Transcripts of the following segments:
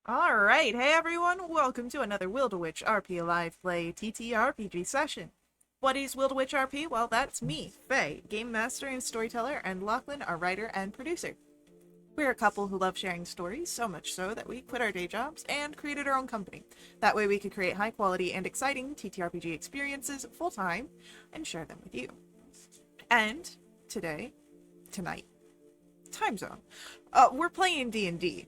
Alright, hey everyone, welcome to another Will to Witch RP Live Play TTRPG session. What is Will to Witch RP? Well, that's me, Faye, Game Master and Storyteller, and Lachlan, our writer and producer. We're a couple who love sharing stories, so much so that we quit our day jobs and created our own company. That way we could create high quality and exciting TTRPG experiences full time and share them with you. And tonight, time zone. We're playing D&D.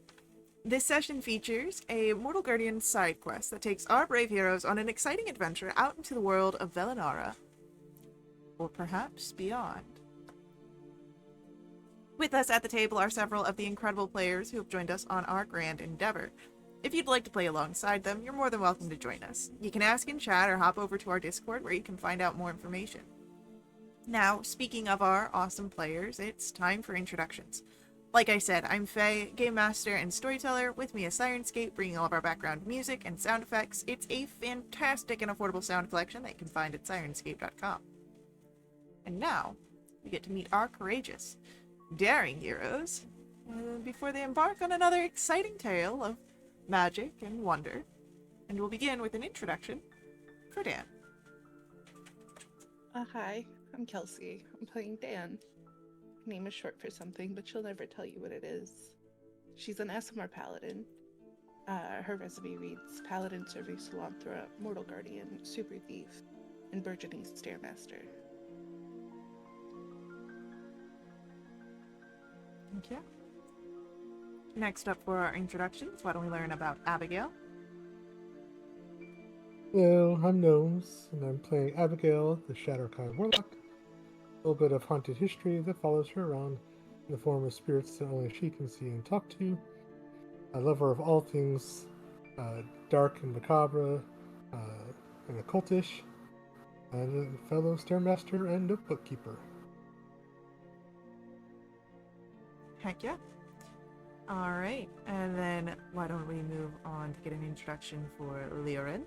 This session features a Mortal Guardian side quest that takes our brave heroes on an exciting adventure out into the world of Velinara, or perhaps beyond. With us at the table are several of the incredible players who have joined us on our grand endeavor. If you'd like to play alongside them, you're more than welcome to join us. You can ask in chat or hop over to our Discord where you can find out more information. Now, speaking of our awesome players, it's time for introductions. Like I said, I'm Faye, Game Master and Storyteller. With me is Sirenscape, bringing all of our background music and sound effects. It's a fantastic and affordable sound collection that you can find at sirenscape.com. And now, we get to meet our courageous, daring heroes before they embark on another exciting tale of magic and wonder. And we'll begin with an introduction for Dan. Hi, I'm Kelsey. I'm playing Dan. Her name is short for something, but she'll never tell you what it is. She's an ASMR paladin. Her resume reads Paladin serving Solanthra, Mortal Guardian, Super Thief, and Burgeoning Stairmaster. Thank you. Next up for our introductions, why don't we learn about Abigail? Hello, I'm Gnomes, and I'm playing Abigail, the Shadowkind Warlock. A little bit of haunted history that follows her around in the form of spirits that only she can see and talk to. A lover of all things dark and macabre and occultish, and a fellow Stairmaster and notebook keeper. Heck yeah. Alright, and then why don't we move on to get an introduction for Leorin?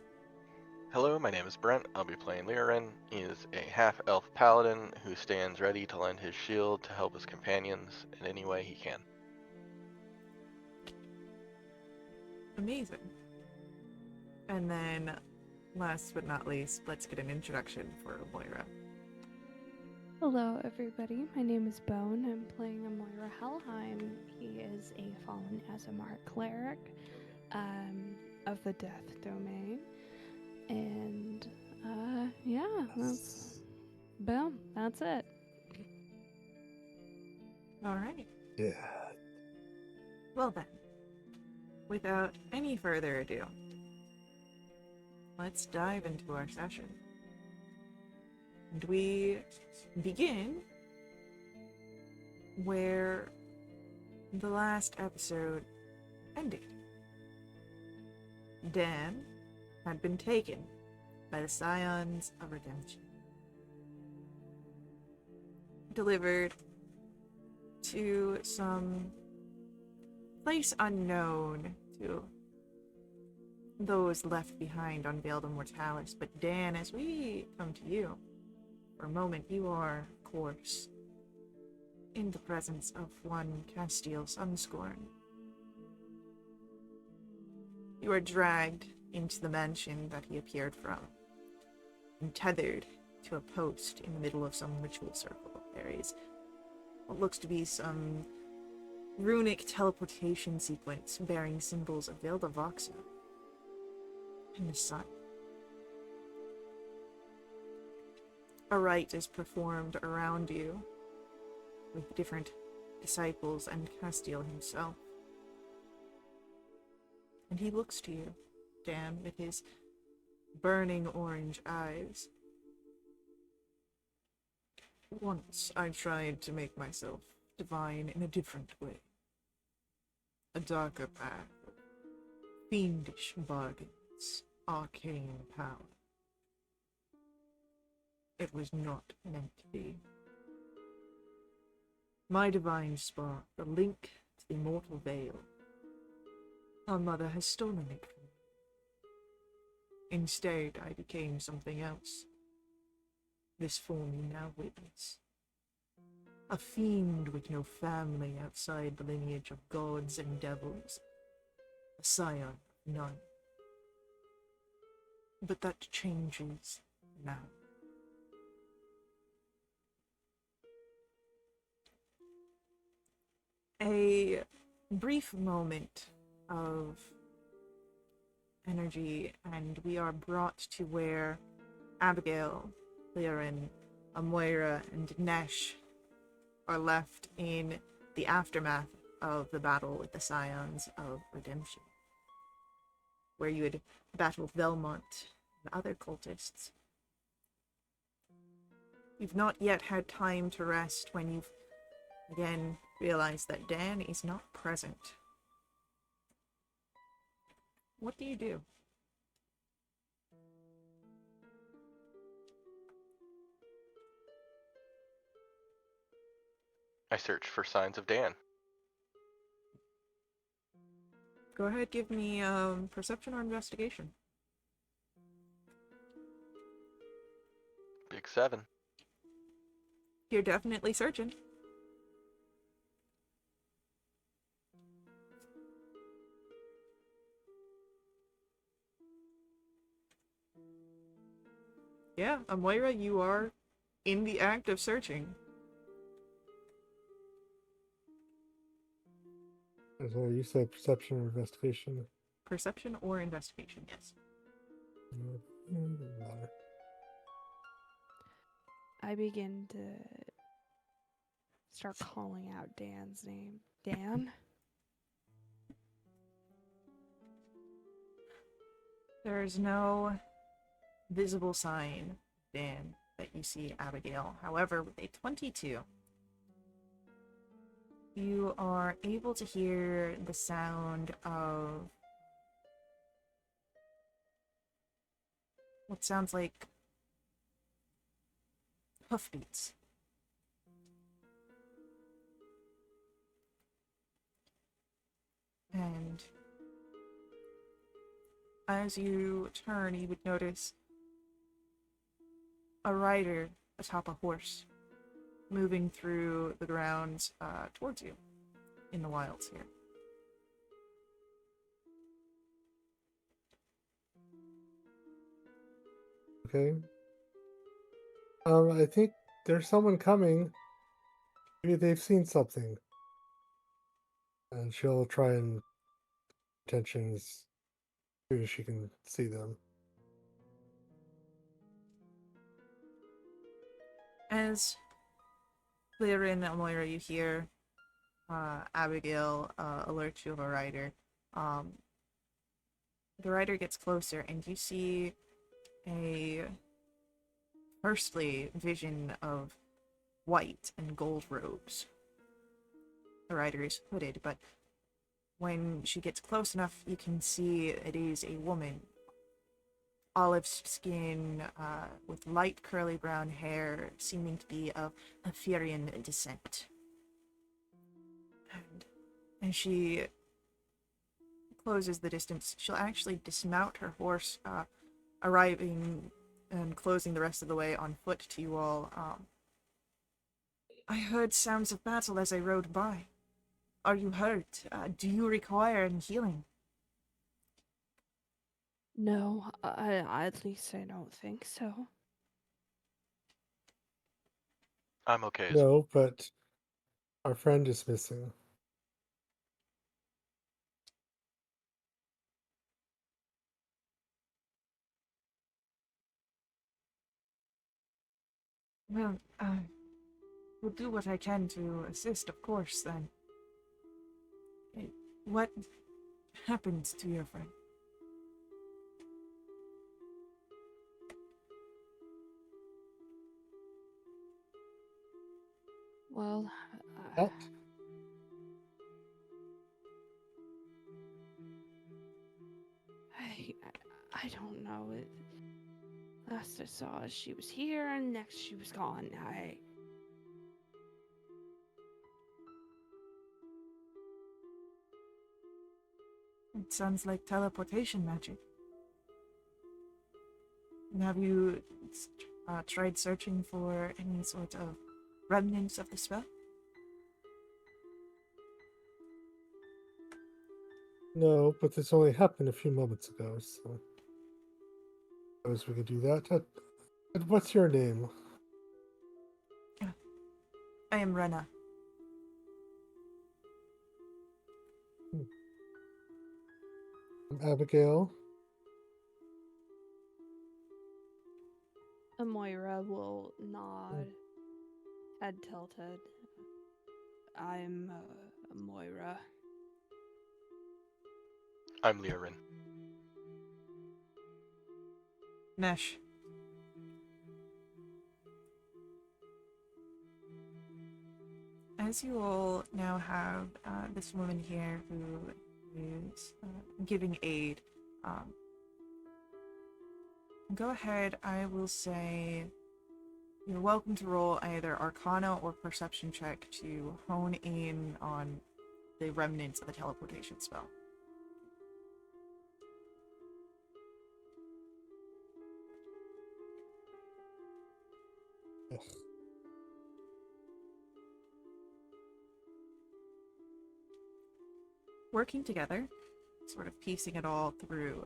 Hello, my name is Brent. I'll be playing Leorin. He is a half-elf paladin who stands ready to lend his shield to help his companions in any way he can. Amazing. And then, last but not least, let's get an introduction for Moira. Hello everybody, my name is Bone. I'm playing Moira Helheim. He is a fallen Azamar cleric of the Death Domain. And yeah, that's it. Alright. Yeah. Well then, without any further ado, let's dive into our session. And we begin where the last episode ended. Dan had been taken by the Scions of Redemption, delivered to some place unknown to those left behind on Veiled Immortalis. But Dan, as we come to you, for a moment, you are, of course, in the presence of one Castile Sunscorn. You are dragged into the mansion that he appeared from, and tethered to a post in the middle of some ritual circle. There is what looks to be some runic teleportation sequence bearing symbols of Veiled Voxa and the sun. A rite is performed around you with different disciples and Castile himself. And he looks to you, Dan, with his burning orange eyes. Once I tried to make myself divine in a different way. A darker path of fiendish bargains, arcane power. It was not meant to be. My divine spark, the link to the immortal veil. Our mother has stolen it from me. Instead, I became something else. This form you now witness. A fiend with no family outside the lineage of gods and devils. a scion of none. But that changes now. A brief moment of energy, and we are brought to where Abigail, Lyrin, Amoira, and Nesh are left in the aftermath of the battle with the Scions of Redemption, where you had battled Velmont and other cultists. You've not yet had time to rest when you've again realized that Dan is not present. What do you do? I search for signs of Dan. Go ahead, give me perception or investigation. Big 7. You're definitely searching. Yeah, Amoira, you are in the act of searching. So you said perception or investigation? Perception or investigation, yes. Doesn't matter. I begin to start calling out Dan's name. Dan? There's no visible sign, Dan, that you see Abigail. However, with a 22, you are able to hear the sound of what sounds like hoofbeats. And as you turn, you would notice a rider atop a horse moving through the grounds towards you in the wilds here. Okay. I think there's someone coming. Maybe they've seen something. And she'll try and attention as soon as she can see them. As Lyrin and Moira, you hear Abigail alert you of a rider. The rider gets closer, and you see a firstly vision of white and gold robes. The rider is hooded, but when she gets close enough, you can see it is a woman. Olive skin, with light curly brown hair, seeming to be of Aetherian descent. And as she closes the distance, she'll actually dismount her horse, arriving and closing the rest of the way on foot to you all. I heard sounds of battle as I rode by. Are you hurt? Do you require any healing? No, at least I don't think so. I'm okay. No, but our friend is missing. Well, will do what I can to assist, of course, then. What happened to your friend? Well, What? I don't know. Last I saw, she was here, and next she was gone. It sounds like teleportation magic. And have you tried searching for any sort of remnants of the spell? No, but this only happened a few moments ago, so I suppose we could do that. What's your name? I am Rena. I'm Abigail. Amoira will nod, head tilted. I'm Amoira. I'm Liarin. Nesh. As you all now have this woman here who is giving aid, go ahead. I will say you're welcome to roll either Arcana or Perception check to hone in on the remnants of the teleportation spell. Ugh. Working together, sort of piecing it all through,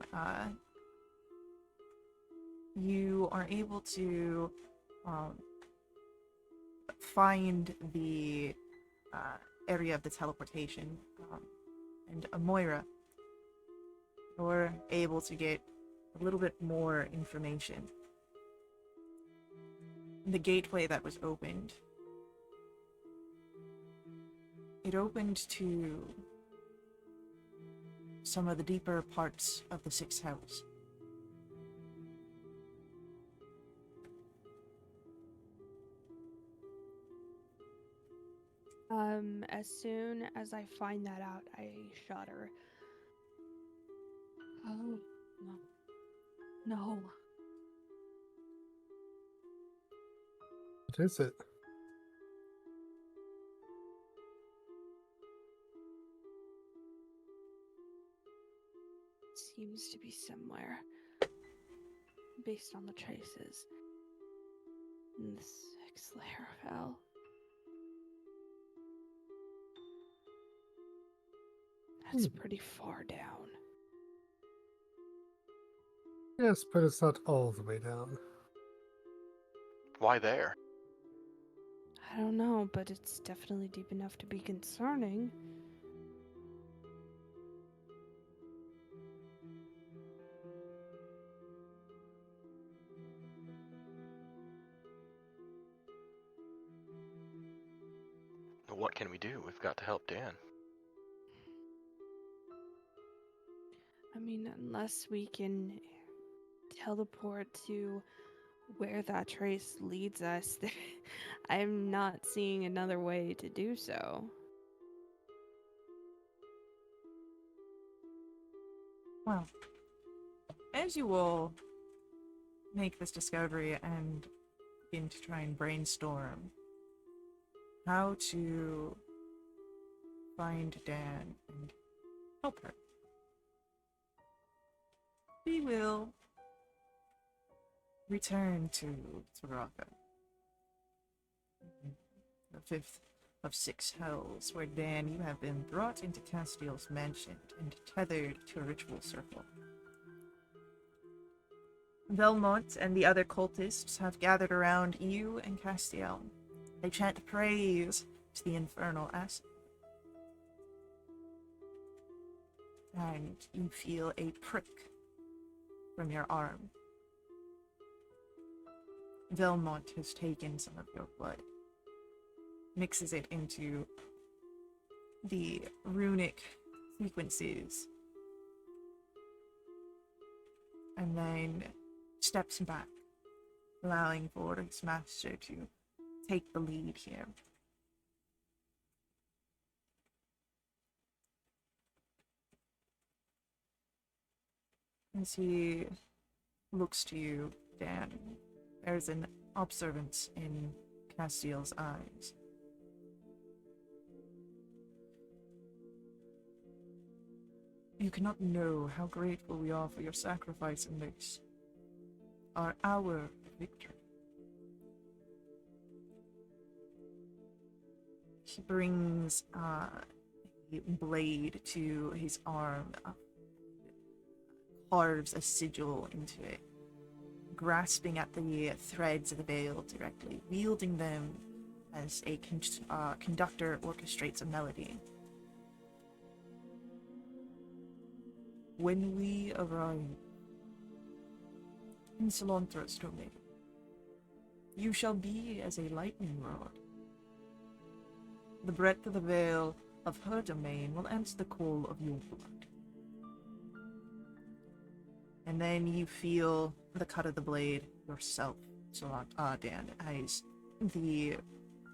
you are able to find the area of the teleportation, and Amoira, you're able to get a little bit more information. The gateway that was opened, it opened to some of the deeper parts of the Sixth House. As soon as I find that out, I shudder. Oh, no. No. What is it? Seems to be somewhere. Based on the traces. In the sixth layer of hell. That's pretty far down. Yes, but it's not all the way down. Why there? I don't know, but it's definitely deep enough to be concerning. What can we do? We've got to help Dan. I mean, unless we can teleport to where that trace leads us, I'm not seeing another way to do so. Well, as you all make this discovery and begin to try and brainstorm how to find Dan and help her, we will return to Taraka, the fifth of six hells, where Dan, you have been brought into Castiel's mansion and tethered to a ritual circle. Belmont and the other cultists have gathered around you and Castiel. They chant praise to the infernal acid. And you feel a prick from your arm. Belmont has taken some of your blood, mixes it into the runic sequences, and then steps back, allowing for his master to take the lead here. As he looks to you, Dan, there's an observance in Castiel's eyes. You cannot know how grateful we are for your sacrifice in this, our hour of victory. He brings a the blade to his arm, carves a sigil into it, grasping at the threads of the veil directly, wielding them as a conductor orchestrates a melody. When we arrive in Solanthra's domain, you shall be as a lightning rod. The breadth of the veil of her domain will answer the call of your blood. And then you feel the cut of the blade yourself, Dan, as the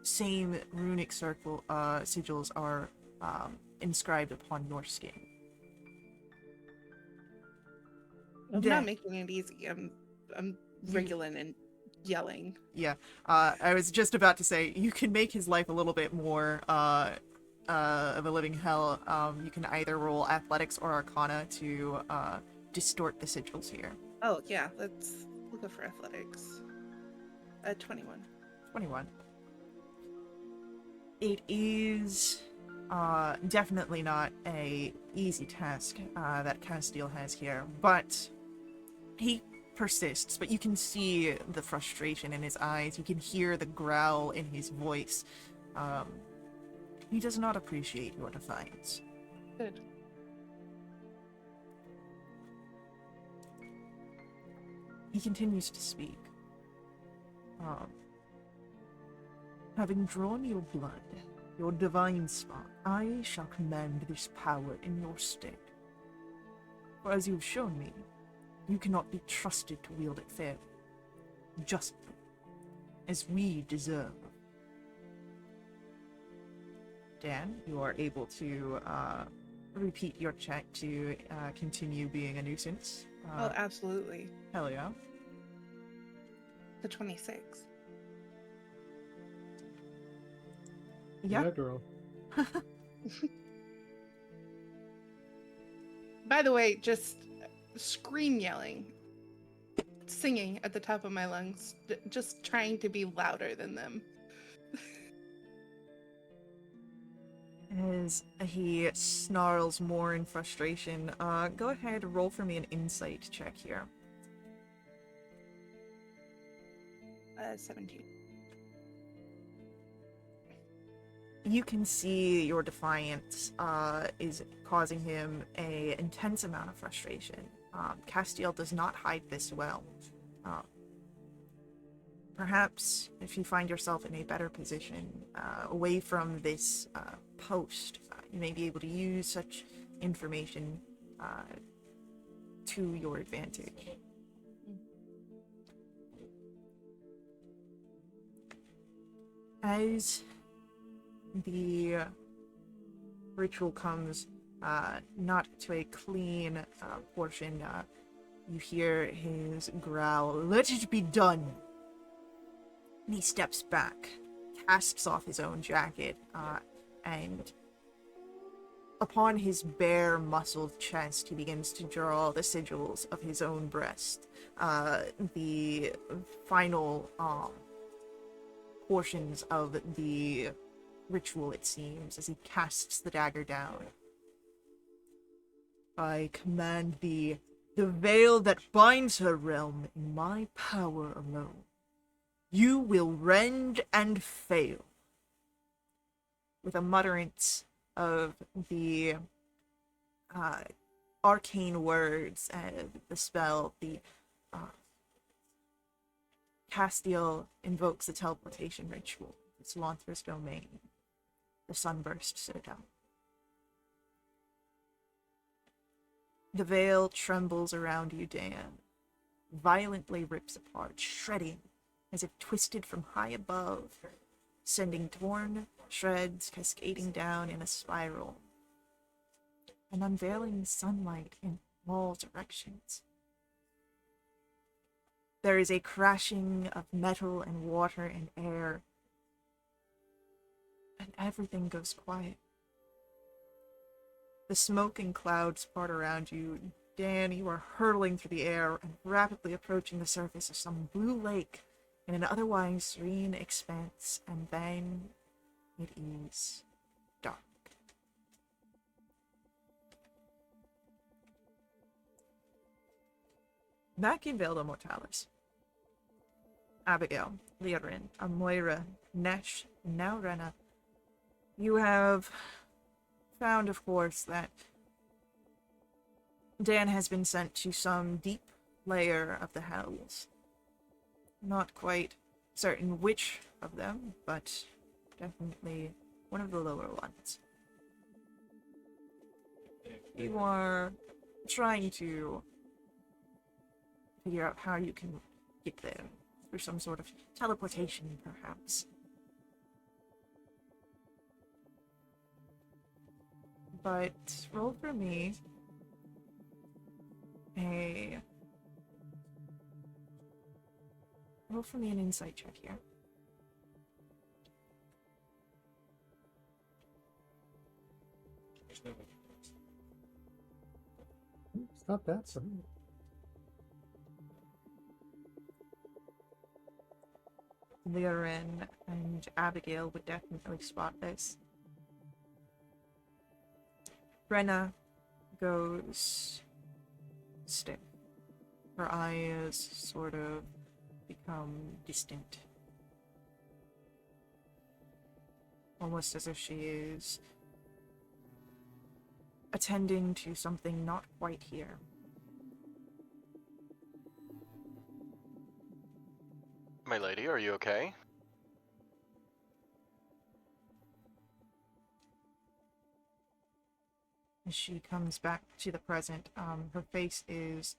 same runic circle sigils are inscribed upon your skin. I'm not making it easy. I'm wriggling and yelling. Yeah, I was just about to say, you can make his life a little bit more of a living hell. You can either roll athletics or arcana to distort the sigils here. Oh yeah, we'll go for athletics. 21. 21. It is definitely not a easy task that Castiel has here, but he persists, but you can see the frustration in his eyes. You can hear the growl in his voice. He does not appreciate your defiance. Good. He continues to speak. Having drawn your blood, your divine spark, I shall command this power in your stead. For as you've shown me, you cannot be trusted to wield it fairly, justly, as we deserve. Dan, you are able to repeat your check to continue being a nuisance. Oh, absolutely. Hell yeah. The 26. Yeah, girl. By the way, just scream yelling, singing at the top of my lungs, just trying to be louder than them. As he snarls more in frustration, go ahead and roll for me an insight check here. 17. You can see your defiance is causing him an intense amount of frustration. Castiel does not hide this well. Perhaps if you find yourself in a better position, away from this post, you may be able to use such information to your advantage. As the ritual comes not to a clean portion, you hear his growl, "Let it be done!" And he steps back, casts off his own jacket, and upon his bare, muscled chest, he begins to draw the sigils of his own breast. The final portions of the ritual, it seems, as he casts the dagger down. I command thee, the veil that binds her realm in my power alone. You will rend and fail. With a mutterance of the arcane words and the spell, the Castiel invokes the teleportation ritual. It's Solanthra's domain, the Sunburst Citadel. The veil trembles around you, Dan, violently rips apart, shredding as if twisted from high above, sending torn shreds cascading down in a spiral, and unveiling sunlight in all directions. There is a crashing of metal and water and air, and everything goes quiet. The smoke and clouds part around you. Dan, you are hurtling through the air and rapidly approaching the surface of some blue lake in an otherwise serene expanse, and then it is dark. Back in Vale Mortalis, Abigail, Leorin, Amoira, Nesh, and now Rena, you have found, of course, that Dan has been sent to some deep layer of the Hells. Not quite certain which of them, but definitely one of the lower ones. You are trying to figure out how you can get there through some sort of teleportation, perhaps. But roll for me an insight check here. It's not bad, so. Leorin and Abigail would definitely spot this. Brenna goes stiff. Her eyes sort of become distant. Almost as if she is attending to something not quite here. My lady, are you okay? As she comes back to the present, her face is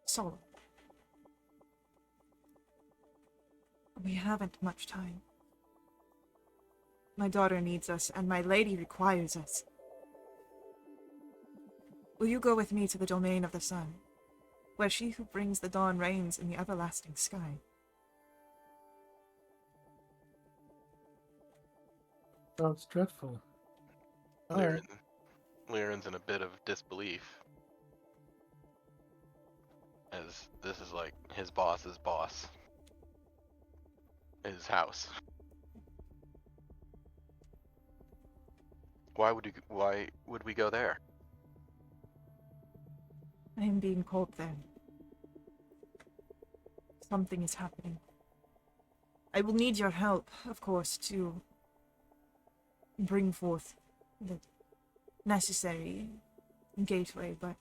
solemn. We haven't much time. My daughter needs us, and my lady requires us. Will you go with me to the domain of the sun, where she who brings the dawn reigns in the everlasting sky? Sounds dreadful. Lyran, Lyran's in a bit of disbelief, as this is like his boss's boss. His house. Why would we go there? I am being called there. Something is happening. I will need your help, of course, to bring forth the necessary gateway, but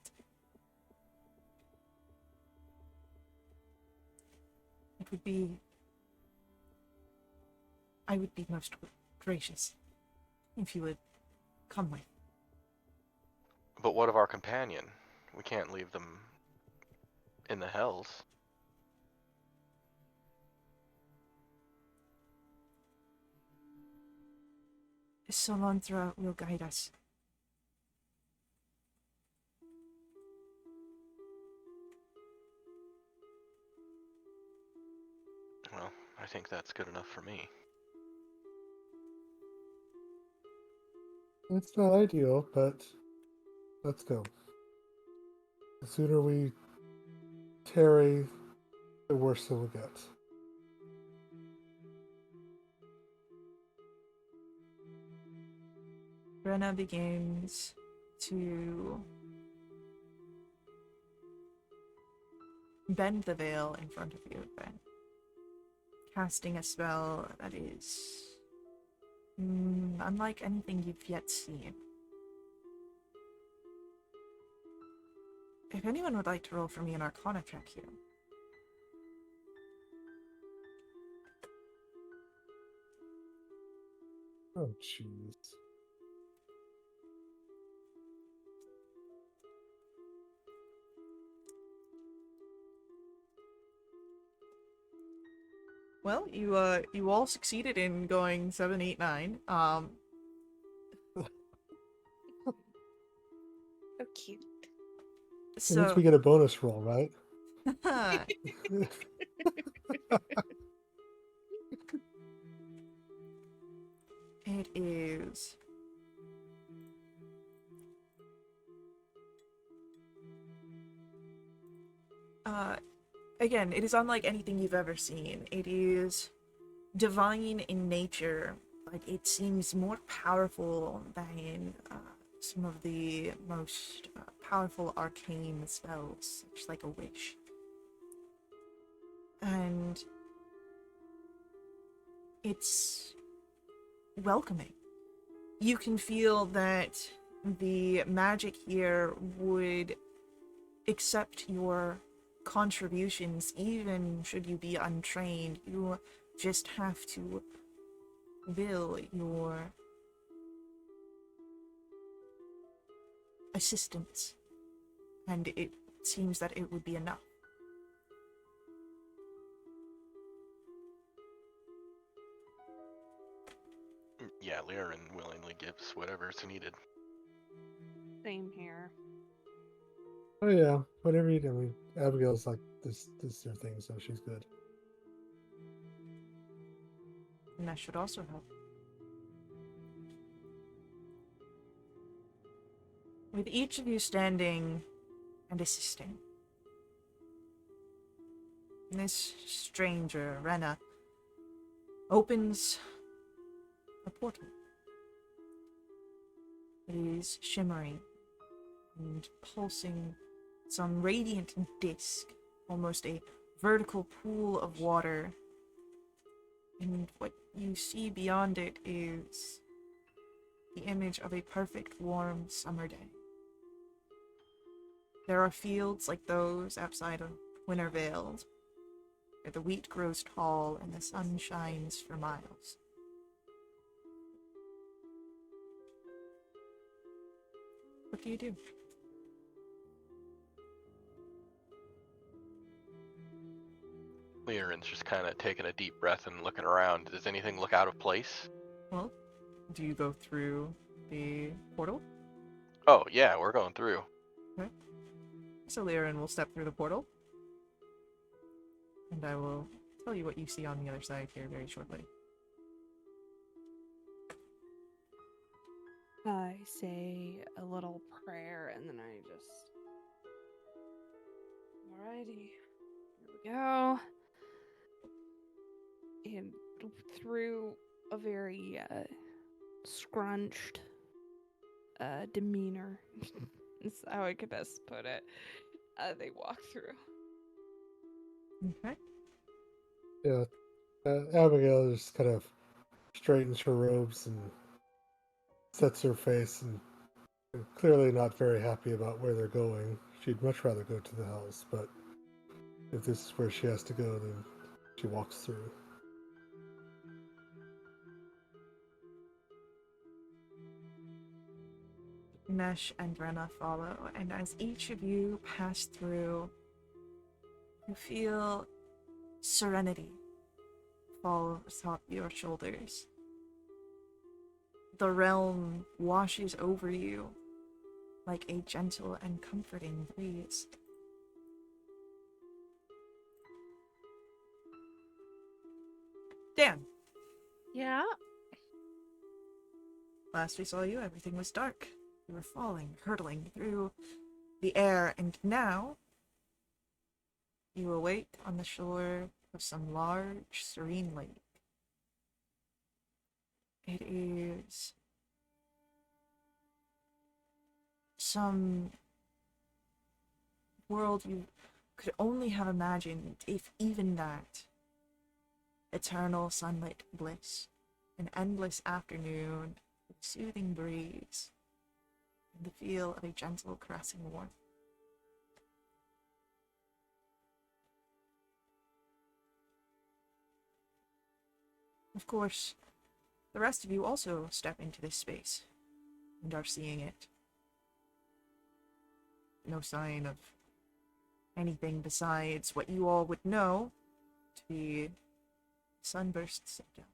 I would be most gracious if you would come with. But what of our companion? We can't leave them in the Hells. Solanthra will guide us. Well, I think that's good enough for me. It's not ideal, but let's go. The sooner we tarry, the worse it will get. Brenna begins to bend the veil in front of you, Ben, casting a spell that is unlike anything you've yet seen. If anyone would like to roll for me an Arcana check here. Oh, jeez. Well, you all succeeded in going 7, 8, 9. So cute. At least we get a bonus roll, right? It is again, it is unlike anything you've ever seen. It is divine in nature, but it seems more powerful than some of the most powerful arcane spells, such like a wish. And it's welcoming. You can feel that the magic here would accept your contributions, even should you be untrained. You just have to will your assistance, and it seems that it would be enough. Yeah, Liren willingly gives whatever's needed. Same here. Oh yeah, whatever you do. I mean, Abigail's like this is her thing, so she's good. And that should also help. With each of you standing and assisting, this stranger, Rena, opens a portal. It is shimmering and pulsing, some radiant disc, almost a vertical pool of water. And what you see beyond it is the image of a perfect warm summer day. There are fields like those outside of Wintervale, where the wheat grows tall and the sun shines for miles. What do you do? Liren's just kind of taking a deep breath and looking around. Does anything look out of place? Well, do you go through the portal? Oh, yeah, we're going through. Okay. So Liren will step through the portal, and I will tell you what you see on the other side here very shortly. I say a little prayer and then I just. Alrighty. Here we go. And through a very scrunched demeanor, is how I could best put it. They walk through. Okay. Yeah, Abigail just kind of straightens her robes and sets her face, and clearly not very happy about where they're going. She'd much rather go to the house, but if this is where she has to go, then she walks through. Nesh and Rena follow, and as each of you pass through, you feel serenity fall atop your shoulders. The realm washes over you like a gentle and comforting breeze. Dan, Yeah. last we saw you, everything was dark. You were falling, hurtling through the air, and now you awake on the shore of some large, serene lake. It is some world you could only have imagined, if even that. Eternal sunlit bliss, an endless afternoon, a soothing breeze, and the feel of a gentle caressing warmth. Of course, the rest of you also step into this space and are seeing it. No sign of anything besides what you all would know to be sunburst citadel.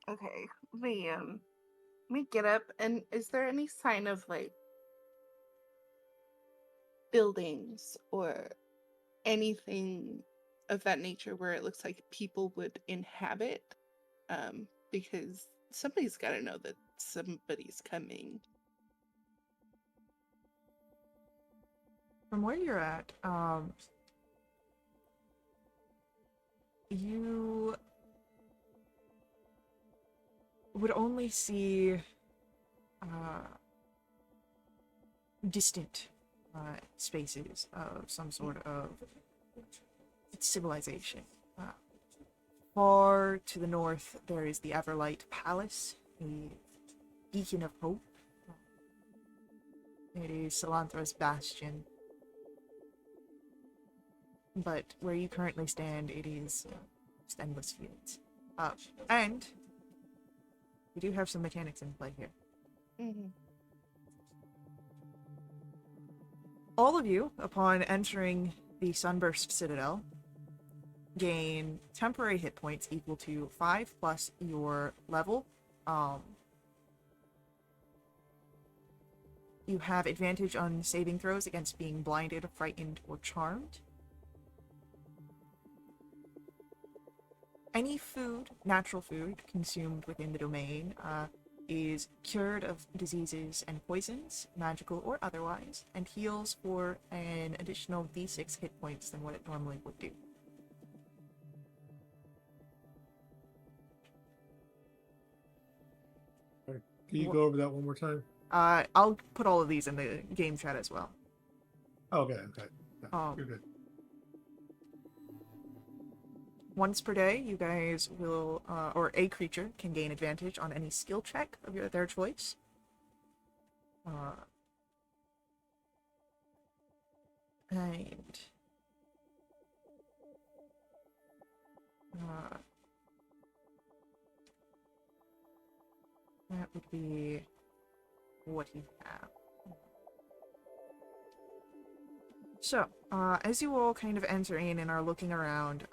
Okay. We get up, and is there any sign of like buildings or anything of that nature where it looks like people would inhabit? Because somebody's got to know that somebody's coming. From where you're at, you would only see distant spaces of some sort of civilization. Far to the north, there is the Everlight Palace, a beacon of hope. It is Solanthra's bastion. But where you currently stand, it is just endless fields. And we do have some mechanics in play here. Mm-hmm. All of you, upon entering the Sunburst Citadel, gain temporary hit points equal to 5 plus your level. You have advantage on saving throws against being blinded, frightened, or charmed. Any food, natural food, consumed within the domain is cured of diseases and poisons, magical or otherwise, and heals for an additional d6 hit points than what it normally would do. Can you go over that one more time? I'll put all of these in the game chat as well. Okay, okay. No, you're good. Once per day, you guys will, or a creature can gain advantage on any skill check of their choice. And that would be what you have. So, as you all kind of enter in and are looking around,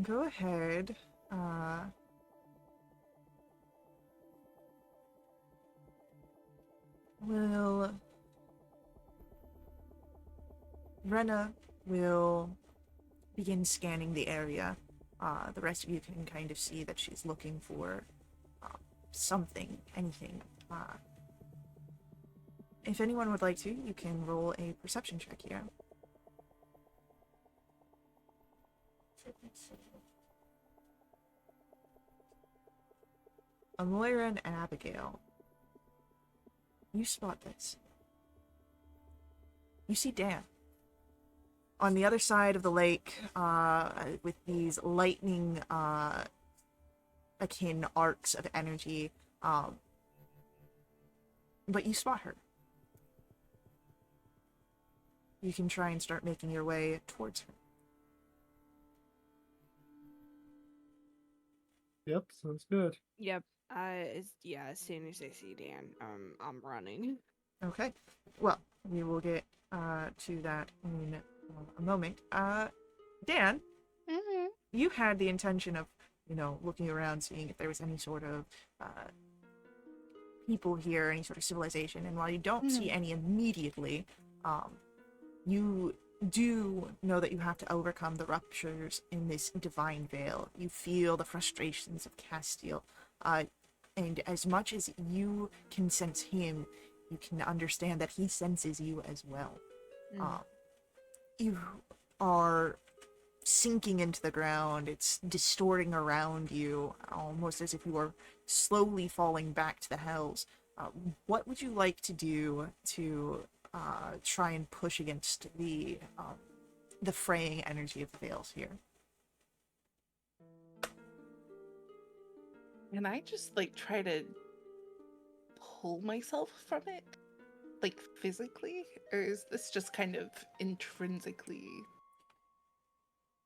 go ahead, Rena will begin scanning the area. The rest of you can kind of see that she's looking for something, anything. If anyone would like to, you can roll a perception check here. Moira and Abigail, you spot this. You see Dan on the other side of the lake, with these lightning akin arcs of energy, but you spot her. You can try and start making your way towards her. Yep, sounds good. Yep. As soon as I see Dan, I'm running. Okay. Well, we will get to that in a moment. Dan, Mm-hmm. you had the intention of, looking around, seeing if there was any sort of people here, any sort of civilization. And while you don't see any immediately, you do know that you have to overcome the ruptures in this divine veil. You feel the frustrations of Castile. And as much as you can sense him, you can understand that he senses you as well. You are sinking into the ground. It's distorting around you, almost as if you are slowly falling back to the hells. What would you like to do to try and push against the fraying energy of the veils here? And I just try to pull myself from it, physically, or is this just kind of intrinsically?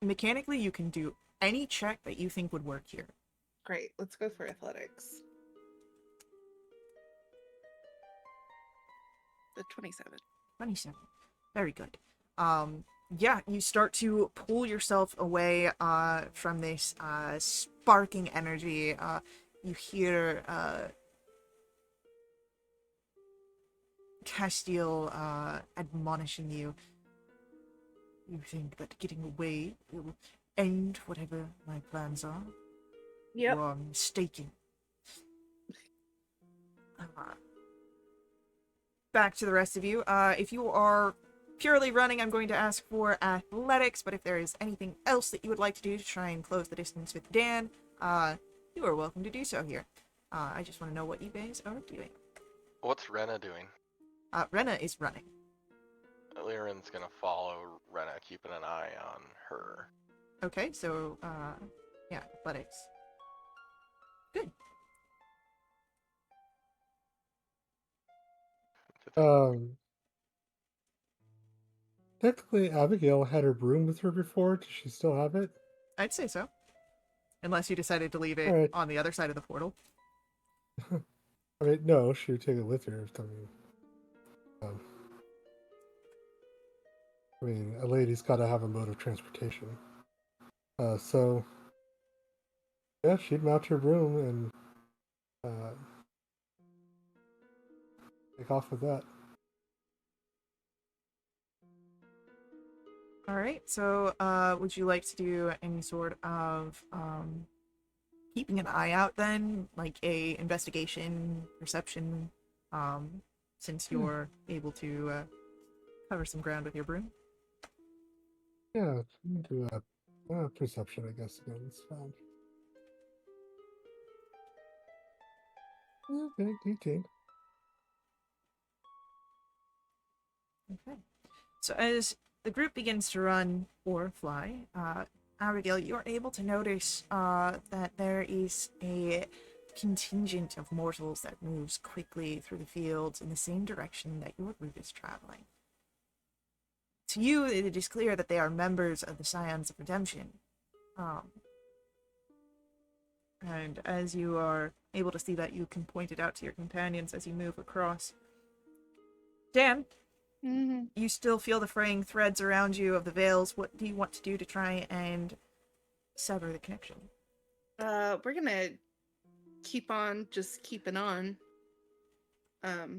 Mechanically, you can do any check that you think would work here. Great, let's go for athletics. The 27. 27. Very good. Yeah, you start to pull yourself away from this sparking energy. You hear Castile admonishing you. You think that getting away will end whatever my plans are? Yep. You are mistaken. Back to the rest of you. If you are purely running, I'm going to ask for athletics, but if there is anything else that you would like to do to try and close the distance with Dan, you are welcome to do so here. I just want to know what you guys are doing. What's Rena doing? Rena is running. Lyran's gonna follow Rena, keeping an eye on her. Okay, so, yeah, athletics. Good. Technically, Abigail had her broom with her before. Does she still have it? I'd say so. Unless you decided to leave it Alright. on the other side of the portal. I mean, no, she would take it with her. Um, I mean, a lady's got to have a mode of transportation. So, yeah, she'd mount her broom and take off with that. Alright, so, would you like to do any sort of, keeping an eye out then? Like a investigation, perception, since you're able to, cover some ground with your broom? Yeah, do a perception, I guess, again. It's fine. Okay, 18. Okay. So as the group begins to run or fly, Abigail, you're able to notice that there is a contingent of mortals that moves quickly through the fields in the same direction that your group is traveling. To you, it is clear that they are members of the Scions of Redemption. And as you are able to see that, you can point it out to your companions as you move across. Dan, Mm-hmm. you still feel the fraying threads around you of the veils. What do you want to do to try and sever the connection? We're gonna keep on just keeping on. That's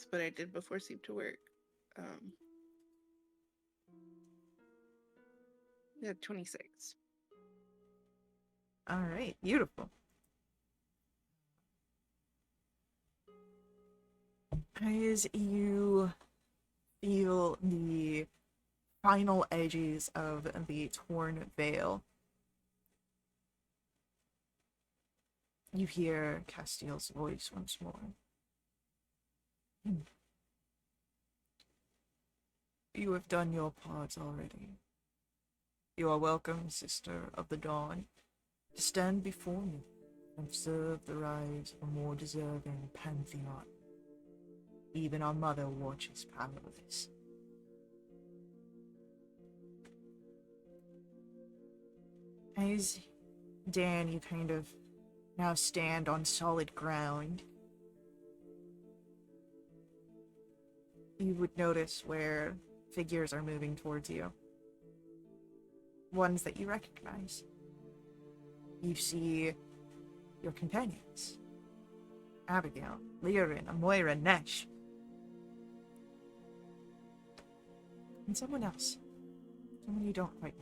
what I did before seemed to work. Yeah, 26. All right, beautiful. As you feel the final edges of the torn veil, you hear Castiel's voice once more. You have done your part already. You are welcome, Sister of the Dawn, to stand before me and serve the rise of a more deserving pantheon. Even our mother watches powerless. As Dan, you kind of now stand on solid ground, you would notice where figures are moving towards you. Ones that you recognize. You see your companions. Abigail, Lyrin, Amoira, Nesh. And someone else. Someone you don't quite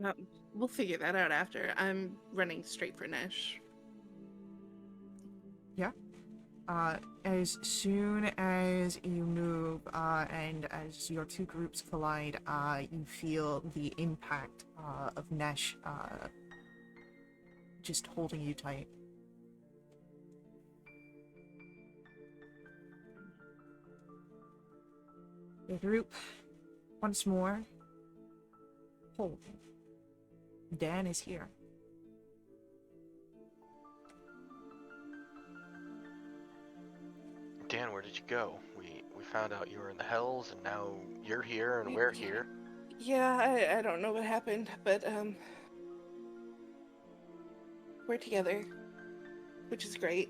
know. We'll figure that out after. I'm running straight for Nesh. Yeah. As soon as you move, and as your two groups collide, you feel the impact of Nesh just holding you tight. The group, once more, hold. Dan is here. Dan, where did you go? We found out you were in the Hells, and now you're here, and we're here. Yeah, I don't know what happened, but we're together, which is great.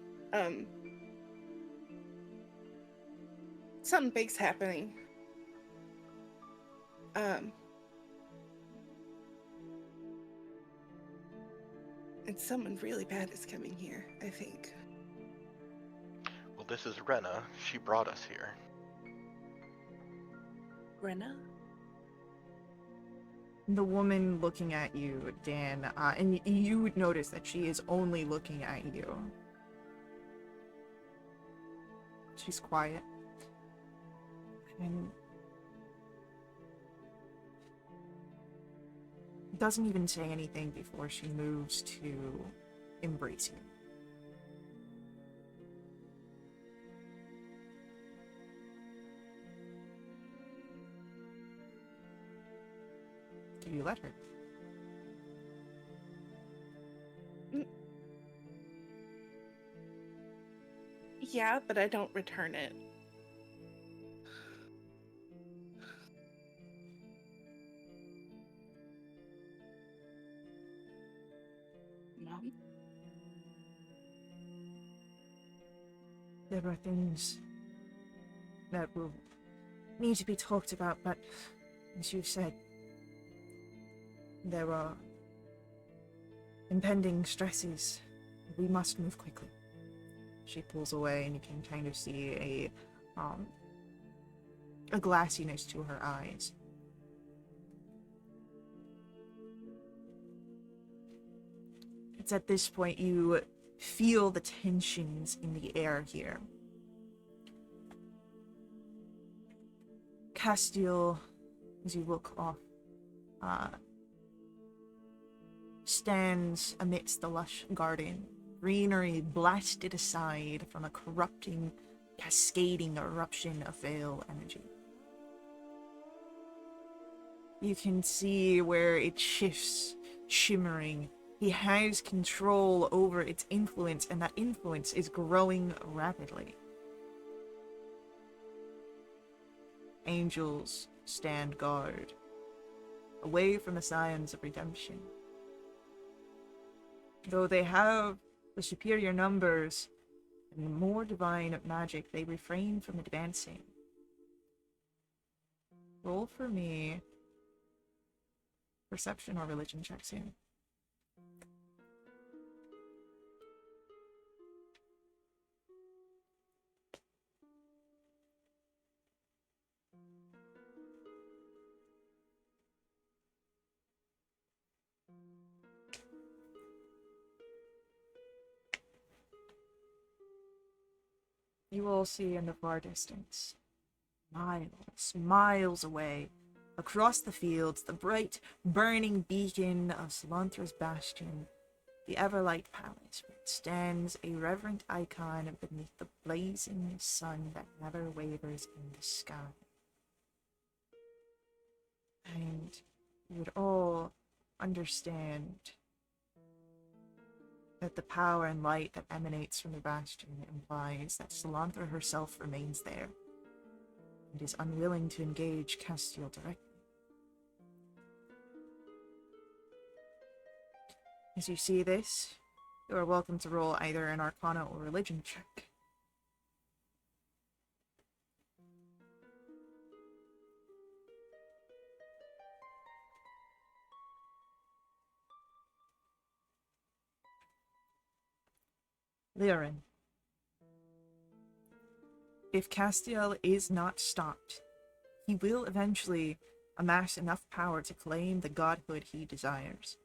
Something big's happening. And someone really bad is coming here, I think. Well, this is Rena. She brought us here. Rena? The woman looking at you, Dan, and you would notice that she is only looking at you. She's quiet. And doesn't even say anything before she moves to embrace you. Do you let her? Yeah, but I don't return it. Mom? There are things that will need to be talked about, but as you said, there are impending stresses. We must move quickly. She pulls away, and you can kind of see a glassiness to her eyes. It's at this point you feel the tensions in the air here. Castiel, as you look off, stands amidst the lush garden, greenery blasted aside from a corrupting, cascading eruption of veil energy. You can see where it shifts, shimmering. He has control over its influence, and that influence is growing rapidly. Angels stand guard, away from the signs of redemption. Though they have the superior numbers and more divine magic, they refrain from advancing. Roll for me perception or religion checks here. You all see in the far distance, miles away, across the fields, the bright, burning beacon of Solanthra's bastion, the Everlight Palace, where it stands a reverent icon beneath the blazing sun that never wavers in the sky. And you would all understand that the power and light that emanates from the bastion implies that Solanthra herself remains there and is unwilling to engage Castiel directly. As you see this, you are welcome to roll either an Arcana or Religion check. Liren. If Castiel is not stopped, he will eventually amass enough power to claim the godhood he desires.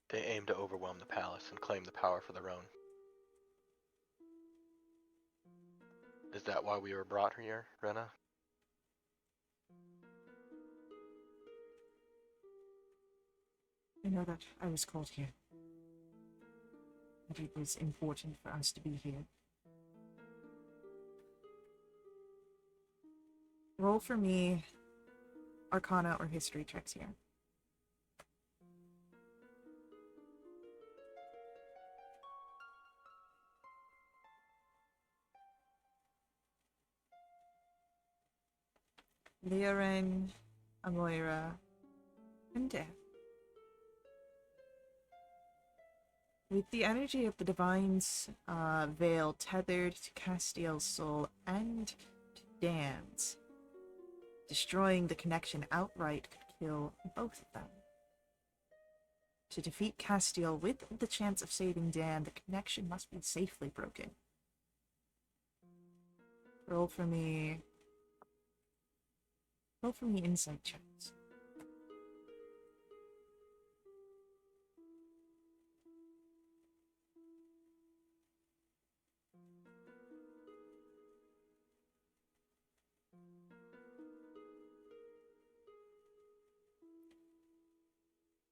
They aim to overwhelm the palace and claim the power for their own. Is that why we were brought here, Rena? I know that I was called here. That it was important for us to be here. Roll for me Arcana or History checks here. Liren, Amoira, and Death. With the energy of the Divine's veil tethered to Castiel's soul and to Dan's, destroying the connection outright could kill both of them. To defeat Castiel with the chance of saving Dan, the connection must be safely broken. Roll for me Roll for me insight checks.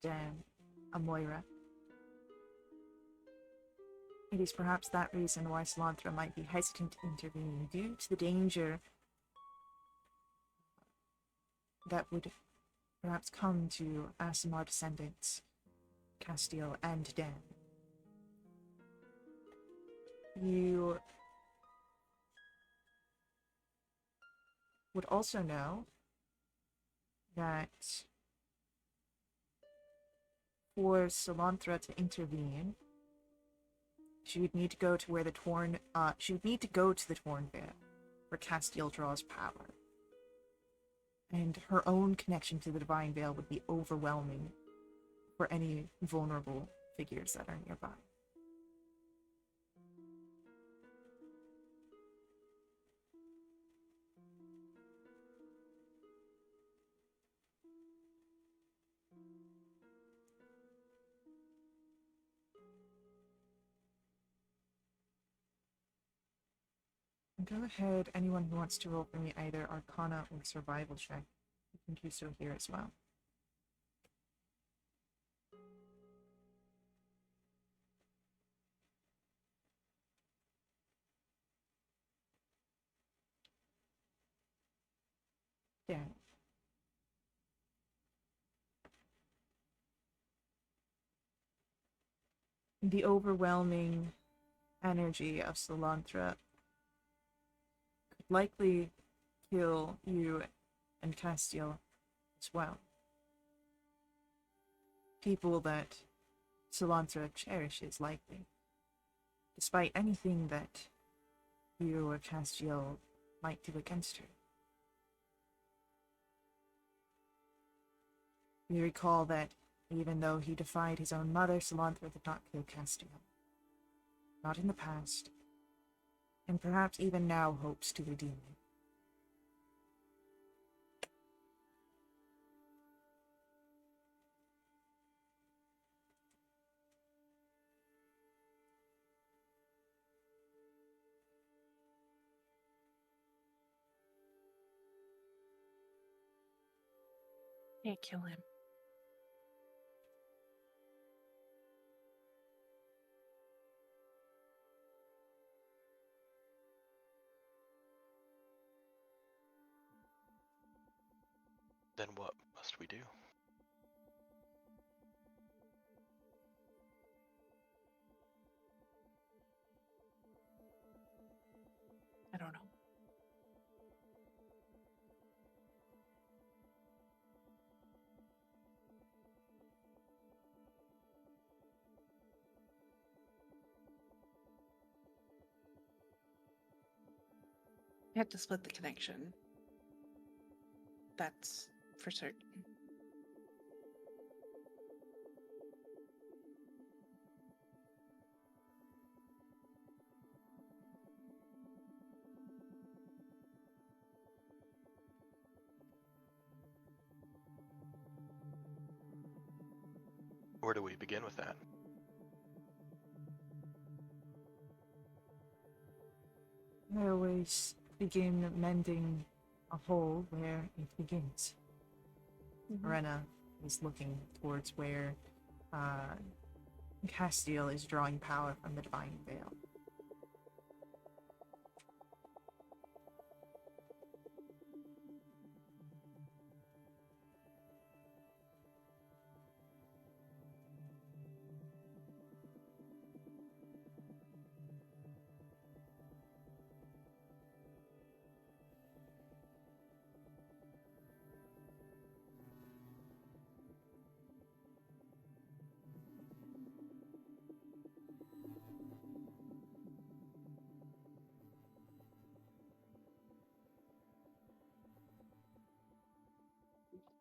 Dan, Amoira. It is perhaps that reason why Solanthra might be hesitant to intervene, due to the danger that would perhaps come to Asimar descendants, Castiel and Dan. You would also know that for Solanthra to intervene, she would need to go to where the she would need to go to the Torn Vale, where Castiel draws power. And her own connection to the Divine Veil would be overwhelming for any vulnerable figures that are nearby. Go ahead, anyone who wants to roll for me either Arcana or Survival check, you can do so here as well. Yeah. The overwhelming energy of Solanthra could likely kill you and Castiel as well. People that Solanthra cherishes, likely. Despite anything that you or Castiel might do against her. You recall that even though he defied his own mother, Solanthra did not kill Castiel. Not in the past, and perhaps even now hopes to redeem him. Can't kill him. Then what must we do? I don't know. We have to split the connection. That's for certain. Where do we begin with that? I always begin mending a hole where it begins. Rena is looking towards where Castiel is drawing power from the Divine Veil.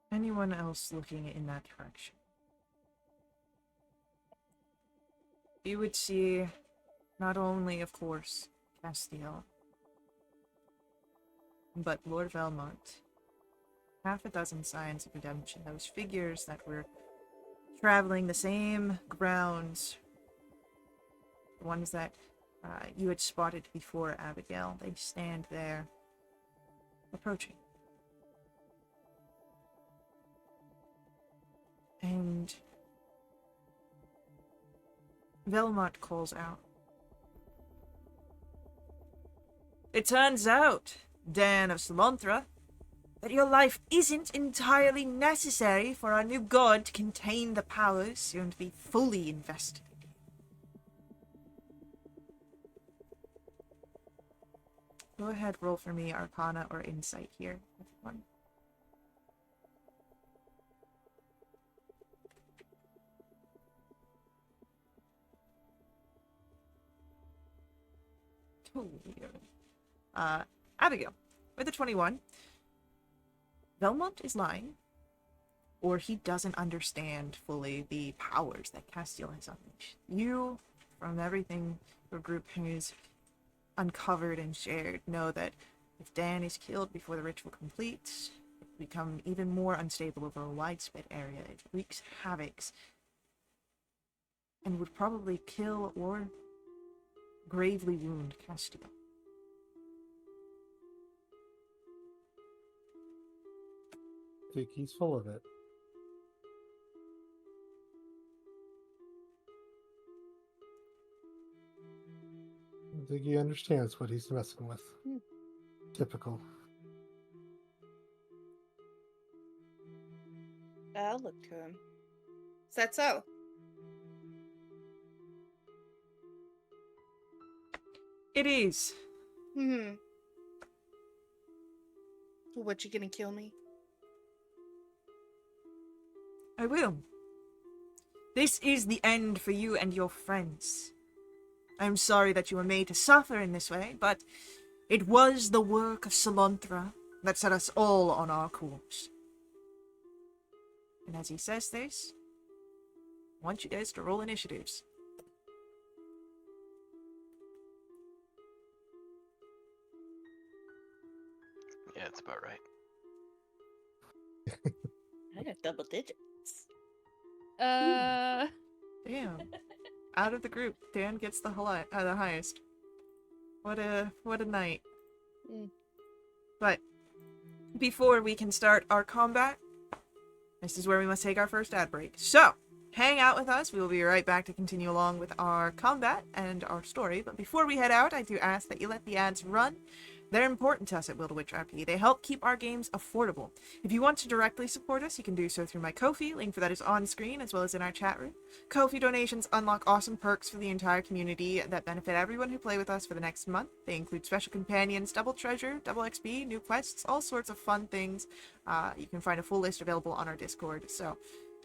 Anyone else looking in that direction? You would see not only, of course, Castiel, but Lord Valmont, half a dozen signs of redemption. Those figures that were traveling the same grounds, the ones that you had spotted before, Abigail, they stand there, approaching. And Velmont calls out. It turns out, Dan of Solanthra, that your life isn't entirely necessary for our new god to contain the powers soon to be fully invested. Go ahead, roll for me Arcana or Insight here, everyone. Totally good. Abigail, with a 21. Velmont is lying, or he doesn't understand fully the powers that Castiel has unleashed. You, from everything your group has uncovered and shared, know that if Dan is killed before the ritual completes, it will become even more unstable over a widespread area. It wreaks havoc and would probably kill or gravely wound Castiel. I think he's full of it. I think he understands what he's messing with. Hmm. Typical. I'll look to him. Is that so? It is. What, you gonna kill me? I will. This is the end for you and your friends. I am sorry that you were made to suffer in this way, but it was the work of Solanthra that set us all on our course. And as he says this, I want you guys to roll initiatives. Yeah, it's about right. I got double digits. Uh, Damn. Out of the group, Dan gets the highest. What a night. Mm. But before we can start our combat, this is where we must take our first ad break. So, hang out with us. We will be right back to continue along with our combat and our story. But before we head out, I do ask that you let the ads run. They're important to us at Will to Witch RP. They help keep our games affordable. If you want to directly support us, you can do so through my Ko-fi, link for that is on screen, as well as in our chat room. Ko-fi donations unlock awesome perks for the entire community that benefit everyone who play with us for the next month. They include special companions, double treasure, double XP, new quests, all sorts of fun things. You can find a full list available on our Discord. So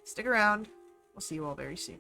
stick around. We'll see you all very soon.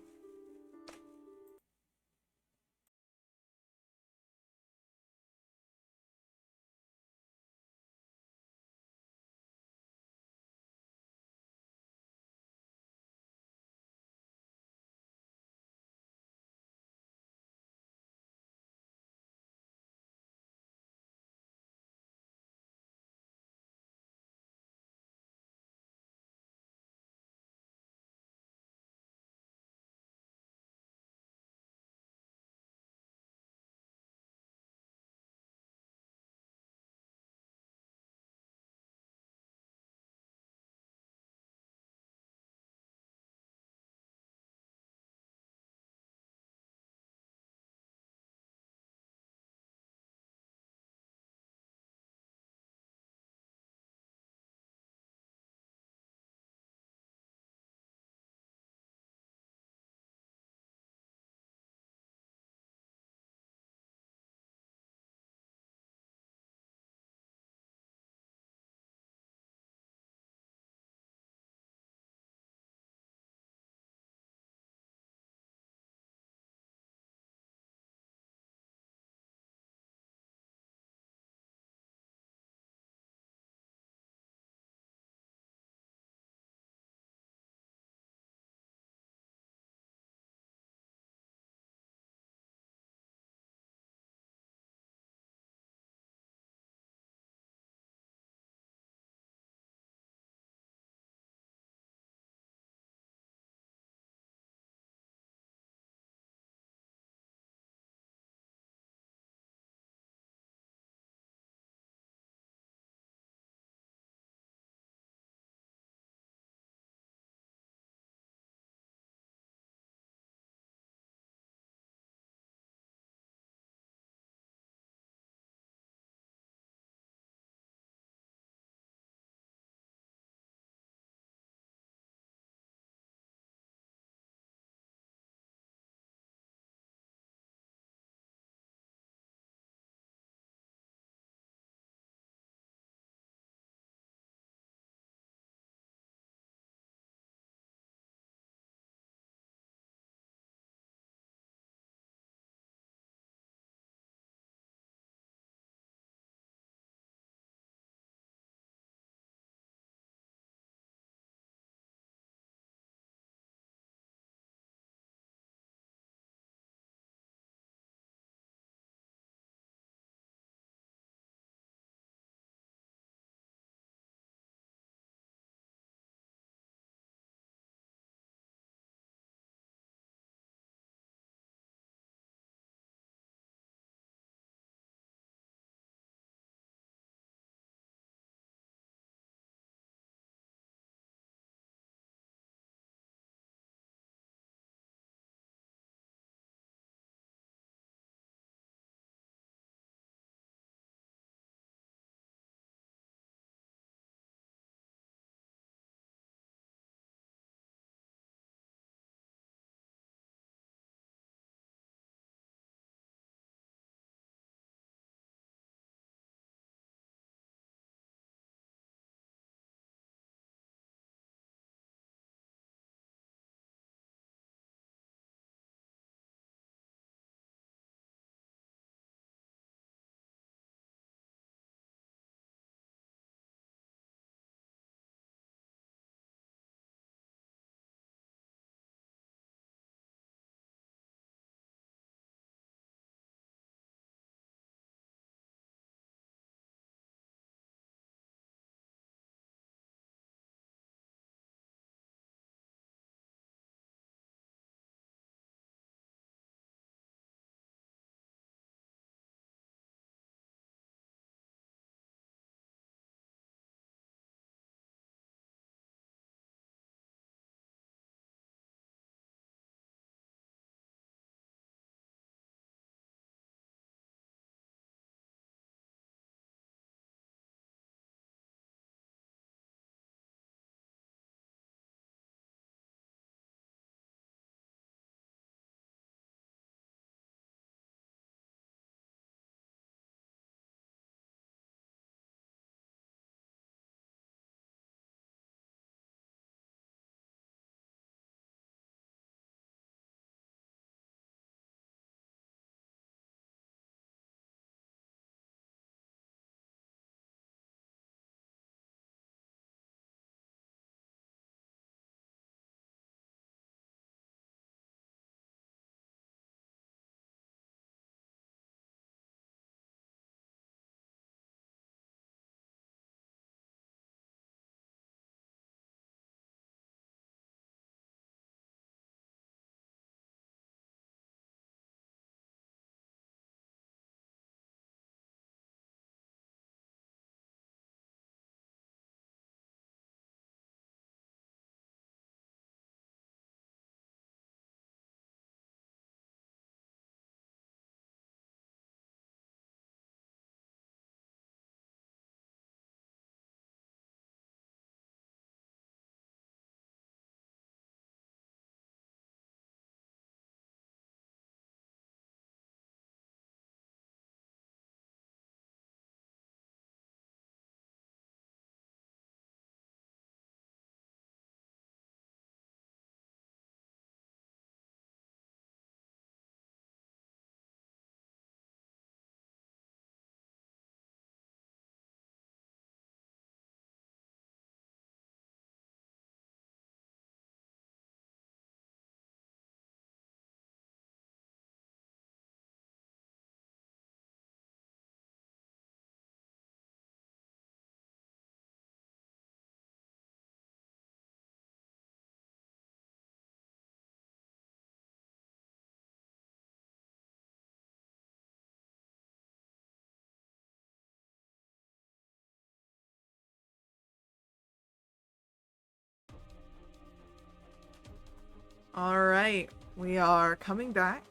All right, we are coming back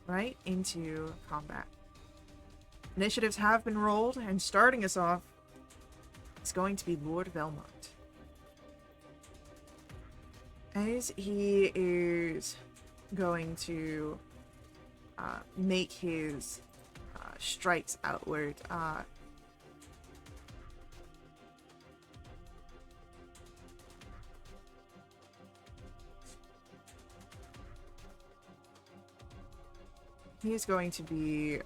right into combat. Initiatives have been rolled, and starting us off is going to be Lord Velmont. As he is going to make his strikes outward, he is going to be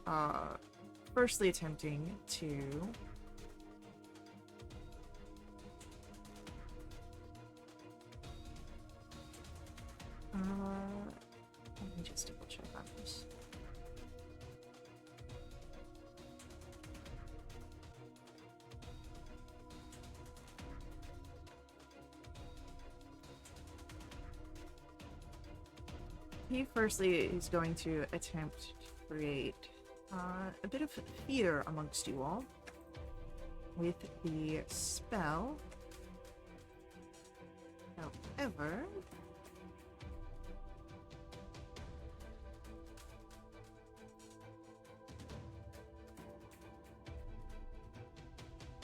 firstly attempting to let me just double check on this. He firstly is going to attempt to create a bit of fear amongst you all with the spell. However,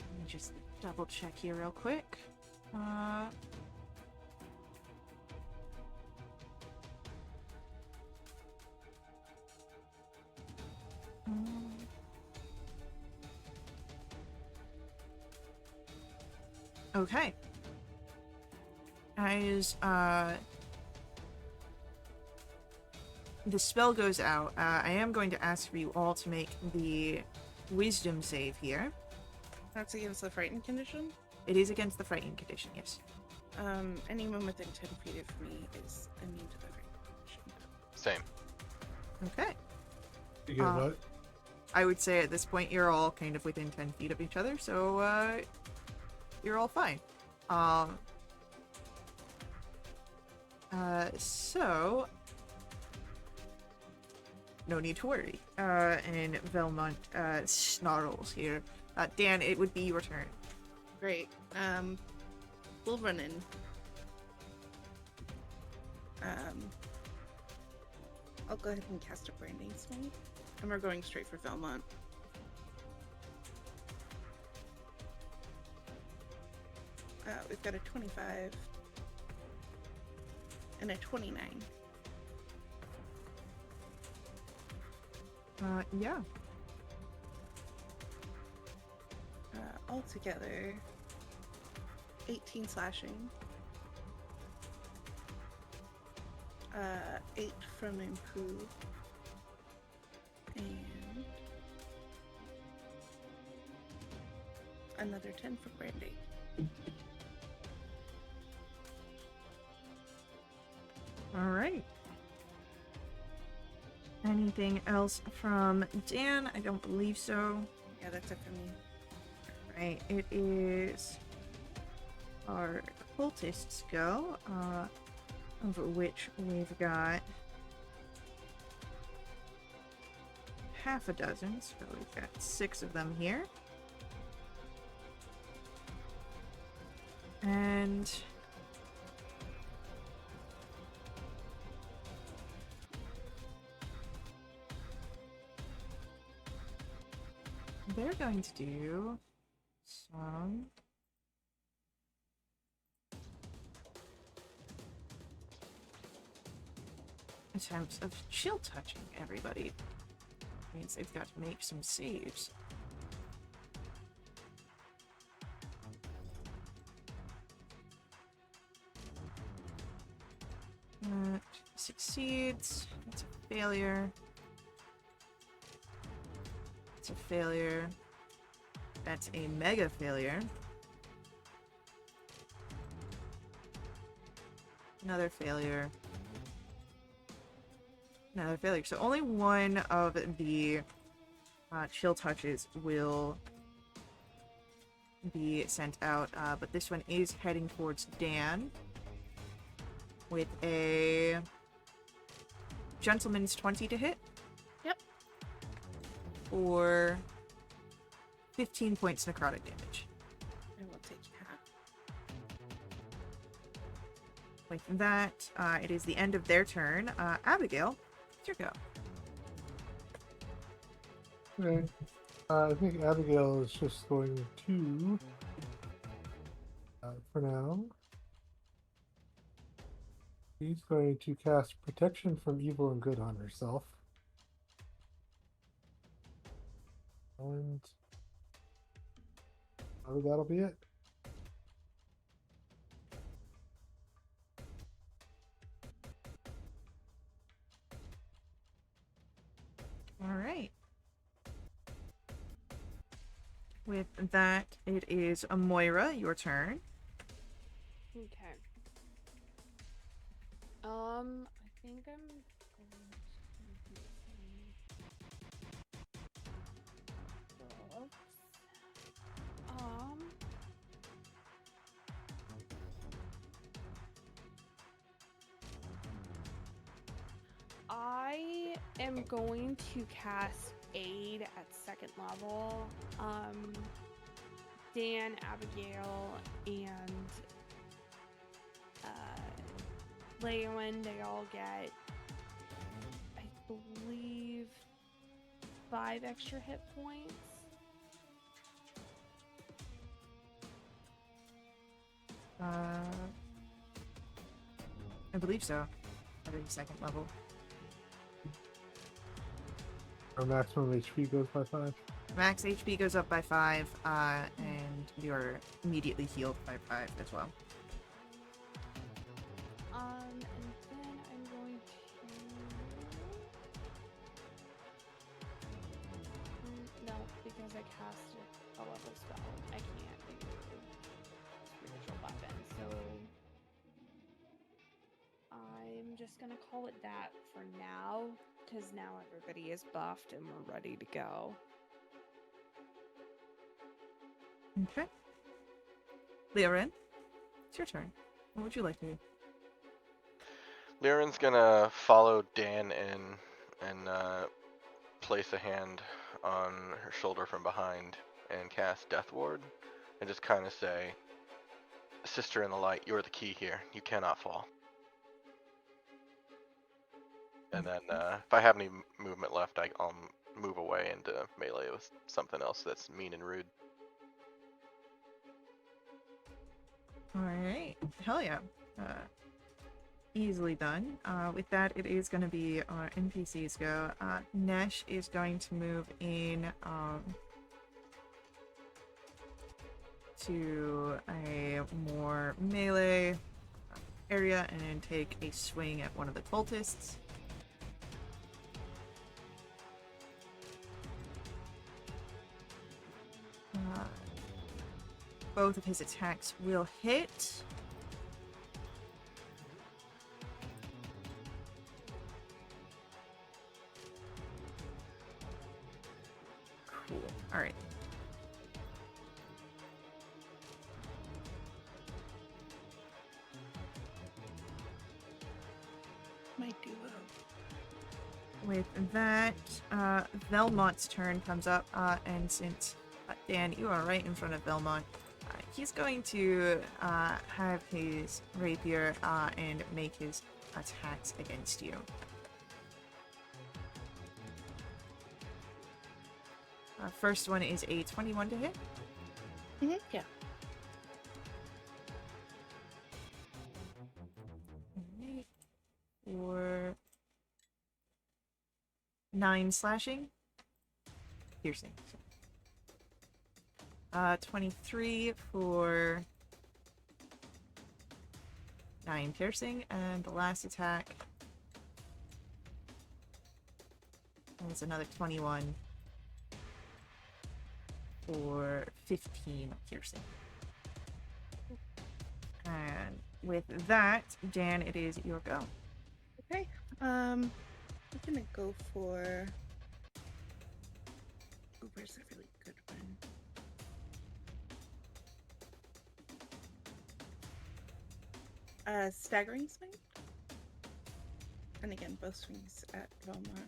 let me just double check here real quick. Okay. As the spell goes out, I am going to ask for you all to make the wisdom save here. That's against the frightened condition? It is against the frightening condition, yes. Anyone within 10 feet of me is immune to the frightened condition. Same. Okay. You get what? I would say at this point you're all kind of within 10 feet of each other, so you're all fine. So no need to worry. And Velmont snarls here. Dan, it would be your turn. Great. We'll run in. I'll go ahead and cast a branding smite. And we're going straight for Velmont. We've got a 25 and a 29. Yeah. Altogether, 18 slashing. 8 from improve. And another 10 for branding. All right. Anything else from Dan? I don't believe so. Yeah, that's it for me. Right, it is our cultists go, of which we've got half a dozen, so we've got 6 of them here. And they're going to do some attempts of chill touching everybody. Means they've got to make some saves. That succeeds. That's a failure. It's a failure. That's a mega failure. Another failure. Another failure. So only one of the chill touches will be sent out, but this one is heading towards Dan with a gentleman's 20 to hit. Yep. For 15 points necrotic damage. I will take half. With that, it is the end of their turn. Abigail, it's your go. Okay. I think Abigail is just going to, for now, she's going to cast Protection from Evil and Good on herself. And that'll be it. All right. With that, it is Moira, your turn. Okay. I think I'm going to do some books. I am going to cast Aid at 2nd level. Dan, Abigail, and Leowyn, they all get, I believe, 5 extra hit points. I believe so. At the 2nd level. Our maximum HP goes by 5. Max HP goes up by 5, and you're immediately healed by 5 as well. And then I'm going to... no, because I cast a level spell. I can't do spiritual weapon, so... I'm just gonna call it that for now, because now everybody is buffed and we're ready to go. Okay. Leorin, it's your turn. What would you like to do? Lyran's gonna follow Dan in and place a hand on her shoulder from behind and cast Death Ward and just kind of say, "Sister in the light, you're the key here. You cannot fall." And then if I have any movement left, I'll move away into melee with something else that's mean and rude. Alright. Hell yeah. Easily done. With that, it is going to be our NPCs go. Nesh is going to move in to a more melee area and then take a swing at one of the cultists. Both of his attacks will hit. Cool. Alright. My duo. With that, Velmont's turn comes up, and since Dan, you are right in front of Velmont, he's going to have his rapier and make his attacks against you. First one is a 21 to hit. Yeah. Alright. For 9 slashing. Piercing. 23 for 9 piercing, and the last attack is another 21 for 15 piercing. And with that, Dan, it is your go. Okay. I'm gonna go for. Oh, where's a really good one? Staggering Smite. And again, both swings at Velmar.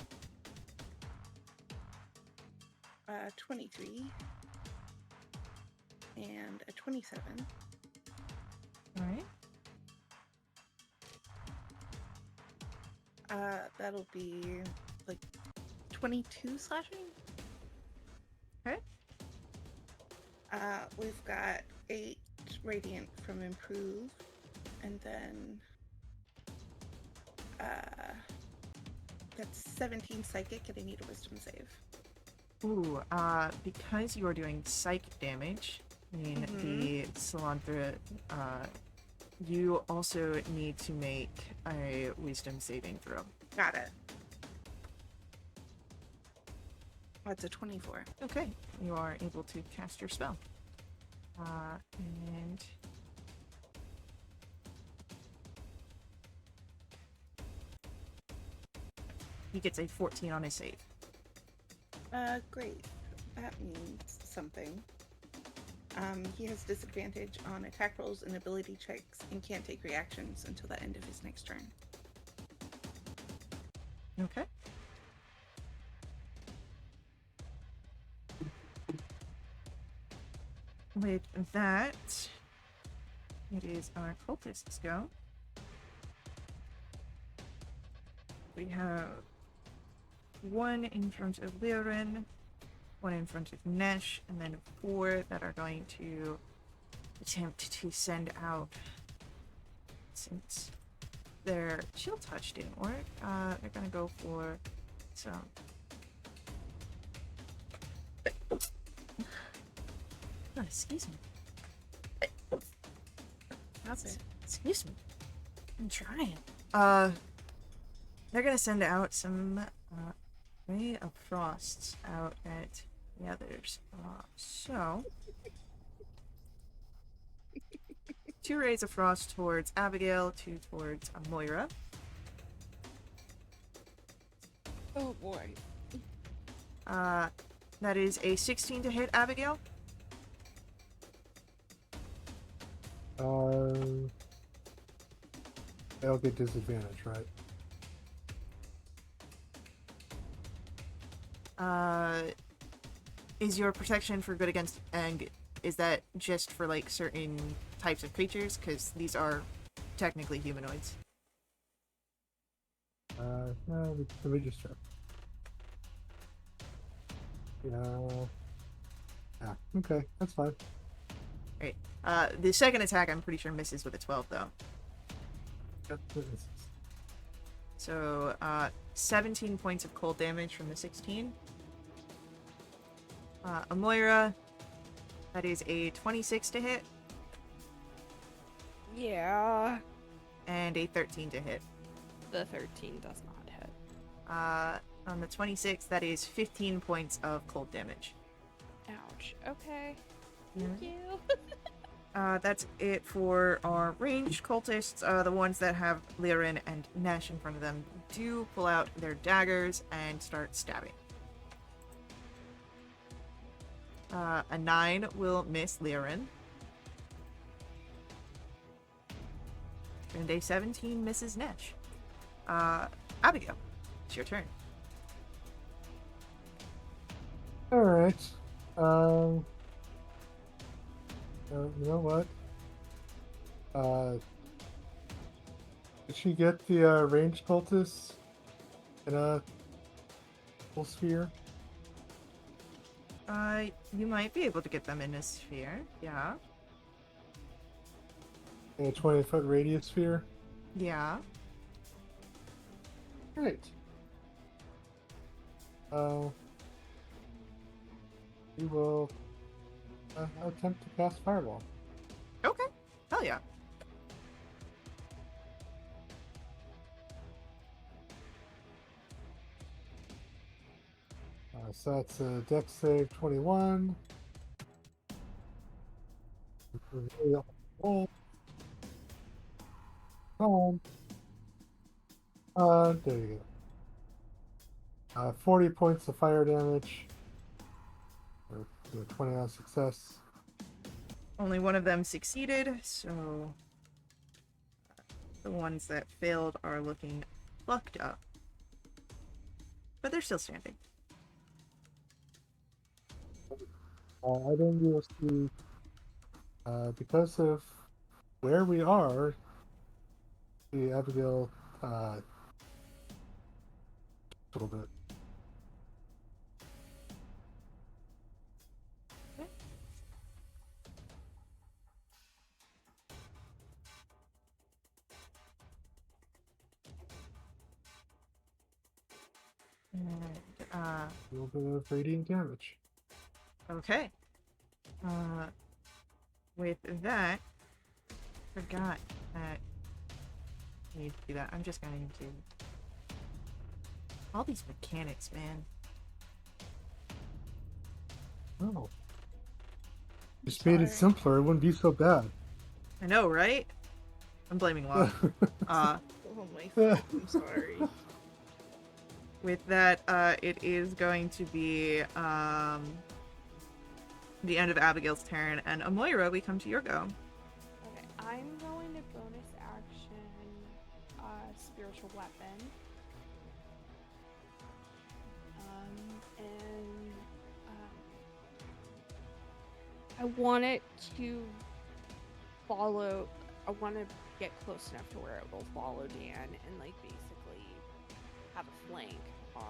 23 and a 27. Alright. That'll be like 22 slashing. Okay. We've got 8 radiant from improve, and then that's 17 psychic, and I need a wisdom save. Ooh, because you are doing psychic damage in the Solanthra, you also need to make a wisdom saving throw. Got it. That's a 24. Okay, you are able to cast your spell. And he gets a 14 on his save. Great. That means something. He has disadvantage on attack rolls and ability checks and can't take reactions until the end of his next turn. Okay. With that, it is our cultists go. We have one in front of Leorin, one in front of Nesh, and then 4 that are going to attempt to send out, since their chill touch didn't work, they're gonna go for some. Oh, excuse me. Excuse me. I'm trying. They're gonna send out some ray of frosts out at the others. So 2 rays of frost towards Abigail, 2 towards Moira. Oh boy. That is a 16 to hit Abigail. They'll get disadvantage, right? Is your protection for good against, and is that just for like certain types of creatures? Because these are technically humanoids. No, let me just check. Yeah, okay, that's fine. Right. The second attack, I'm pretty sure misses with a 12, though. Yep, it misses. So, 17 points of cold damage from the 16. Amoira, that is a 26 to hit, Yeah. and a 13 to hit. The 13 does not hit. On the 26, that is 15 points of cold damage. Ouch. Okay. Yeah. Thank you. That's it for our ranged cultists. The ones that have Lirin and Nesh in front of them do pull out their daggers and start stabbing. A 9 will miss Lirin. And a 17 misses Nesh. Abigail, it's your turn. Alright. You know what? Did she get the ranged cultists in a full sphere? You might be able to get them in a sphere, yeah. In a 20-foot radius sphere? Yeah. Great. We will attempt to cast Fireball. Okay. Hell yeah. So that's a Dex save 21. There you go. 40 points of fire damage. Or 20 on success. Only one of them succeeded, so the ones that failed are looking fucked up. But they're still standing. I think you will see, because of where we are, the Abigail A little bit. And, A little bit of radiant damage. okay. With that, forgot that I need to do that. I'm just going to all these mechanics, man. Oh. Just made it simpler, it wouldn't be so bad. I know, right? I'm blaming Locke. Oh my god, I'm sorry. With that, it is going to be the end of Abigail's turn, and Amoira, we come to your go. Okay, I'm going to bonus action spiritual weapon. And I want it to follow. I want to get close enough to where it will follow Dan and like basically have a flank on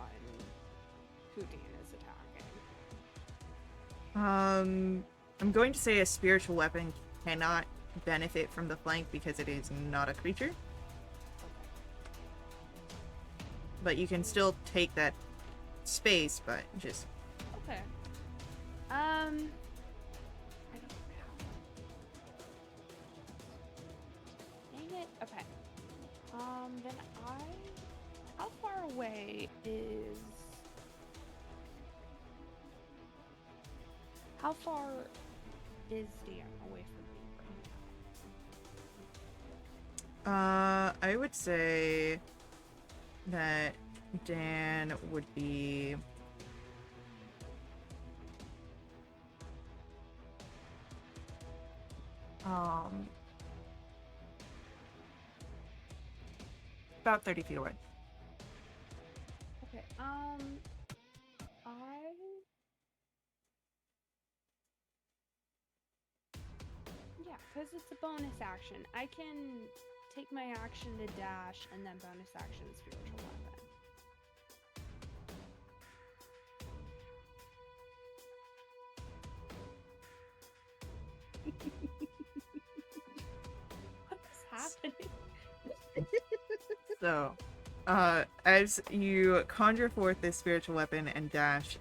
who Dan is attacking. I'm going to say a spiritual weapon cannot benefit from the flank because it is not a creature. But you can still take that space, but just... Okay. I don't know. Dang it. Okay. Then how far away is... How far is Dan away from me right I would say that Dan would be... about 30 feet away. Okay, yeah, because it's a bonus action. I can take my action to dash and then bonus action spiritual weapon. What's happening? So, as you conjure forth this spiritual weapon and dash,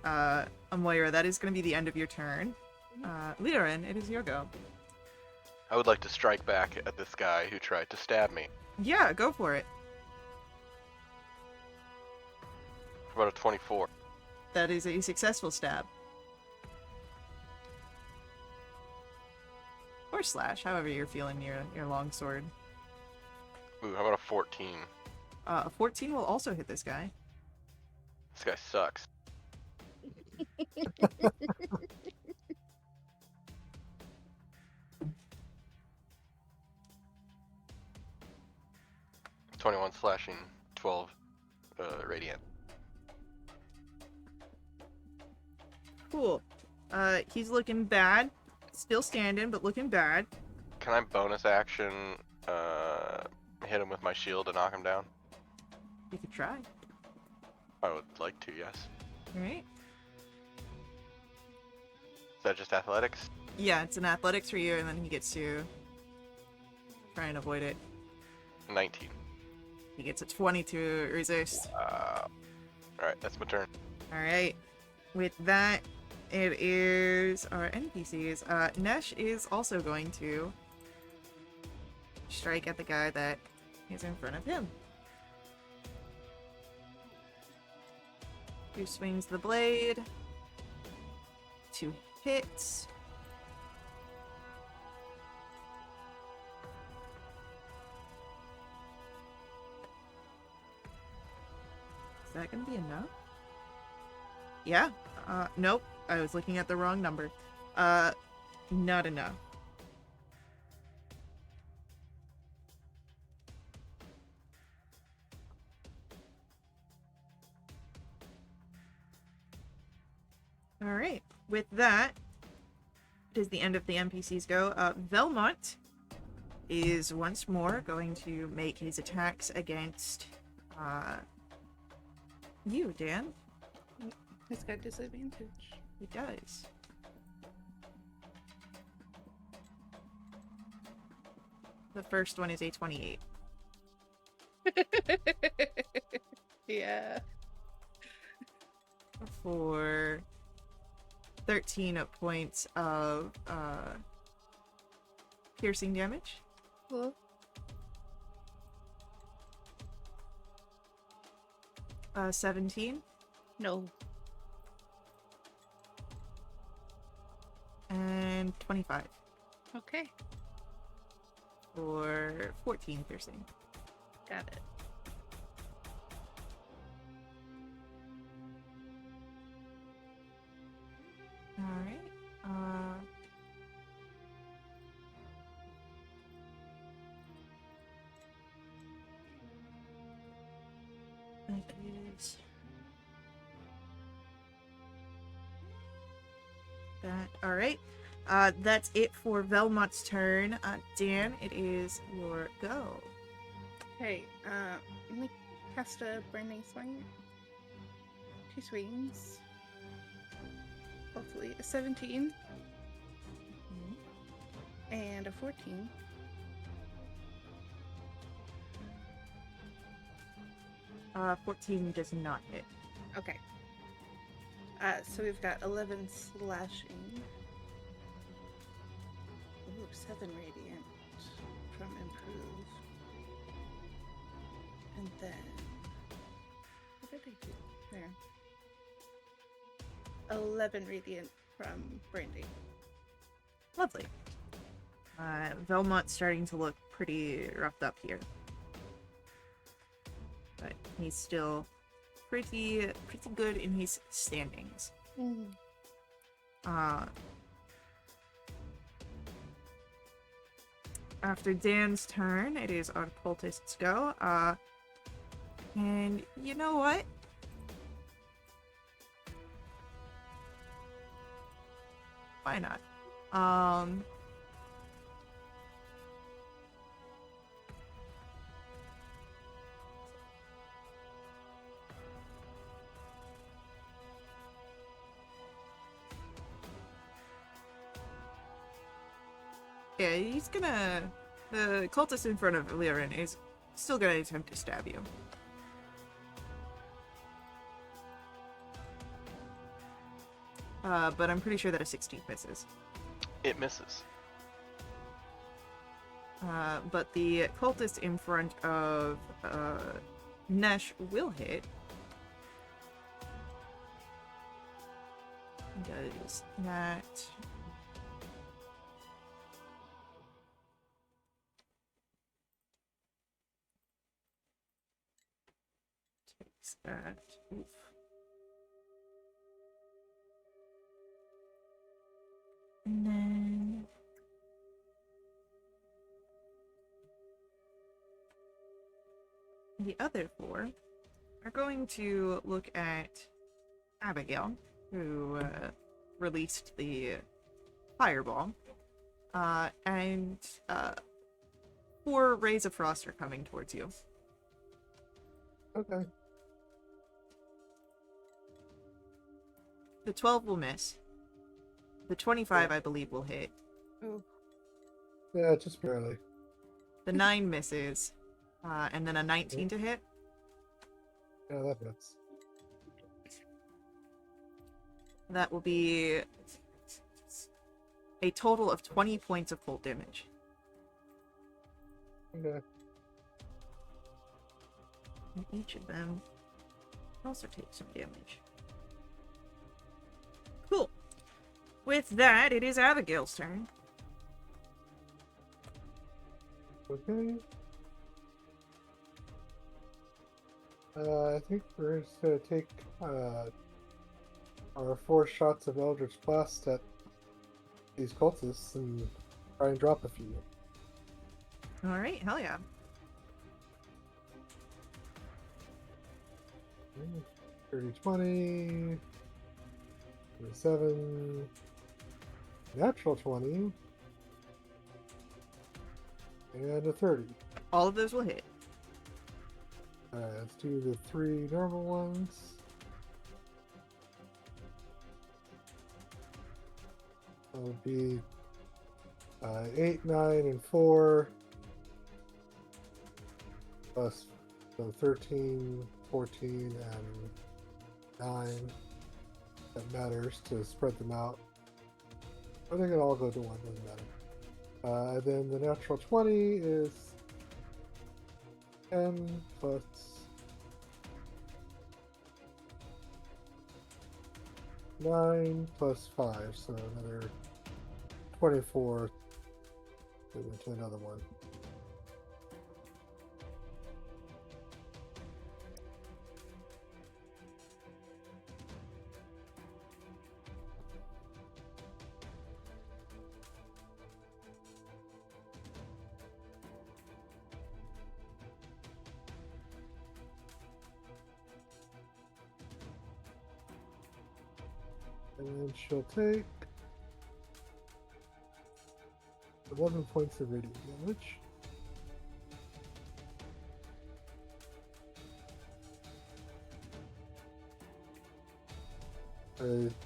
Amoira, that is going to be the end of your turn. Liren, it is your go. I would like to strike back at this guy who tried to stab me. Yeah, go for it. How about a 24? That is a successful stab. Or slash, however you're feeling your longsword. Ooh, how about a 14? A 14 will also hit this guy. This guy sucks. (21) slashing, 12 radiant. Cool. He's looking bad. Still standing, but looking bad. Can I bonus action hit him with my shield to knock him down? You could try. I would like to, yes. Alright. Is that just athletics? Yeah, it's an athletics for you, and then he gets to try and avoid it. 19. He gets a 20 to resist. Alright, that's my turn. Alright. With that, it is our NPCs. Nesh is also going to strike at the guy that is in front of him. Who swings the blade? 2 hits. Is that gonna be enough? Yeah. Nope. I was looking at the wrong number. Not enough. Alright. With that, it is the end of the NPCs go. Velmont is once more going to make his attacks against You, Dan. He's got disadvantage. He does. The first one is a 28. Yeah. For 13 points of piercing damage. Cool. 17 No. and 25 Okay. for 14 piercing. Got it. Alright. That is that. Alright. That's it for Velmot's turn. Dan, it is your go. Okay, let me cast a burning swing. 2 swings. Hopefully a 17 and a 14. Uh, 14 does not hit. Okay. So we've got 11 slashing. Ooh, 7 radiant from improve. And then what did I do? There. 11 radiant from branding. Lovely. Velmot's starting to look pretty roughed up here. But he's still pretty good in his standings. After Dan's turn, it is our cultist's go. And you know what? Why not? Yeah, he's gonna... The cultist in front of Liren is still gonna attempt to stab you. But I'm pretty sure that a 16 misses. It misses. But the cultist in front of Nesh will hit. Does that... Takes that. Oof. And then... The other 4 are going to look at Abigail, who released the fireball. And 4 rays of frost are coming towards you. Okay. The 12 will miss. The 25, I believe, will hit. Oh, Yeah, just barely. The 9 misses. And then a 19 to hit. Yeah, that hits. That will be a total of 20 points of cold damage. Okay. And each of them also take some damage. Cool. With that, it is Abigail's turn. Okay. I think we're just gonna take our 4 shots of Eldritch Blast at these cultists and try and drop a few. Alright, hell yeah. 30, 20, 27, natural 20, and a 30. All of those will hit. Alright, let's do the 3 normal ones. That would be 8, 9, and 4. Plus so 13, 14, and 9. That matters to spread them out. Or they can all go to 1, doesn't matter. And then the natural 20 is 10 plus 9 plus 5, so another 24 to another one. And then she'll take 11 points of radiant damage.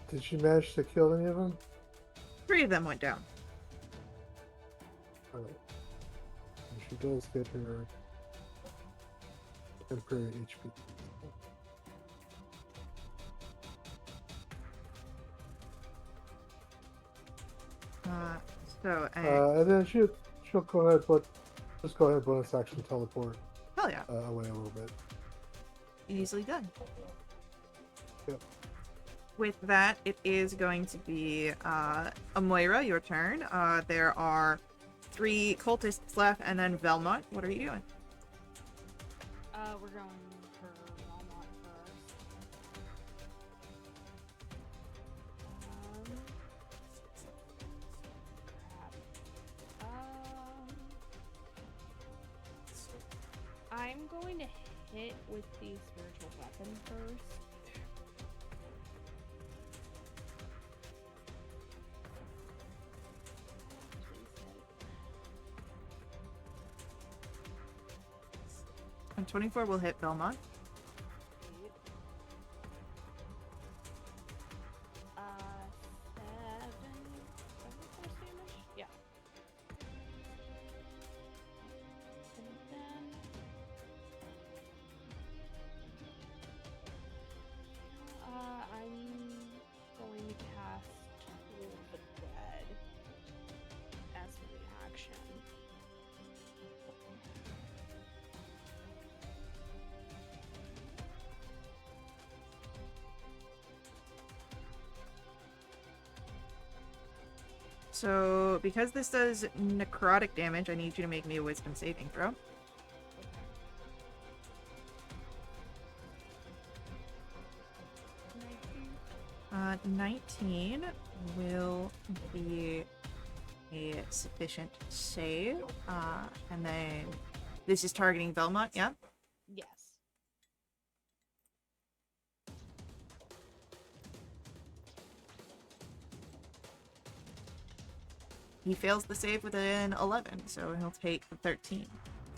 Did she manage to kill any of them? 3 of them went down. Alright. She does get her temporary HP. So, And then she'll go ahead, but just go ahead, bonus action teleport hell yeah, away a little bit. easily done. Yep. With that, it is going to be Amoira, your turn. There are 3 cultists left, and then Velmont. What are you doing? We're going for Walmart first. I'm going to hit with the spiritual weapon first. And 24 will hit Velmont. Seven force damage? Yeah. And then I'm going to cast Toll of the Dead as a reaction. So, because this does necrotic damage, I need you to make me a wisdom saving throw. 19 will be a sufficient save. And then this is targeting Velmont, yeah? Yes. He fails the save with an 11, so he'll take 13.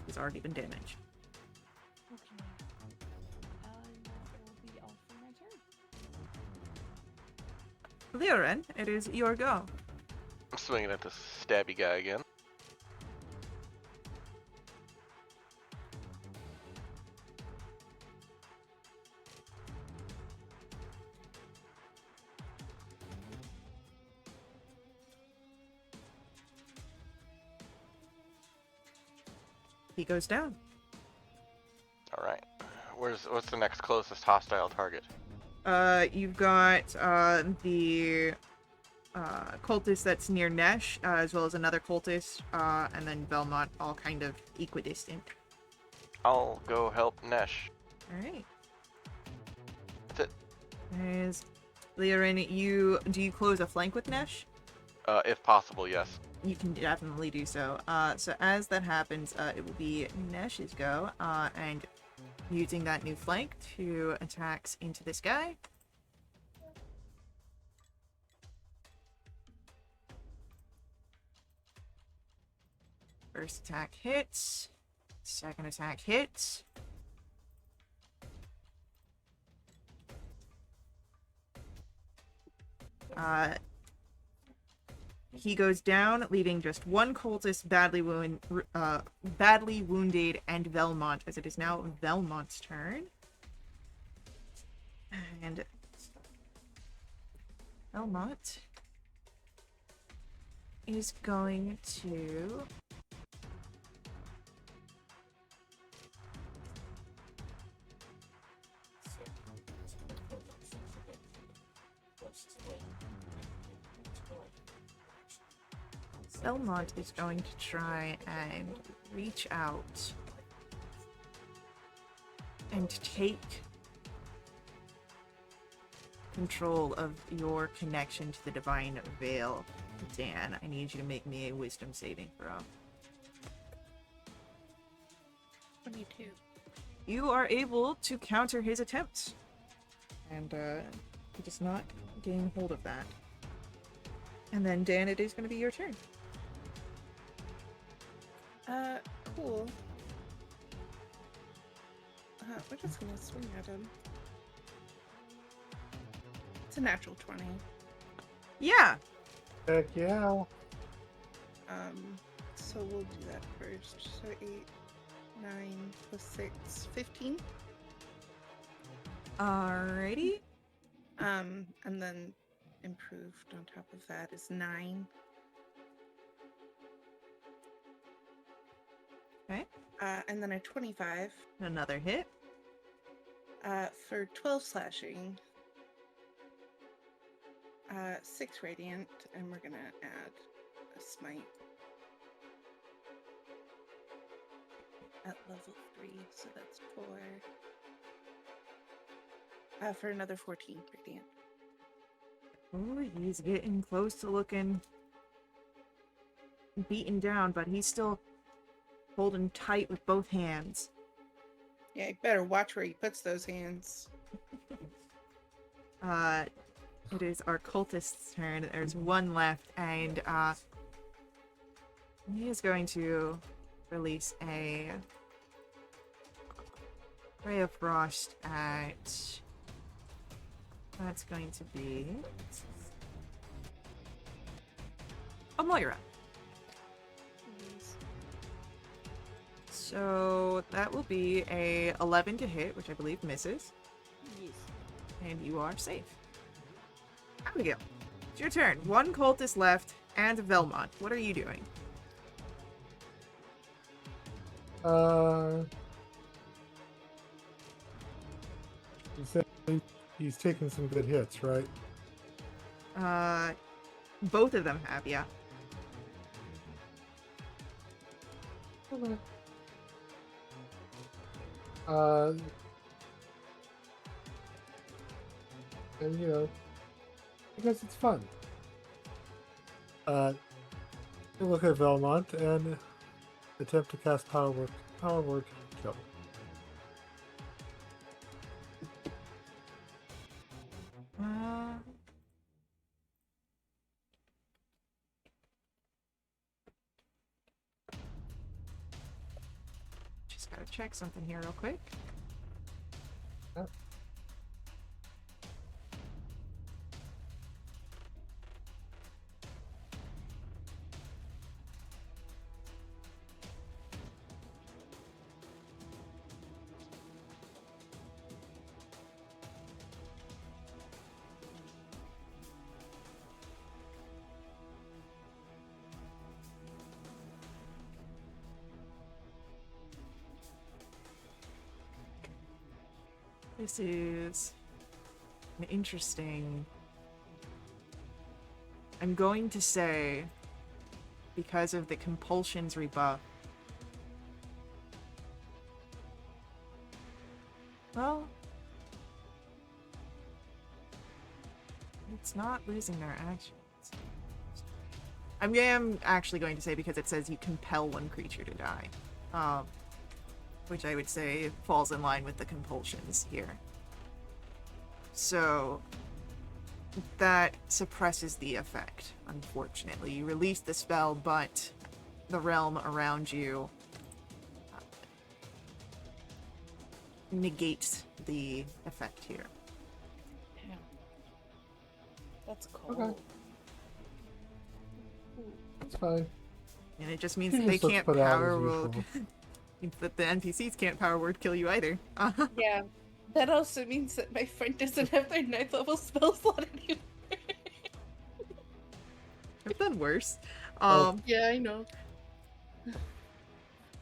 He's already been damaged. Okay. And that will be all for my turn. Leoren, it is your go. I'm swinging at this stabby guy again. He goes down. All right. What's the next closest hostile target? You've got the cultist that's near Nesh, as well as another cultist, and then Belmont, all kind of equidistant. I'll go help Nesh. Alright. That's it. There's Leorin, do you close a flank with Nesh? If possible, yes. You can definitely do so. So as that happens, it will be Nesh's go, and using that new flank to attacks into this guy. First attack hits. Second attack hits. He goes down, leaving just one cultist badly wounded, and Velmont, as it is now Velmont's turn. And Velmont is going to try and reach out and take control of your connection to the Divine Veil. Dan, I need you to make me a wisdom saving throw. 22. You are able to counter his attempts. And he does not gain hold of that. And then, Dan, it is going to be your turn. Cool. We're just gonna swing at him. It's a natural 20. Yeah. Heck yeah. So we'll do that first. So 8, 9 plus 6, 15. Alrighty. And then improved on top of that is 9. Okay. And then a 25. Another hit. For 12 slashing. 6 radiant, and we're gonna add a smite at level 3, so that's 4. For another 14 radiant. Oh, he's getting close to looking beaten down, but he's still holding tight with both hands. Yeah, you better watch where he puts those hands. It is our cultist's turn. There's one left, and he is going to release a Ray of Frost at... That's going to be... a Moira. So that will be a 11 to hit, which I believe misses. Yes. And you are safe. Abigail, it's your turn. One cultist left, and Velmont. What are you doing? You said he's taking some good hits, right? Both of them have, yeah. Okay. And you know, because it's fun. You look at Velmont and attempt to cast Power Word Kill. Just gotta check something here real quick. Yep. This is an interesting... I'm going to say, because of the compulsions rebuff. Well, it's not losing their actions. I am actually going to say, because it says you compel one creature to die. Which I would say falls in line with the compulsions here. So that suppresses the effect, unfortunately. You release the spell, but the realm around you negates the effect here. Damn. That's cold. Okay. That's fine. And it just means He that they just looks can't put out as power word. usual. Means that the NPCs can't power word kill you either. Yeah. That also means that my friend doesn't have their 9th level spell slot anymore. I've done worse. Oh. Yeah, I know.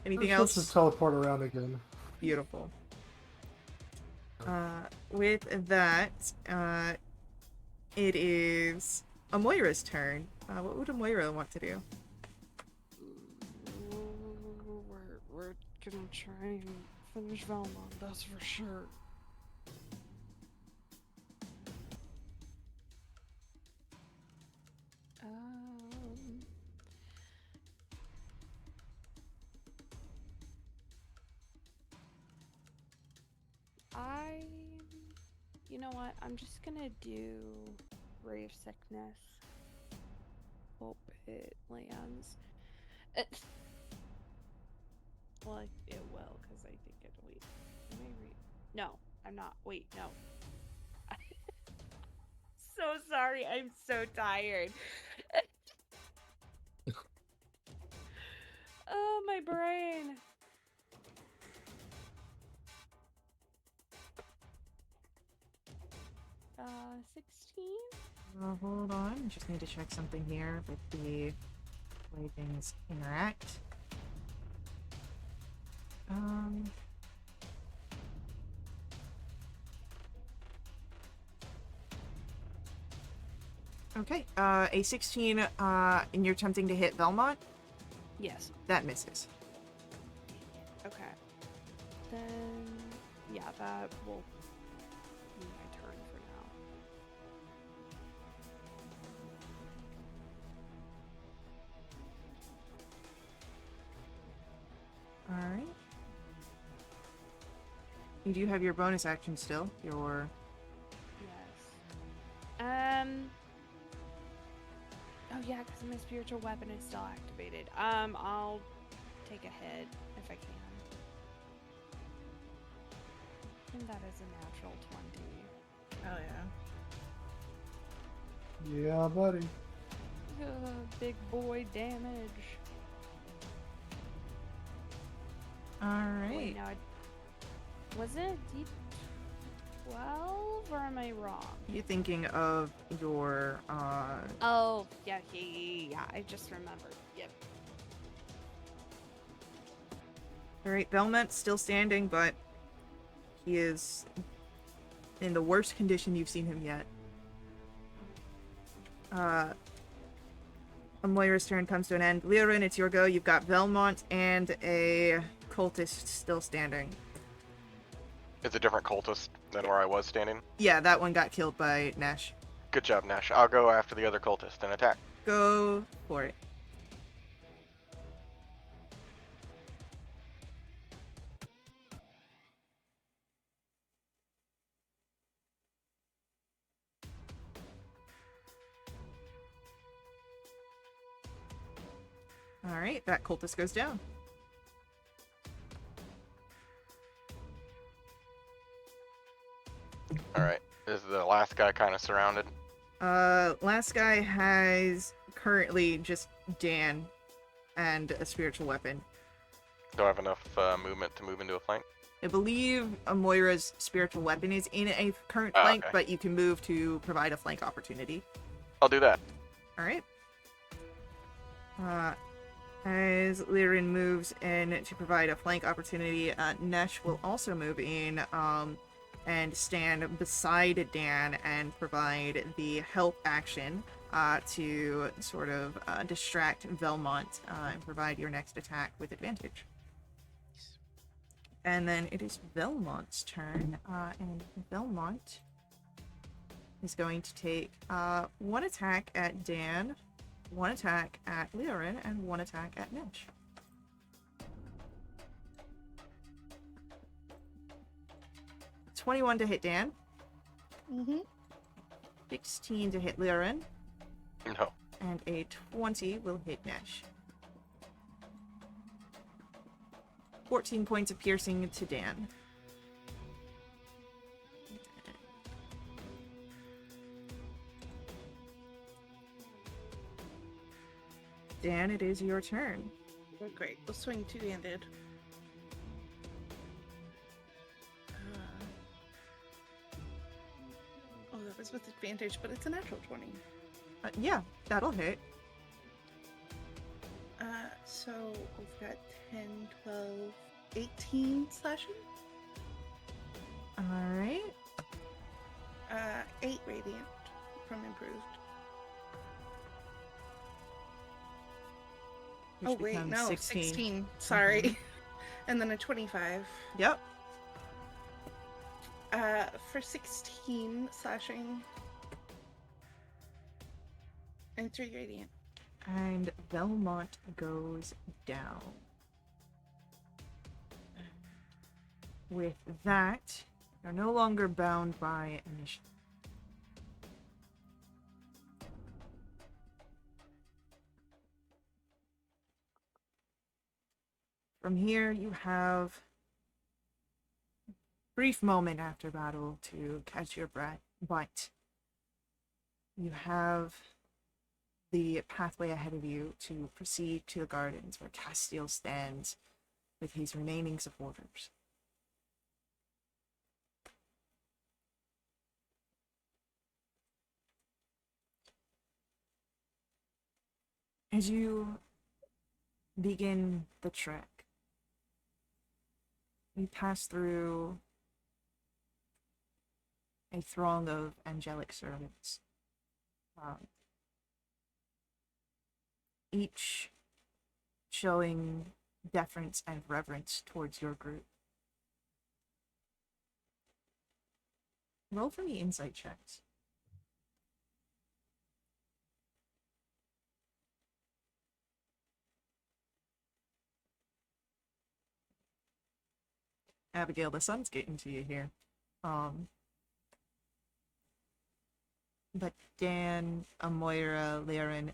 Anything We're supposed else? to teleport around again. Beautiful. With that, it is Amoira's turn. What would Amoira want to do? We're gonna try and finish Valmont, that's for sure. You know what? I'm just gonna do Ray of Sickness. Hope it lands. Well, it will, because I think it'll wait. No, I'm not. Wait, no. So sorry, I'm so tired. Oh, my brain. Uh, 16? Hold on. Just need to check something here with the way things interact. Okay. A 16, and you're attempting to hit Belmont? Yes. That misses. Okay. Then, yeah, that will be my turn for now. Alright. You do have your bonus action still. Your... Yes. Oh yeah, because my spiritual weapon is still activated. I'll take a hit if I can. And that is a natural 20. Oh, yeah. Yeah, buddy. Big boy damage. Alright. Wait, no, was it D12 or am I wrong? You're thinking of your, Oh, yeah, I just remembered. Yep. Alright, Belmont's still standing, but he is in the worst condition you've seen him yet. Moira's turn comes to an end. Lyrin, it's your go. You've got Belmont and a cultist still standing. It's a different cultist than where I was standing. Yeah, that one got killed by Nash. Good job, Nash. I'll go after the other cultist and attack. Go for it. Alright, that cultist goes down. Alright. Is the last guy kind of surrounded? Last guy has currently just Dan and a spiritual weapon. Do I have enough movement to move into a flank? I believe Moira's spiritual weapon is in a current Ah, flank, okay. but you can move to provide a flank opportunity. I'll do that. Alright. As Lyrin moves in to provide a flank opportunity, Nesh will also move in and stand beside Dan and provide the help action to sort of distract Velmont and provide your next attack with advantage. And then it is Velmont's turn, and Velmont is going to take one attack at Dan, one attack at Lyrin, and one attack at Nesh. $21 to hit Dan, Mm-hmm. 16 to hit Lyrin, No. and a 20 will hit Nesh. 14 points of piercing to Dan. Dan, it is your turn. Oh, great. We'll swing two-handed. Oh, that was with advantage, but it's a natural 20. Yeah, that'll hit. So we've got 10, 12, 18 slashing. All right. 8 radiant from improved. Which Oh wait, becomes no, 16. 16. Sorry. And then a 25. Yep. For 16 slashing. And 3 radiant. And Belmont goes down. With that, you're no longer bound by initiative. From here, you have a brief moment after battle to catch your breath, but you have the pathway ahead of you to proceed to the gardens where Castile stands with his remaining supporters. As you begin the trek, you pass through a throng of angelic servants, each showing deference and reverence towards your group. Roll for me insight checks. Abigail, the sun's getting to you here. But Dan, Amoira, Laren,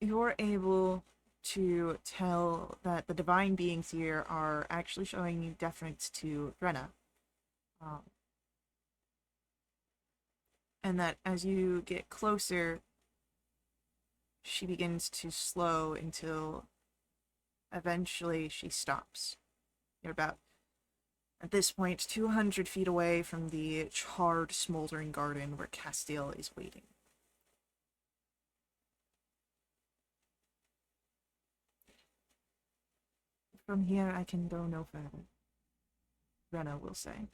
you're able to tell that the divine beings here are actually showing deference to Brenna. And that as you get closer, she begins to slow until eventually she stops. You're about, at this point, 200 feet away from the charred, smoldering garden where Castile is waiting. From here, I can go no further, Brenna will say.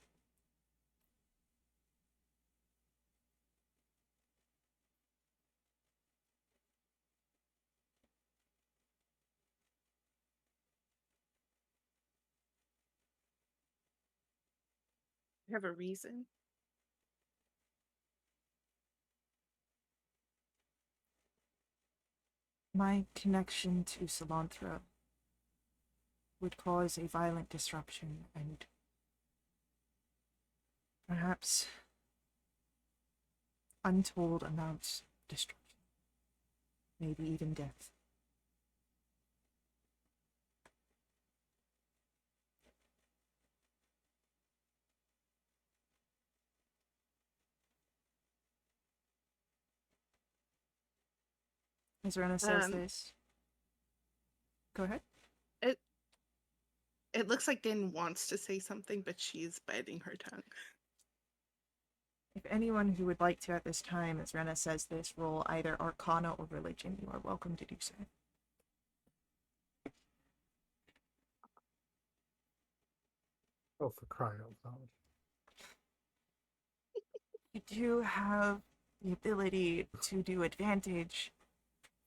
Have a reason? My connection to Solanthra would cause a violent disruption and perhaps untold amounts of destruction, maybe even death. As Rena says this, go ahead. It looks like Dan wants to say something, but she's biting her tongue. If anyone who would like to at this time, as Rena says this, roll either Arcana or Religion, you are welcome to do so. Oh, for crying out loud. You do have the ability to do advantage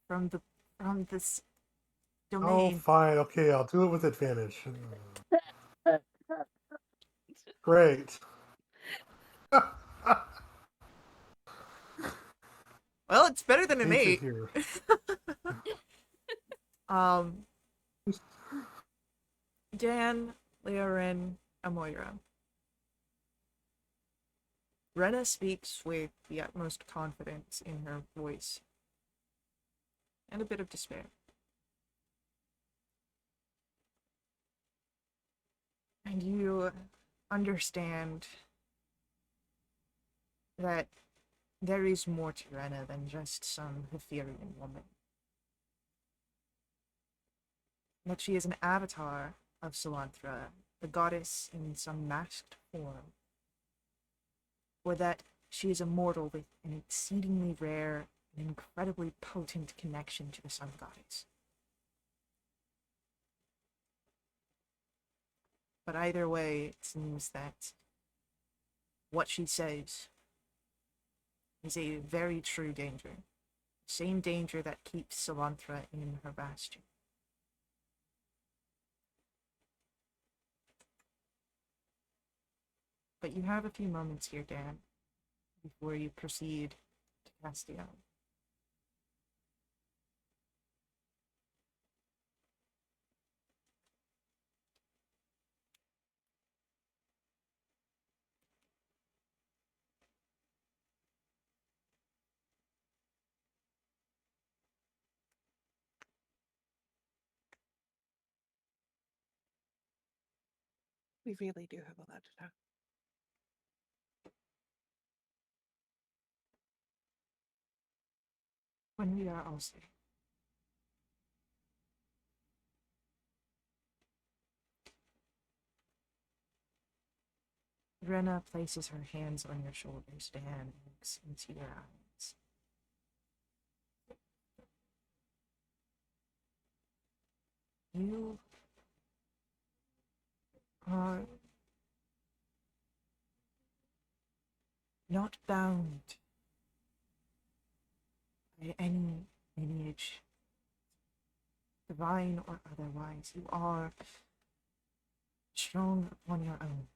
from this Oh, domain. fine. Okay, I'll do it with advantage. Great. Well, it's better than an Hate to 8. hear. Dan, Leorin, Amoira. Rena speaks with the utmost confidence in her voice, and a bit of despair. And you understand that There is more to Rena than just some Hetherian woman. That she is an avatar of Solanthra, the goddess in some masked form, or that she is a mortal with an exceedingly rare and incredibly potent connection to the sun goddess. But either way, it seems that what she says is a very true danger. Same danger that keeps Solanthra in her bastion. But you have a few moments here, Dan, before you proceed to Castiel. We really do have a lot to talk. When we are all safe. Rena places her hands on your shoulders, Dan, and looks into your eyes. You are not bound by any lineage, divine or otherwise. You are strong upon your own,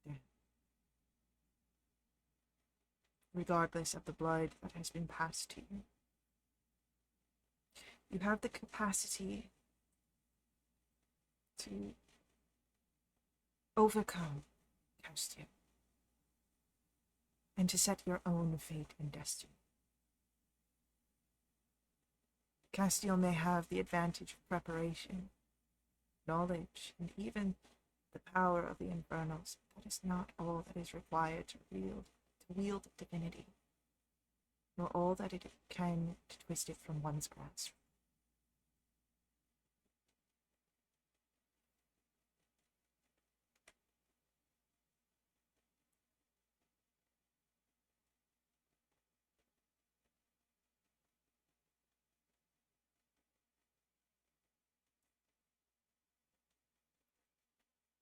Dan. Regardless of the blood that has been passed to you. You have the capacity to overcome Castiel and to set your own fate and destiny. Castiel may have the advantage of preparation, knowledge, and even the power of the Infernals. That is not all that is required to wield divinity, nor all that it can to twist it from one's grasp.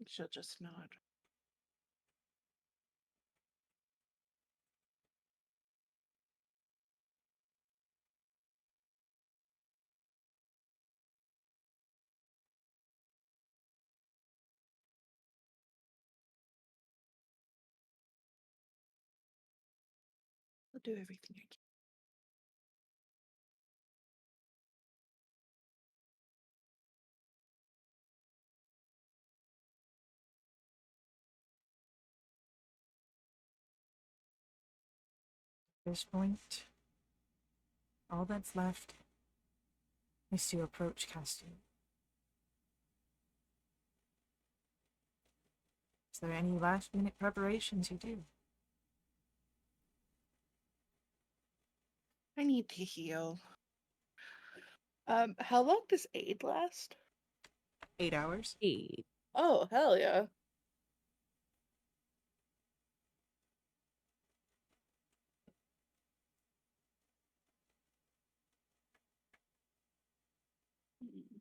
She'll just nod. I'll do everything I can. At this point, all that's left is to approach Castiel. Is there any last-minute preparations you do? I need to heal. How long does aid last? 8 hours? 8. Oh, hell yeah. Hmm.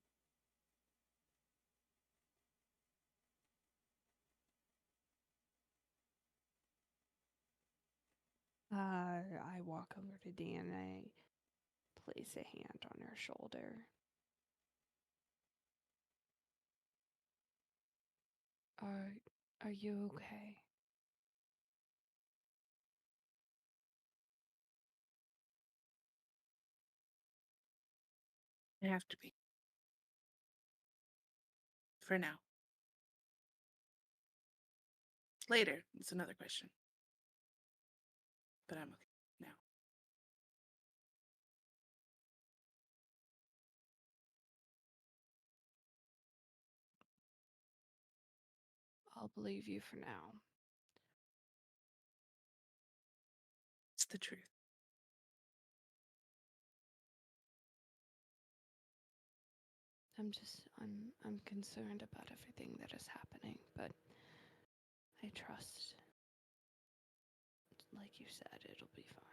I walk over to Dan and I place a hand on her shoulder. Are you okay? I have to be. For now. Later, it's another question. But I'm okay now. I'll believe you for now. It's the truth. I'm concerned about everything that is happening, but I trust, like you said, it'll be fine.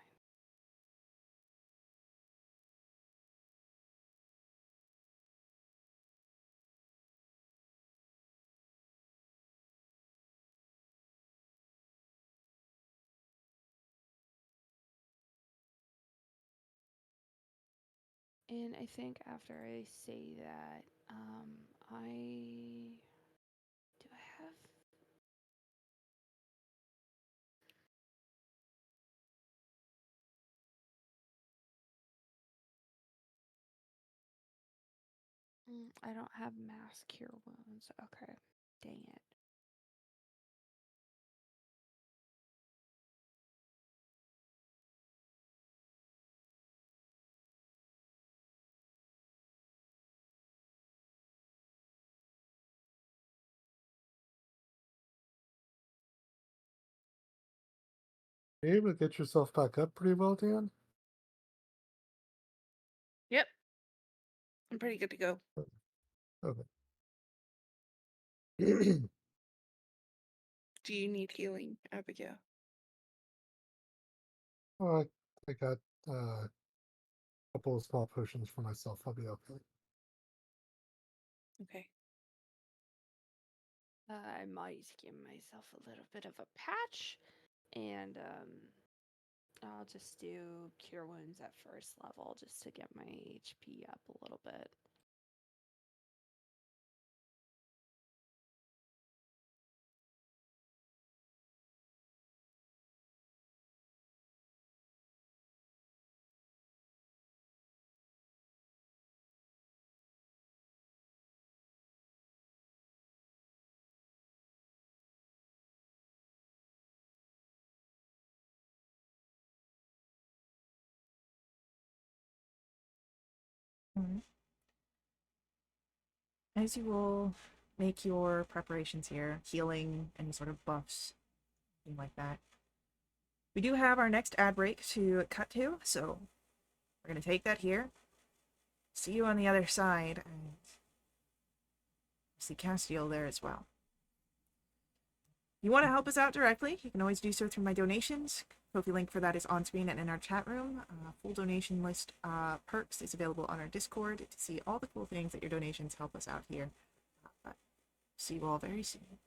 And I think after I say that, I do I have I don't have mass cure wounds. Okay. Dang it. You're able to get yourself back up pretty well, Dan? Yep, I'm pretty good to go. Okay. Do you need healing, Abigail? Well, I got a couple of small potions for myself. I'll be okay. Okay. I might give myself a little bit of a patch, and I'll just do cure wounds at first level just to get my HP up a little bit. Mhm. As you will make your preparations here, healing, any sort of buffs, thing like that. We do have our next ad break to cut to, so we're going to take that here. See you on the other side, and see Castiel there as well. If you want to help us out directly, you can always do so through my donations. Kofi link for that is on screen and in our chat room. Full donation list perks is available on our Discord to see all the cool things that your donations help us out here. But see you all very soon.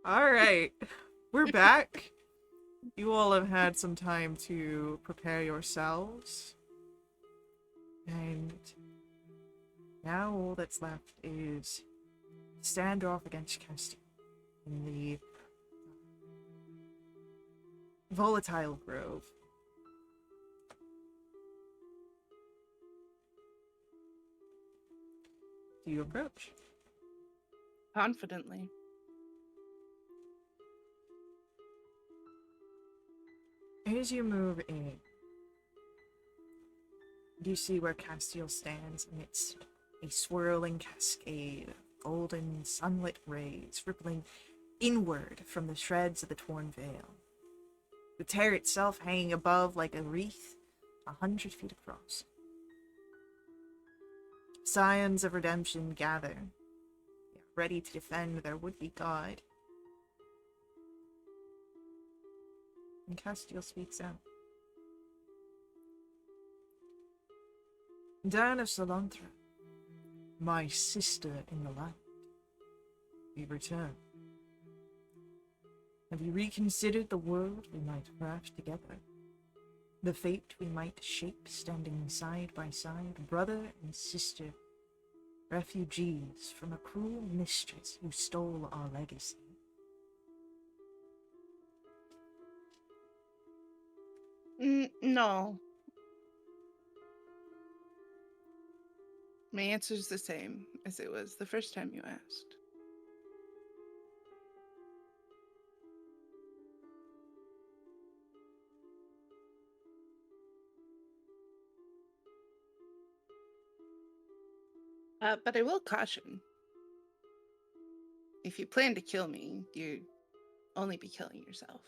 All right, we're back. You all have had some time to prepare yourselves. And now all that's left is stand off against Castile in the volatile grove. Do you approach? Confidently. As you move in, you see where Castile stands amidst a swirling cascade of golden sunlit rays rippling inward from the shreds of the torn veil. The tear itself hanging above like a wreath 100 feet across. Scions of redemption gather, ready to defend their would-be god. And Castile speaks out. Dan of Solanthra, my sister in the light, we return. Have you reconsidered the world we might craft together? The fate we might shape standing side by side, brother and sister, refugees from a cruel mistress who stole our legacy? No. My answer's the same as it was the first time you asked. But I will caution. If you plan to kill me, you'd only be killing yourself.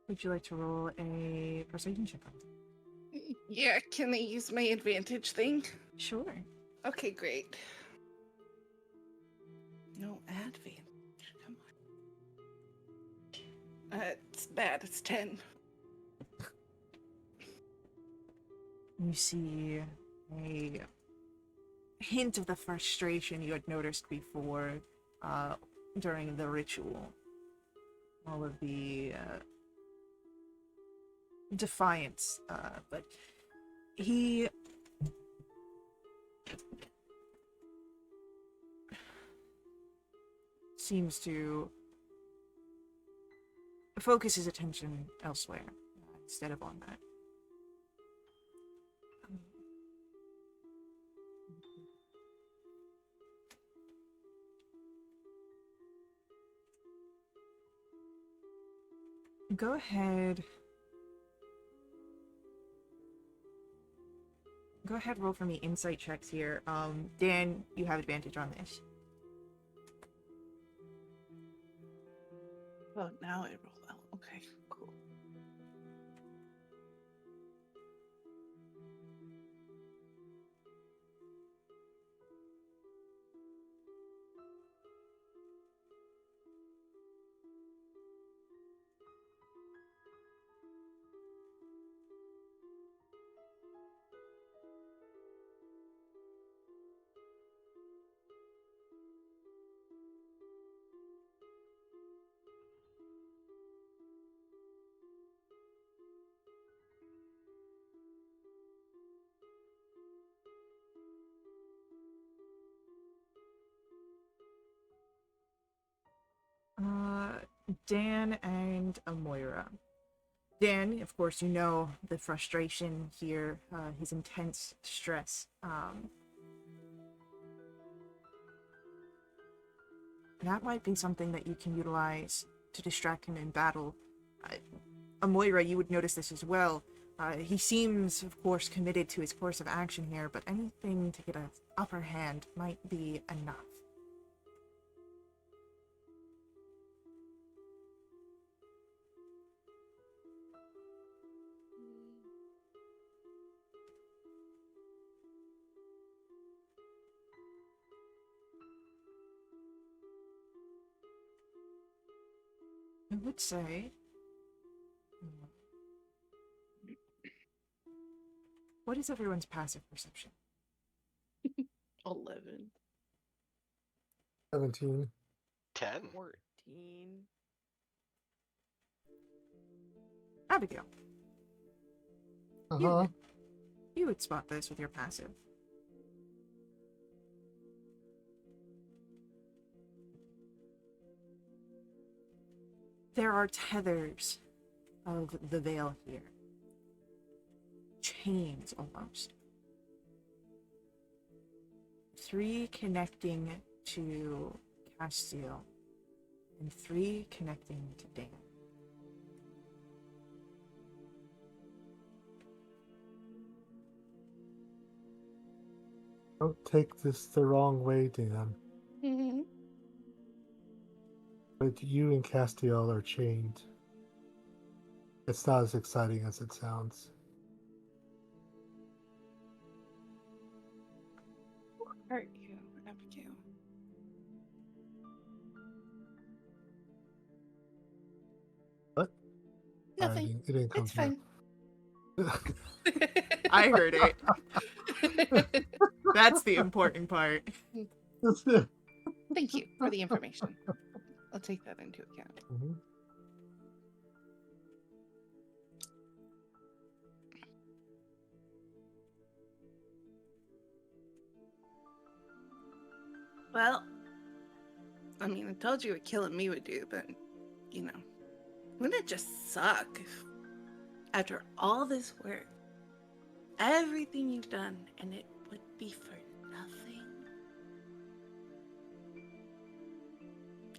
Would you like to roll a persuasion check on? Yeah, can I use my advantage thing? Sure. Okay, great. No advantage. Come on. It's bad. It's 10. You see a hint of the frustration you had noticed before during the ritual. All of the defiance, but he seems to focus his attention elsewhere instead of on that. Go ahead. Go ahead, roll for me insight checks here. Dan, you have advantage on this. Oh, now I roll well. Okay, cool. Dan and Amoira. Dan, of course, you know the frustration here, his intense stress. That might be something that you can utilize to distract him in battle. Amoira, you would notice this as well. He seems, of course, committed to his course of action here, but anything to get an upper hand might be enough. I would say What is everyone's passive perception? 11. 17. 10. 14. Abigail, Uh-huh. you would spot this with your passive. There are tethers of the veil here. Chains, almost. 3 connecting to Castiel, and 3 connecting to Dan. Don't take this the wrong way, Dan. Mm-hmm. But you and Castiel are chained. It's not as exciting as it sounds. Hurt you, Abigail. What? Nothing. It didn't come It's through. fine. I heard it. That's the important part. Thank you for the information. I'll take that into account. Mhm. Well, I mean, I told you what killing me would do, but, wouldn't it just suck if, after all this work, everything you've done, and it would be for nothing?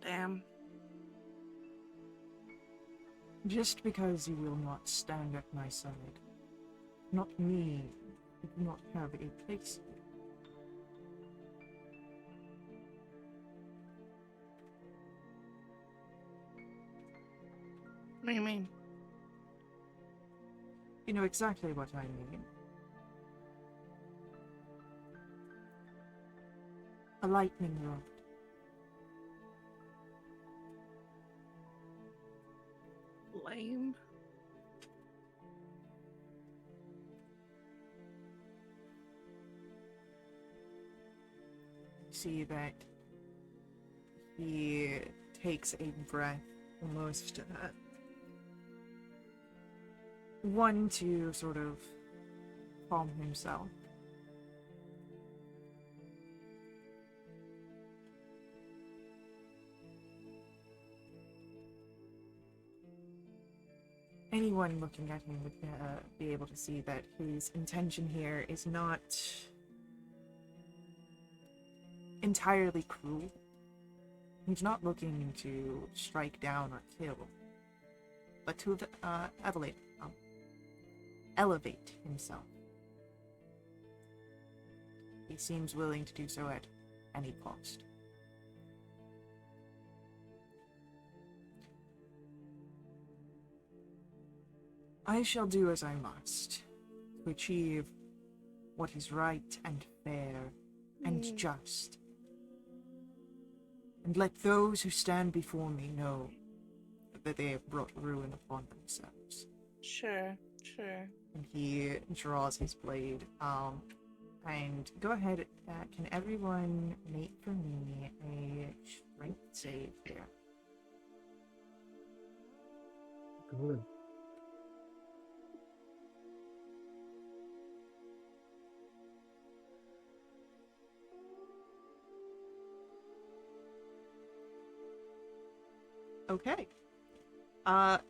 Damn. Just because you will not stand at my side, not me, you do not have a place here. What do you mean? You know exactly what I mean. A lightning rod. Lame. See that he takes a breath, almost one to sort of calm himself. Anyone looking at him would be able to see that his intention here is not entirely cruel. He's not looking to strike down or kill, but to elevate himself. He seems willing to do so at any cost. I shall do as I must to achieve what is right and fair and just. And let those who stand before me know that they have brought ruin upon themselves. Sure. And he draws his blade. And go ahead, can everyone make for me a strength save here? Good. Okay.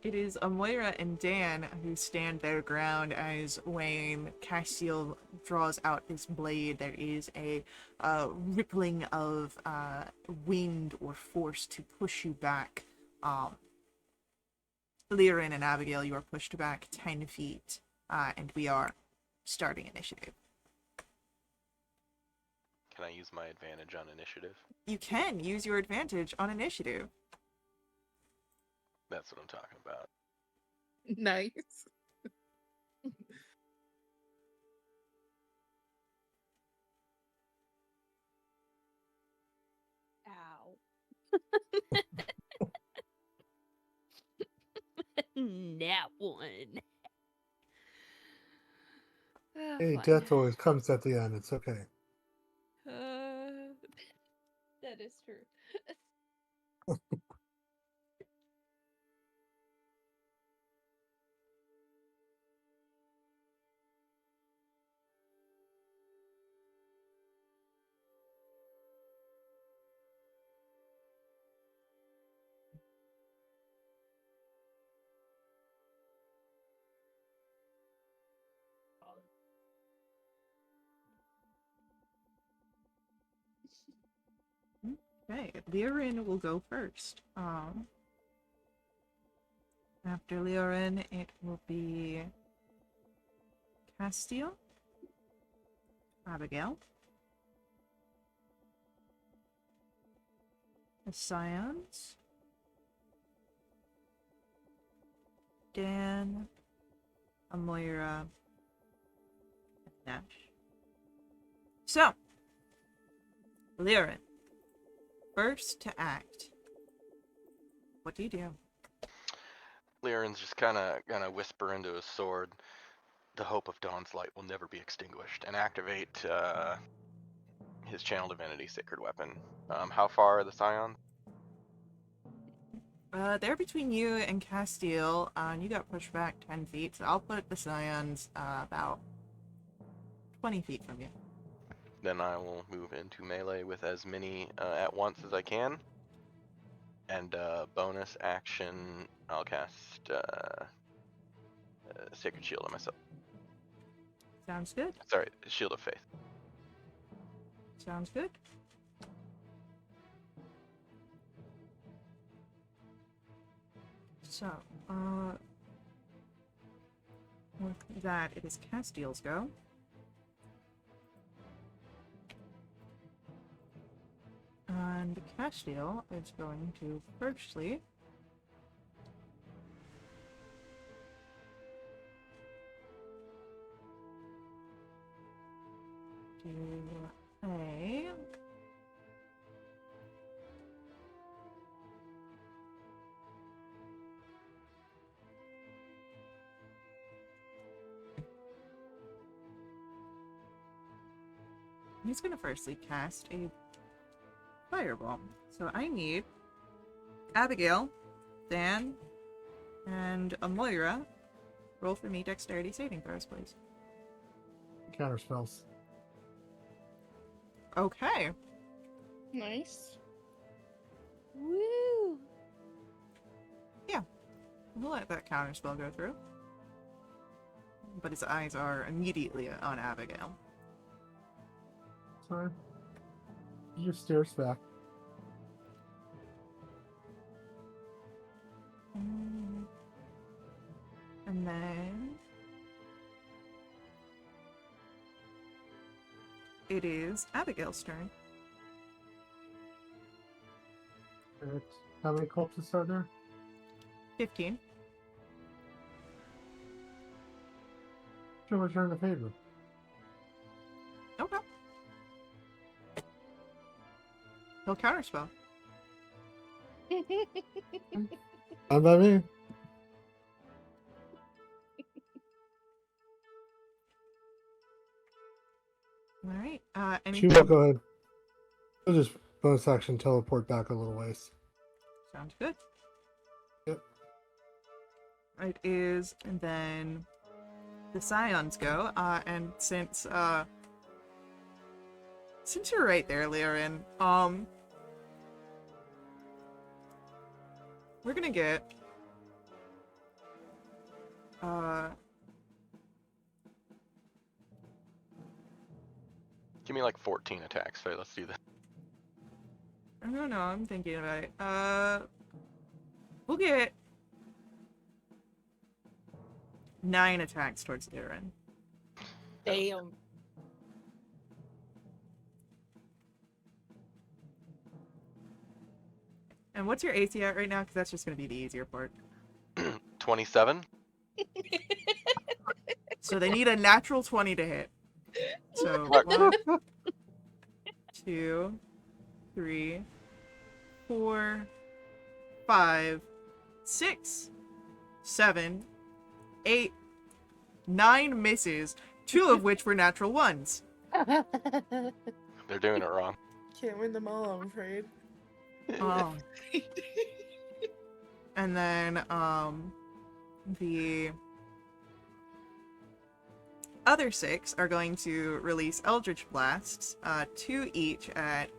It is Moira and Dan who stand their ground as when Castiel draws out his blade, there is a rippling of wind or force to push you back. Lyrin and Abigail, you are pushed back 10 feet, and we are starting initiative. Can I use my advantage on initiative? You can use your advantage on initiative. That's what I'm talking about. Nice. Ow. That one. Hey, Fine. death always comes at the end. It's okay. That is true. Okay, Leorin will go first. After Leorin, it will be Castile, Abigail, the Scions, Dan, Amoira, and Nash. So, Leorin, first to act. What do you do? Lyrin's just kind of whisper into his sword, "The hope of Dawn's light will never be extinguished," and activate his channel divinity sacred weapon. How far are the scions? They're between you and Castile, and you got pushed back 10 feet, so I'll put the Scions about 20 feet from you. Then I will move into melee with as many at once as I can. And bonus action, I'll cast Sacred Shield on myself. Sounds good. Sorry, Shield of Faith. Sounds good. So, with that, it is Castile's go. And Castile is going to firstly do a he's going to firstly cast a fireball. So I need Abigail, Dan, and Amoira. Roll for me dexterity saving throws, please. Counter spells. Okay. Nice. Woo! We'll let that counter spell go through. But his eyes are immediately on Abigail. Sorry. He just stares back. And then it is Abigail's turn. Alright. How many corpses are there? 15. She'll return the favor. Okay. He'll counterspell. Fine by me. Alright. She Anything? will go ahead. She'll just bonus action teleport back a little ways. Sounds good. Yep. It is, and then the Scions go, and since you're right there, Leorin, we're gonna get Give me like 14 attacks. So let's do that. I don't know, I'm thinking about it. We'll get 9 attacks towards Leorin. Damn. And what's your AC at right now? Because that's just gonna be the easier part. 27. So they need a natural 20 to hit. So Mark. 1, 2, 3, 4, 5, 6, 7, 8, 9 misses. 2 of which were natural ones. They're doing it wrong. Can't win them all, I'm afraid. Oh. And then the other 6 are going to release Eldritch Blasts, 2 each at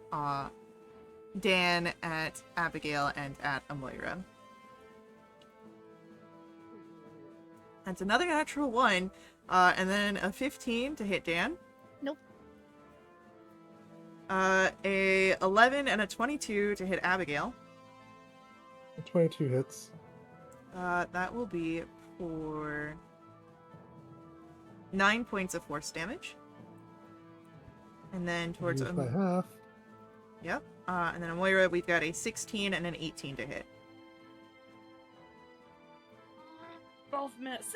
Dan, at Abigail, and at Amoira. That's another natural 1, and then a 15 to hit Dan. Nope. A 11 and a 22 to hit Abigail. 22 hits. That will be for 9 points of force damage. And then towards Reduced by half. Yep. And then Moira, we've got a 16 and an 18 to hit. Both miss.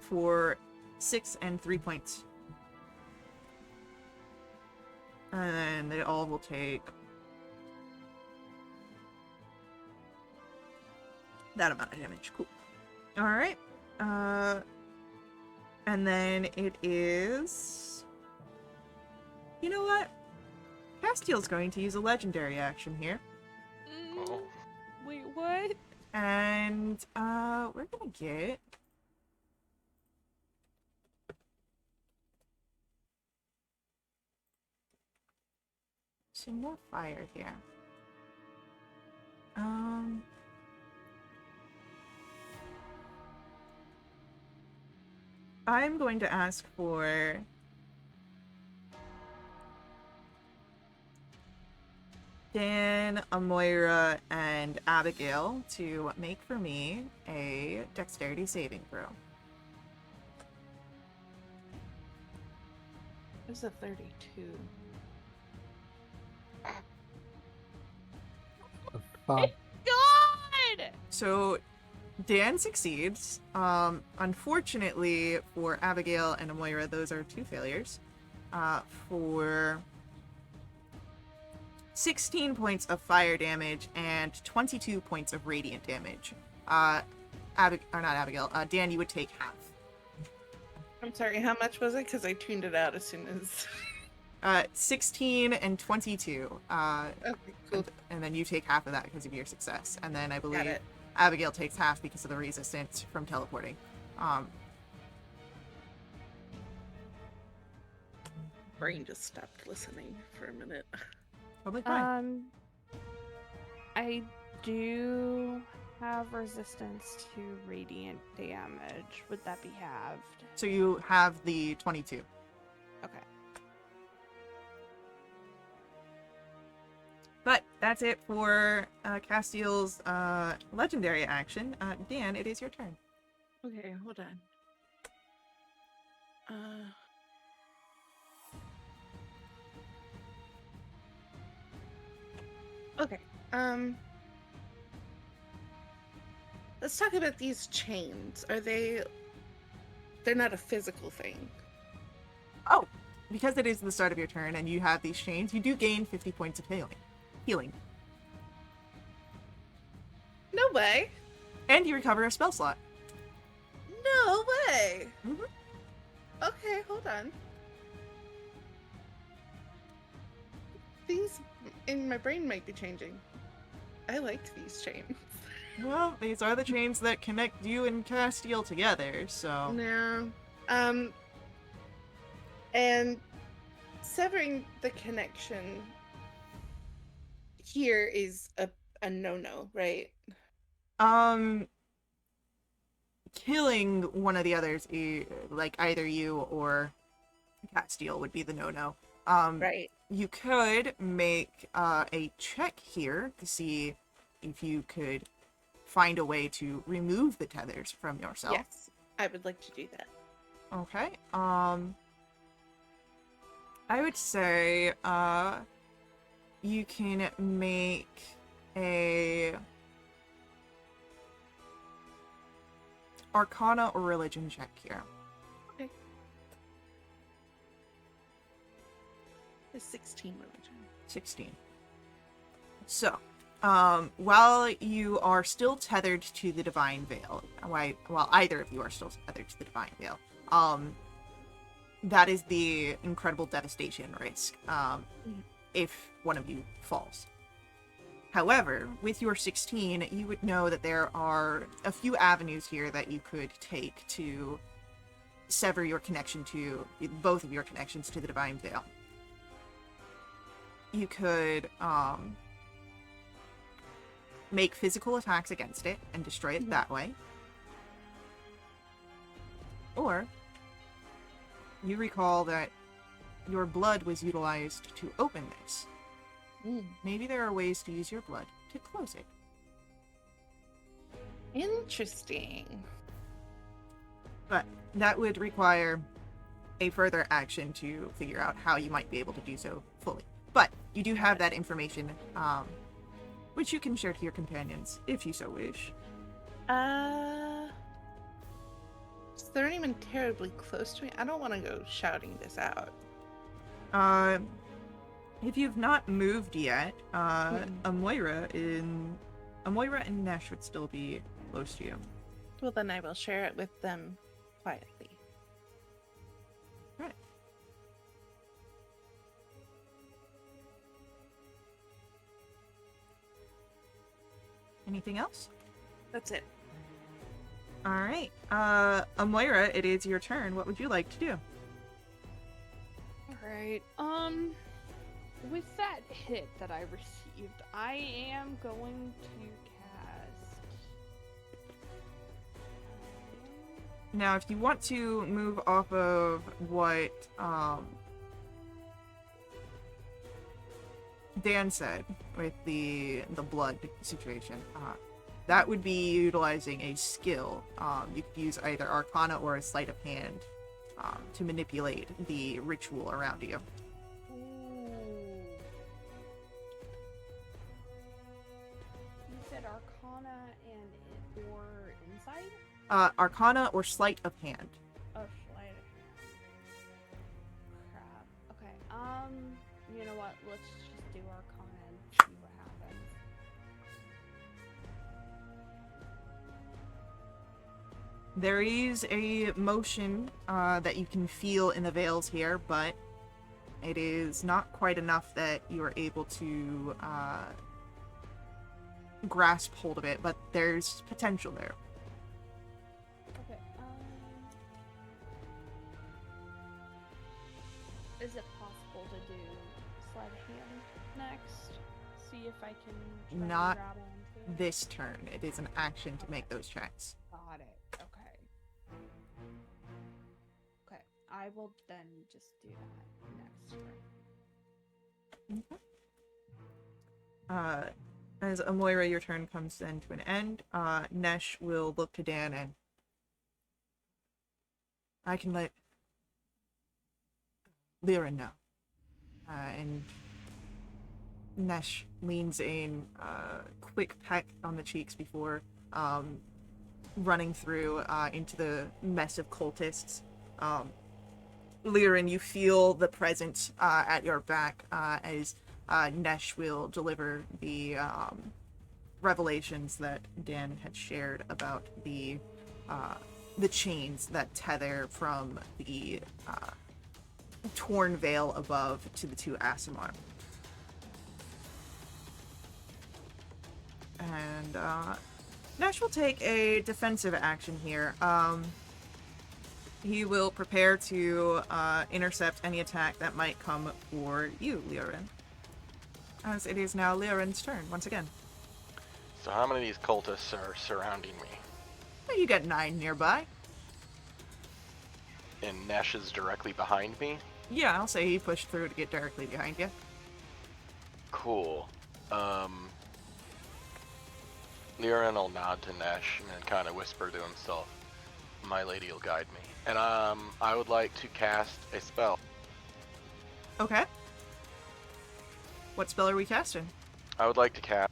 For 6 and 3 points. And then they all will take that amount of damage. Cool. Alright. And then it is... You know what? Castiel's going to use a legendary action here. Oh. Wait, what? And we're gonna get some more fire here. I'm going to ask for Dan, Amoira, and Abigail to make for me a dexterity saving throw. There's a 32. Five. God! So Dan succeeds. Unfortunately for Abigail and Amoira, those are 2 failures. For 16 points of fire damage and 22 points of radiant damage. Dan, you would take half. I'm sorry, how much was it? Because I tuned it out as soon as... 16 and 22. Okay, cool. And then you take half of that because of your success. And then I Got believe it. Abigail takes half because of the resistance from teleporting. Brain just stopped listening for a minute. Probably fine. I do have resistance to radiant damage. Would that be halved? So you have the 22. Okay. But that's it for Castiel's legendary action. Dan, it is your turn. Okay, hold on. Okay. Let's talk about these chains. They're not a physical thing. Oh, because it is the start of your turn and you have these chains, you do gain 50 points of healing. No way. And you recover a spell slot. No way. Mhm. Okay, hold on. Things in my brain might be changing. I like these chains. Well, these are the chains that connect you and Castiel together, so... No. And severing the connection here is a no-no, right? Killing one of the others, like either you or Castiel, would be the no-no. Right. You could make a check here to see if you could find a way to remove the tethers from yourself. Yes, I would like to do that. Okay. I would say you can make a Arcana or Religion check here. Okay. It's 16 religion. 16. So, While you are still tethered to the Divine Veil, while either of you are still tethered to the Divine Veil, that is the incredible devastation risk, if one of you falls. However, with your 16, you would know that there are a few avenues here that you could take to sever your connection to, both of your connections to the Divine Veil. You could, make physical attacks against it and destroy it that way. Or, you recall that your blood was utilized to open this. Maybe there are ways to use your blood to close it. Interesting. But that would require a further action to figure out how you might be able to do so fully. But you do have that information, which you can share to your companions, if you so wish. So they're not even terribly close to me. I don't want to go shouting this out. If you've not moved yet, Amoira and Nesh would still be close to you. Well, then I will share it with them quietly. Right. Anything else? That's it. All right. Amoira, it is your turn. What would you like to do? Alright, with that hit that I received, I am going to cast... Now, if you want to move off of what Dan said with the blood situation, that would be utilizing a skill. You could use either Arcana or a Sleight of Hand to manipulate the ritual around you. Ooh. You said Arcana or Insight? Arcana or Sleight of Hand. Oh, Sleight of Hand. Crap. Okay, you know what? Let's just do Arcana and see what happens. There is a motion that you can feel in the veils here, but it is not quite enough that you are able to grasp hold of it, but there's potential there. Okay, is it possible to do Sleight of Hand next? See if I can try Not and grab onto it? This turn. It is an action to make those checks. Got it. Okay. Okay. I will then just do that next turn. As Amoira, your turn comes then to an end, Nesh will look to Dan and I can let Lyra know. And Nesh leans in, quick peck on the cheeks before running through into the mess of cultists. Lyra, you feel the presence at your back as Nesh will deliver the revelations that Dan had shared about the chains that tether from the torn veil above to the two Aasimar. And Nesh will take a defensive action here. He will prepare to intercept any attack that might come for you, Lyran. As it is now Lyran's turn, once again. So how many of these cultists are surrounding me? You get 9 nearby. And Nesh is directly behind me? Yeah, I'll say he pushed through to get directly behind you. Cool. Lyran will nod to Nesh and kind of whisper to himself, "My lady will guide me." And I would like to cast a spell. Okay. What spell are we casting? I would like to cast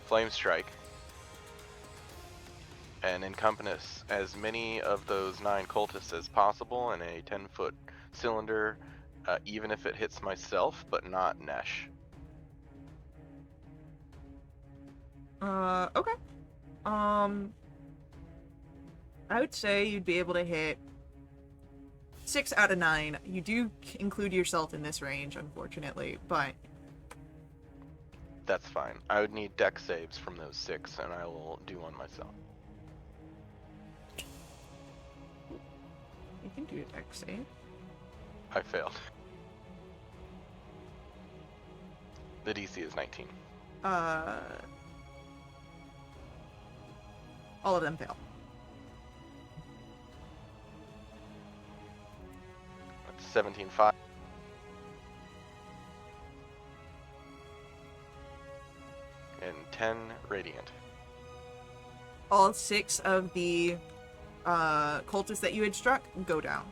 Flame Strike and encompass as many of those 9 cultists as possible in a 10-foot cylinder, even if it hits myself, but not Nesh. Okay. I would say you'd be able to hit 6 out of 9. You do include yourself in this range, unfortunately, but That's fine. I would need deck saves from those 6, and I will do one myself. you can do a deck save. I failed. The DC is 19. All of them fail. That's 17.5. And 10 radiant. All 6 of the cultists that you had struck go down.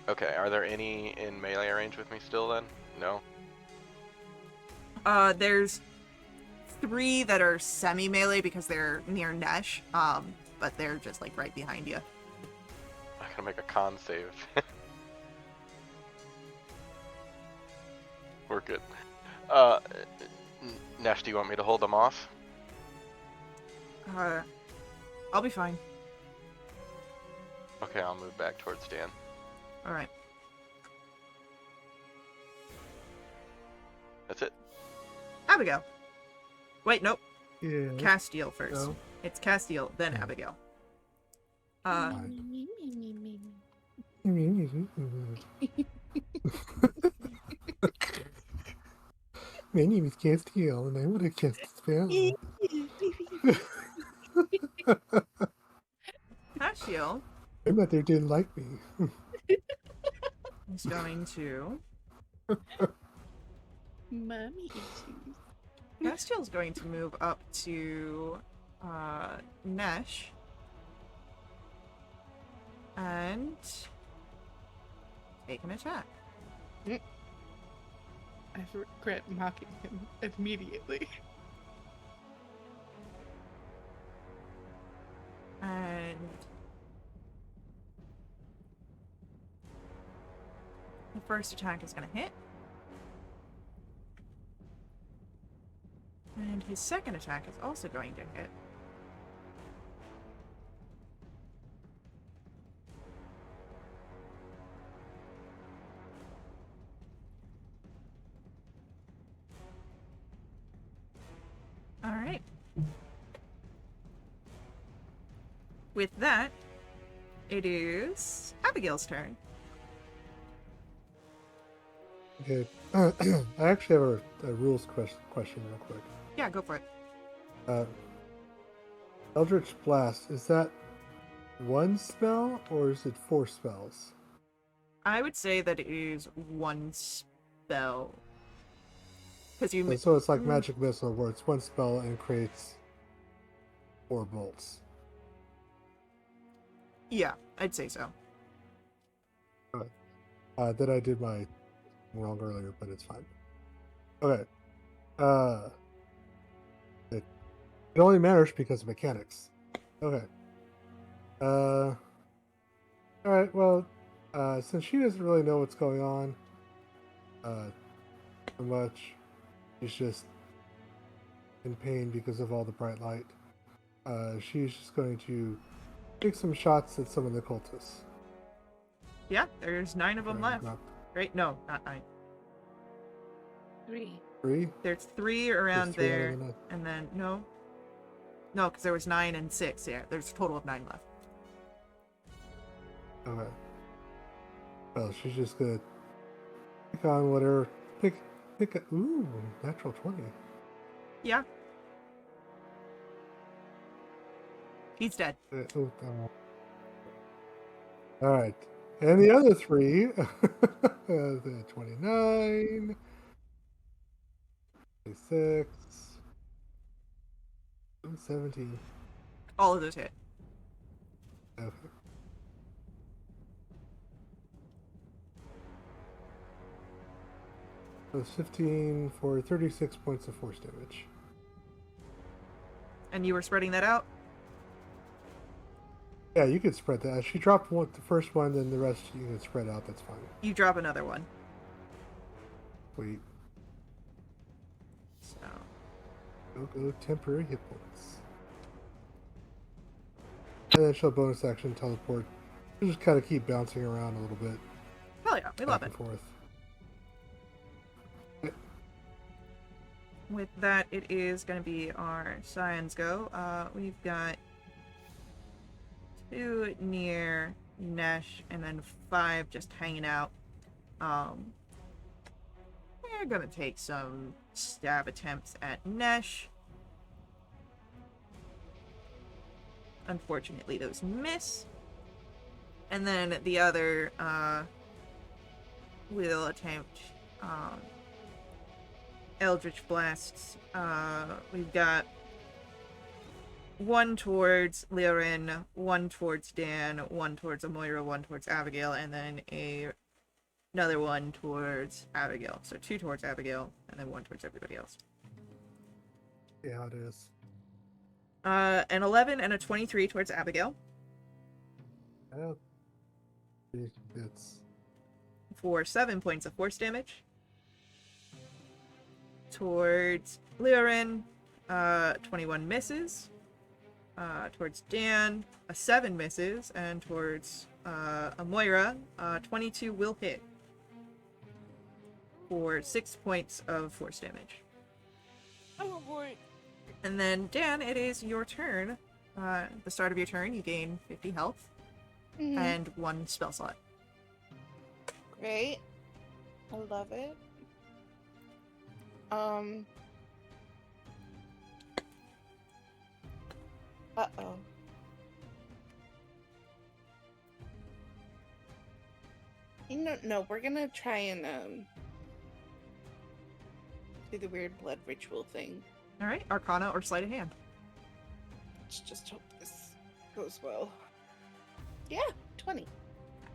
Okay, are there any in melee range with me still then? No? There's 3 that are semi-melee because they're near Nesh, but they're just like right behind you. I gotta make a con save. We're good. Nesh, do you want me to hold them off? I'll be fine. Okay, I'll move back towards Dan. Alright. That's it. Abigail. Wait, nope. Yeah. Castiel first. No. It's Castiel, then Abigail. My name is Castiel, and I want to cast a spell. Castiel My mother didn't like me. is going to... Mommy issues. Castiel's going to move up to Nesh. And take an attack. I regret mocking him immediately. And the first attack is going to hit. And his second attack is also going to hit. Alright. With that, it is Abigail's turn. Okay. I actually have a rules question real quick. Yeah, go for it. Eldritch Blast, is that one spell or is it 4 spells? I would say that it is one spell. Because you... So it's like Magic Missile, where it's 1 spell and creates 4 bolts. Yeah, I'd say so. Then I did my wrong earlier, but it's fine. Okay. It only matters because of mechanics. Okay. Alright, well, since she doesn't really know what's going on so much, she's just in pain because of all the bright light. She's just going to take some shots at some of the cultists. Yeah, there's 9 of them left. Right? No, not 9. 3. 3? There's 3 around There's 3 out there. of the 9. And then, no, because there was 9 and 6. Yeah, there's a total of 9 left. Okay. Well, she's just gonna pick on whatever. Pick a. Ooh, natural 20. Yeah. He's dead. Alright. And the other 3, the 29, 26, 17. All of those hit. Okay. So it's 15 for 36 points of force damage. And you were spreading that out? Yeah, you could spread that. She dropped the first one, then the rest you can spread out. That's fine. You drop another one. Wait. So, Go temporary hit points. And then she'll bonus action teleport. She'll just kind of keep bouncing around a little bit. hell yeah, we love Back it. and forth. With that, it is going to be our Scions go. We've got 2 near Nesh, and then 5 just hanging out. We're gonna take some stab attempts at Nesh. Unfortunately, those miss. And then the other will attempt Eldritch Blasts. We've got 1 towards Liren, 1 towards Dan, 1 towards Amoira, 1 towards Abigail, and then another 1 towards Abigail. So 2 towards Abigail, and then 1 towards everybody else. Yeah, it is. An 11 and a 23 towards Abigail. It's For 7 points of force damage. Towards Liren, 21 misses. Towards Dan, a 7 misses. And towards Amoira, 22 will hit. For 6 points of force damage. Oh boy. And then, Dan, it is your turn. At the start of your turn, you gain 50 health and 1 spell slot. Great. I love it. Uh-oh. No, we're gonna try and, do the weird blood ritual thing. Alright, Arcana or Sleight of Hand. Let's just hope this goes well. Yeah, 20.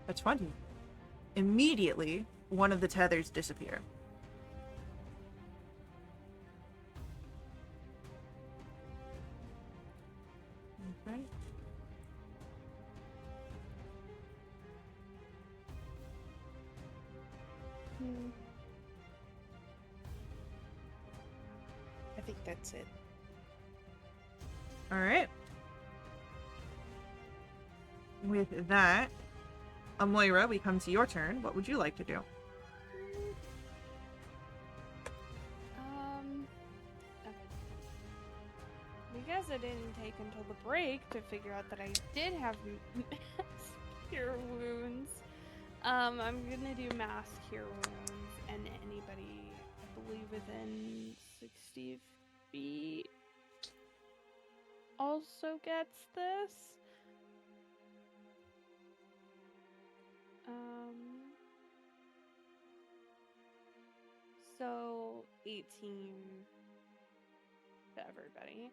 That's 20. Immediately, one of the tethers disappear. Okay. I think that's it. Alright. With that, Amoira, we come to your turn. What would you like to do? Okay. Because I didn't take until the break to figure out that I did have cure wounds, I'm gonna do mass cure wounds, and anybody, I believe, within 60 feet also gets this. So 18 to everybody.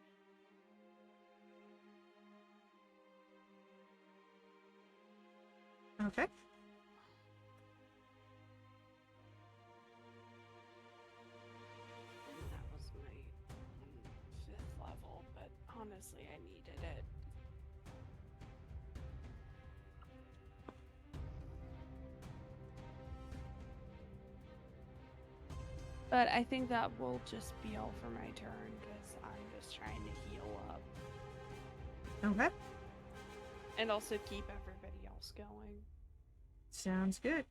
Okay. That was my 5th level, but honestly, I needed it. But I think that will just be all for my turn, because I'm just trying to heal up. Okay. And also keep everybody else going. Sounds good.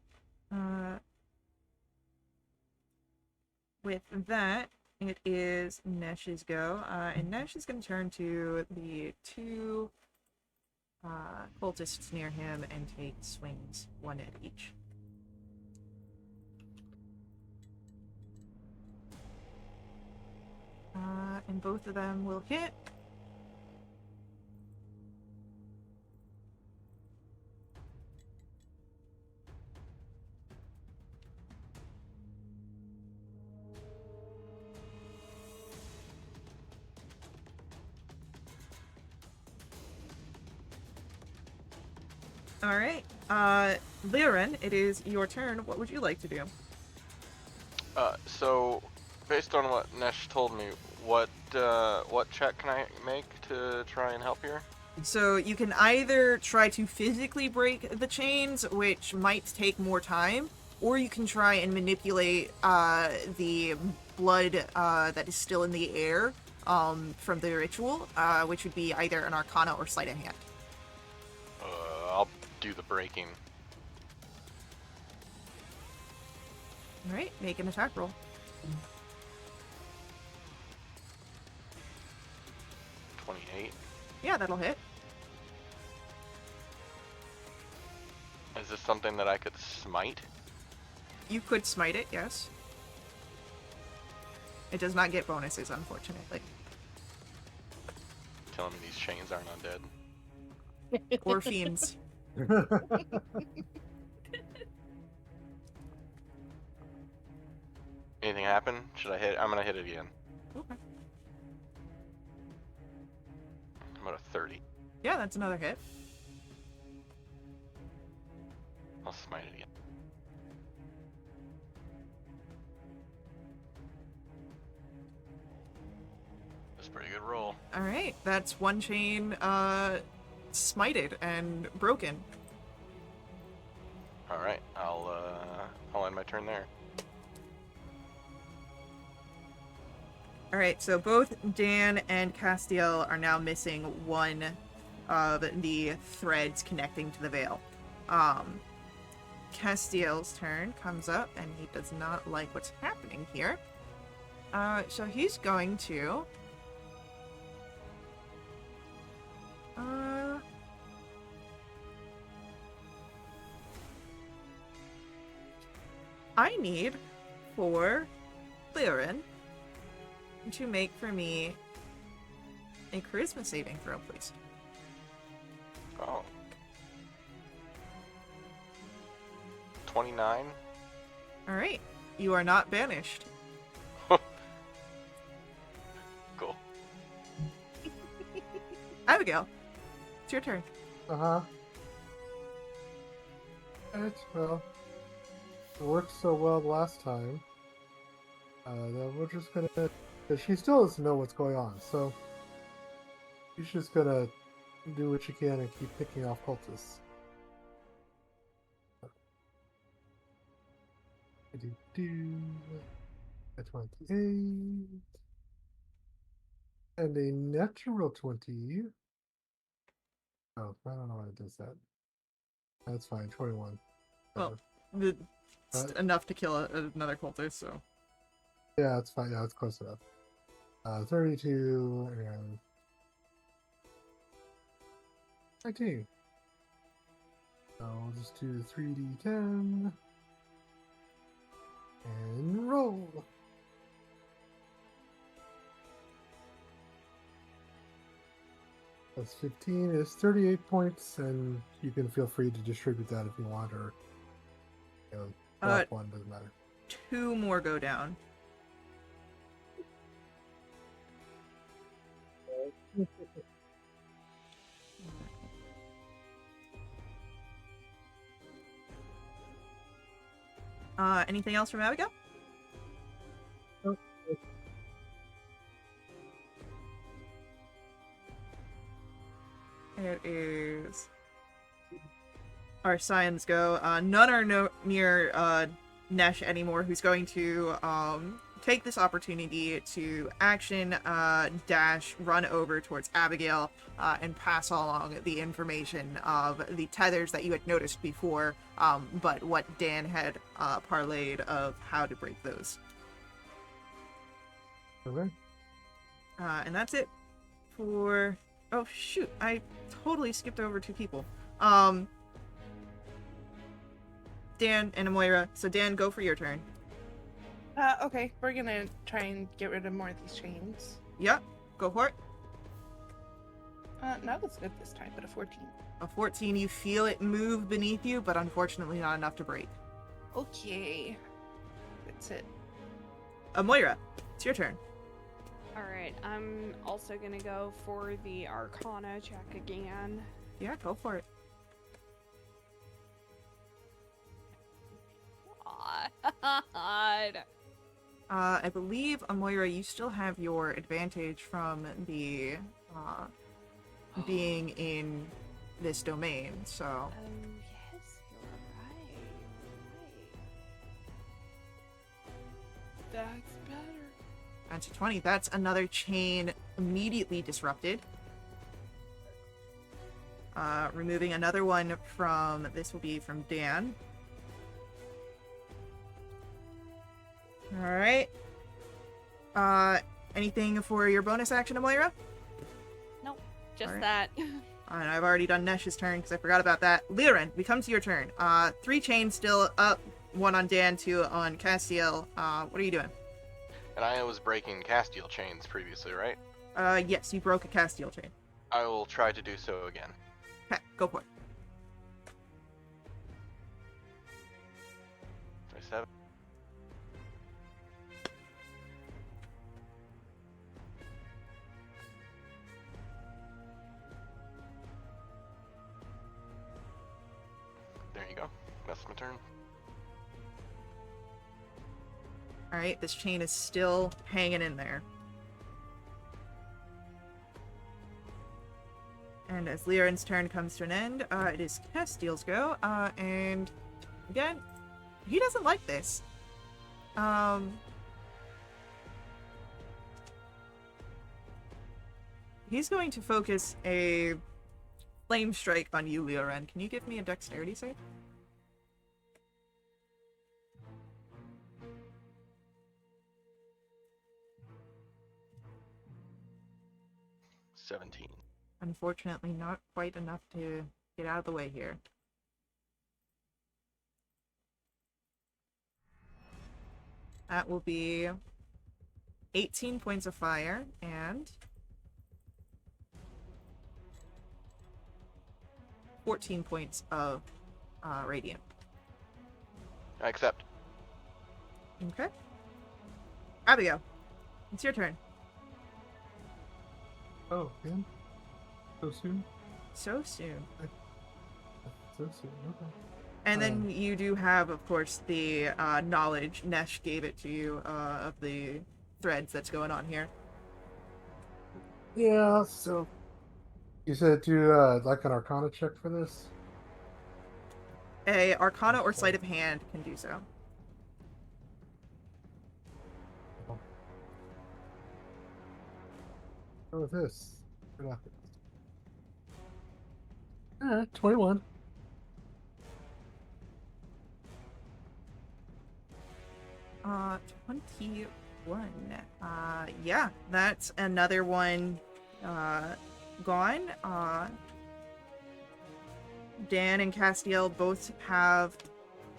With that, it is Nesh's go. And Nesh is going to turn to the 2 cultists near him and take swings, 1 at each. And both of them will hit. Alright. Liren, it is your turn. What would you like to do? So, based on what Nesh told me, what check can I make to try and help here? So you can either try to physically break the chains, which might take more time, or you can try and manipulate the blood that is still in the air from the ritual, which would be either an Arcana or Sleight of Hand. I'll do the breaking. All right, make an attack roll. 28. Yeah, that'll hit. Is this something that I could smite? You could smite it, yes. It does not get bonuses, unfortunately. Telling me these chains aren't undead. Or fiends. Anything happen? Should I hit? I'm gonna hit it again. Okay. I'm at a 30. Yeah, that's another hit. I'll smite it again. That's a pretty good roll. All right, that's one chain smited and broken. All right, I'll end my turn there. All right, so both Dan and Castiel are now missing one of the threads connecting to the veil. Castiel's turn comes up, and he does not like what's happening here. So he's going to... I need for Lyrin to make for me a charisma saving throw, please. Oh. 29. All right, you are not banished. Cool. Abigail, it's your turn. Uh-huh. Alright, well, it worked so well the last time that we're just gonna... Because she still doesn't know what's going on, so she's just gonna do what she can and keep picking off cultists. A 28 and a natural 20. Oh, I don't know why it does that. That's fine. 21. Well, Whatever. it's enough to kill another cultist, so. Yeah, it's fine. Yeah, it's close enough. 32 and 19. So we'll just do 3d10 and roll. That's 15 is 38 points, and you can feel free to distribute that if you want, or drop one, doesn't matter. 2 more go down. Anything else from Abigail? Nope. It is our scions go. None are near Nesh anymore, who's going to take this opportunity to action dash run over towards Abigail and pass along the information of the tethers that you had noticed before, but what Dan had parlayed of how to break those. Okay. And that's it for... Oh, shoot. I totally skipped over 2 people. Dan and Amoira. So, Dan, go for your turn. Okay, we're gonna try and get rid of more of these chains. Yep. Go for it. Not as good this time, but a 14. A 14. You feel it move beneath you, but unfortunately not enough to break. Okay. That's it. Amoira, it's your turn. Alright, I'm also gonna go for the Arcana check again. Yeah, go for it. God. I believe, Amoira, you still have your advantage from the being in this domain, so... Yes, you're right. That's better. That's a 20. That's another chain immediately disrupted. Removing another one from, this will be from Dan. Alright. Anything for your bonus action, Amoira? Nope, just Alright. that. And I've already done Nesh's turn because I forgot about that. Liren, we come to your turn. 3 chains still up. 1 on Dan, 2 on Castiel. What are you doing? And I was breaking Castiel chains previously, right? Yes, you broke a Castiel chain. I will try to do so again. Okay, go for it. 27. There you go. That's my turn. Alright, this chain is still hanging in there. And as Liren's turn comes to an end, it is Castiel's go. And again, he doesn't like this. He's going to focus a flame strike on you, Liren. Can you give me a dexterity save? $17. Unfortunately, not quite enough to get out of the way here. That will be 18 points of fire and 14 points of radiant. I accept. Okay. Abigail, it's your turn. Oh, man. So soon? So soon. So soon, okay. And then you do have, of course, the knowledge. Nesh gave it to you of the threads that's going on here. Yeah, so... You said do, like, an Arcana check for this? A Arcana or Sleight of Hand can do so. Go with this. Good luck. 21. Uh, 21. Yeah, that's another one, gone. Dan and Castiel both have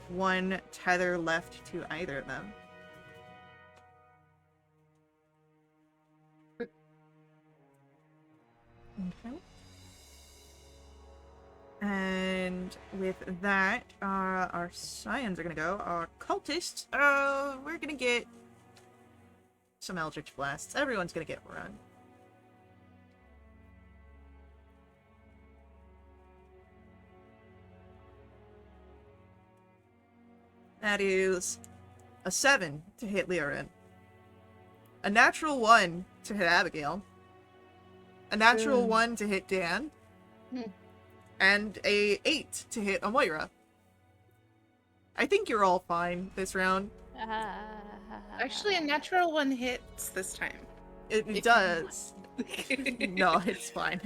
1 tether left to either of them. Okay. And with that, our scions are gonna go. Our cultists, we're gonna get some Eldritch Blasts. Everyone's gonna get run. That is a 7 to hit Liren. A natural 1 to hit Abigail. A natural 1 to hit Dan. And a 8 to hit Amoira. I think you're all fine this round. Actually, a natural 1 hits this time. It does. No, it's fine.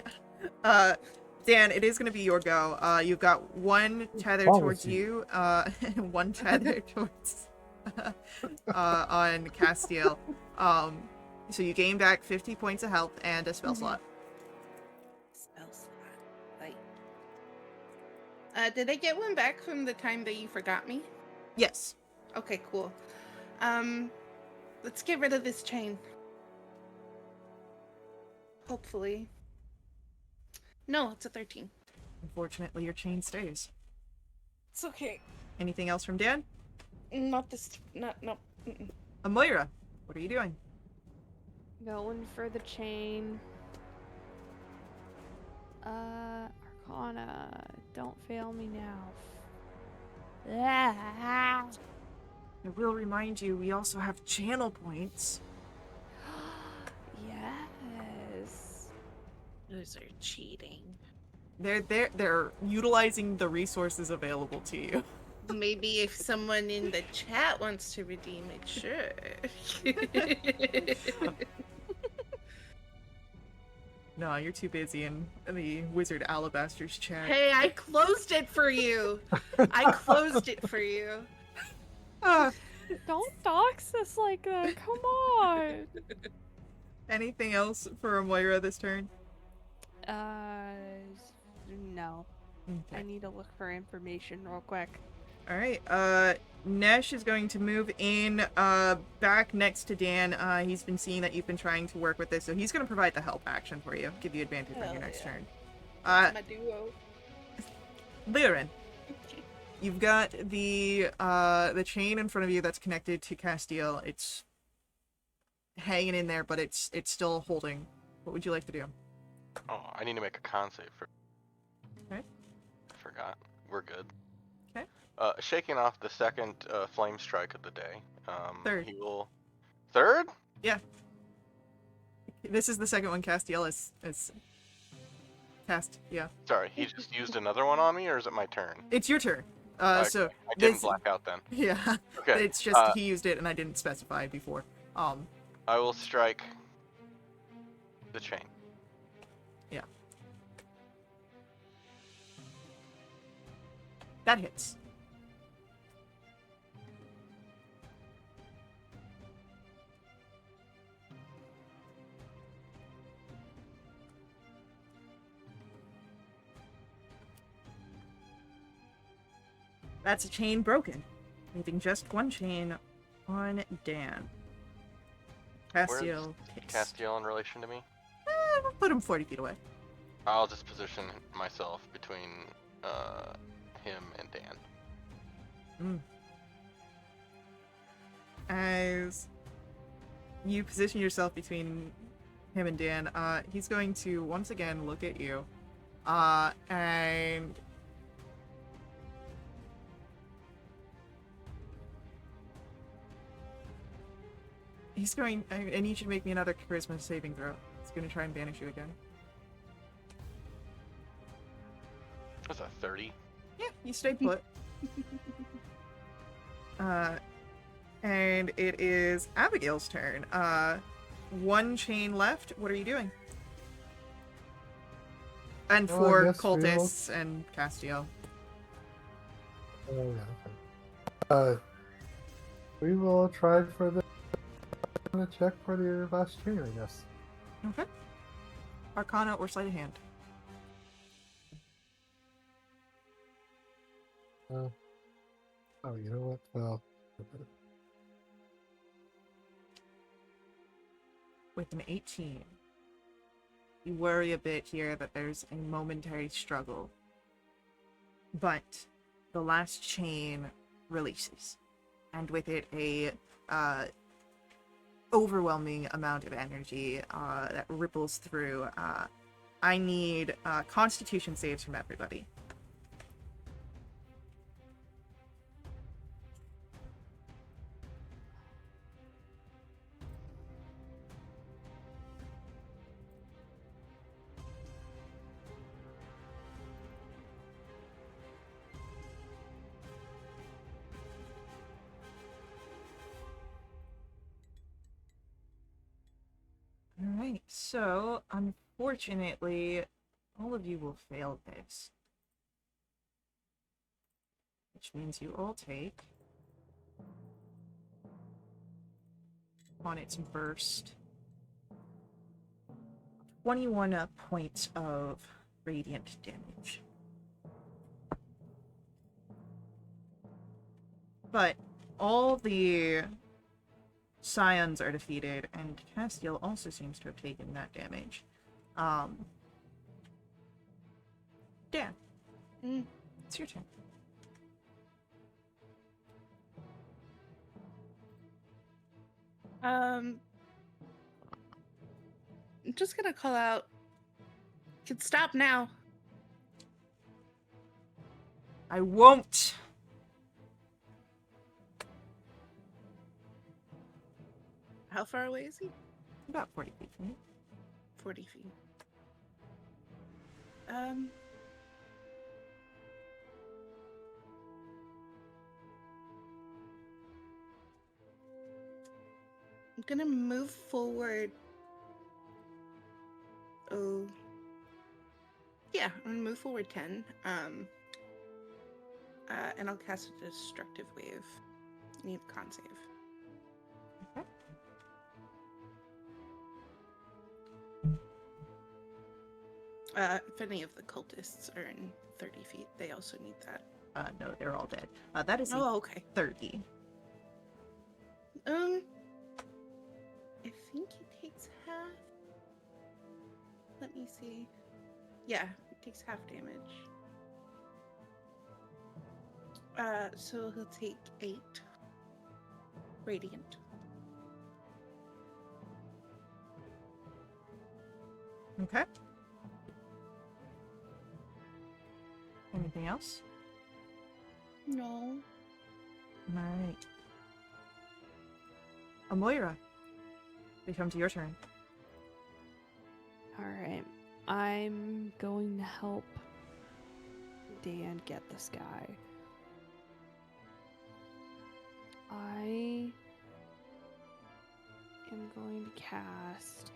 Dan, it is going to be your go. You've got 1 tether towards you, 1 tether towards on Castiel. So you gain back 50 points of health and a spell slot. Spell slot. Right. Did I get one back from the time that you forgot me? Yes. Okay, cool. Let's get rid of this chain. Hopefully. No, it's a 13. Unfortunately, your chain stays. It's okay. Anything else from Dan? Not this. No. Mm-mm. Amoira, what are you doing? Going for the chain. Arcana, don't fail me now. I will remind you, we also have channel points. Yes. Those are cheating. They're utilizing the resources available to you. Maybe if someone in the chat wants to redeem it, sure. No, you're too busy in the Wizard Alabaster's chat. Hey, I closed it for you. I closed it for you. Ah, Don't dox us like that. Come on. anything else for Moira this turn? No. I Okay. need to look for information real quick. All right. Nesh is going to move in back next to Dan. He's been seeing that you've been trying to work with this, so he's going to provide the help action for you, give you advantage on Hell your next yeah. turn. That's my duo. Liren, you've got the chain in front of you that's connected to Castile. It's hanging in there, but it's still holding. What would you like to do? Oh, I need to make a con save for. Okay. I forgot. We're good. Okay. Shaking off the second flame strike of the day. Third. He will. Third? This is the second one Castiel is cast. Yeah. Sorry, he just used another one on me, or is it my turn? It's your turn. Okay, So I didn't this, black out then. yeah. Okay. It's just he used it and I didn't specify before. I will strike the chain. Yeah. That hits. That's a chain broken, leaving just one chain on Dan. Castiel takes. Castiel in relation to me? We'll put him 40 feet away. I'll just position myself between him and Dan. As you position yourself between him and Dan, he's going to once again look at you, and he's going. I need you to make me another charisma saving throw. He's going to try and banish you again. That's a 30. Yeah, you stay put. And it is Abigail's turn. One chain left. What are you doing? And Well, I for guess we'll- cultists and Castiel. Oh, yeah, okay. We will try for the check for the last chain, I guess. Okay. Arcana or sleight of hand. Oh, you know what? Well, With an 18. You worry a bit here that there's a momentary struggle. But the last chain releases. And with it a overwhelming amount of energy that ripples through. I need constitution saves from everybody. Alright, so unfortunately, all of you will fail this. Which means you all take, on its burst, 21 points of radiant damage. But all the Scions are defeated, and Castiel also seems to have taken that damage. Dan, it's your turn. I'm just gonna call out. You can stop now. I won't! How far away is he? About 40 feet from you. 40 feet. gonna move forward. Oh. Yeah, I'm gonna move forward 10. And I'll cast a destructive wave. I need a con save. Okay. If any of the cultists are in 30 feet, they also need that. No, they're all dead. That is a Oh, okay. 30. I think it takes half. Let me see. Yeah, it takes half damage. So he'll take 8 radiant. Okay. Anything else? No. Alright. Amoira, it comes to your turn. Alright. I'm going to help Dan get this guy. I am going to cast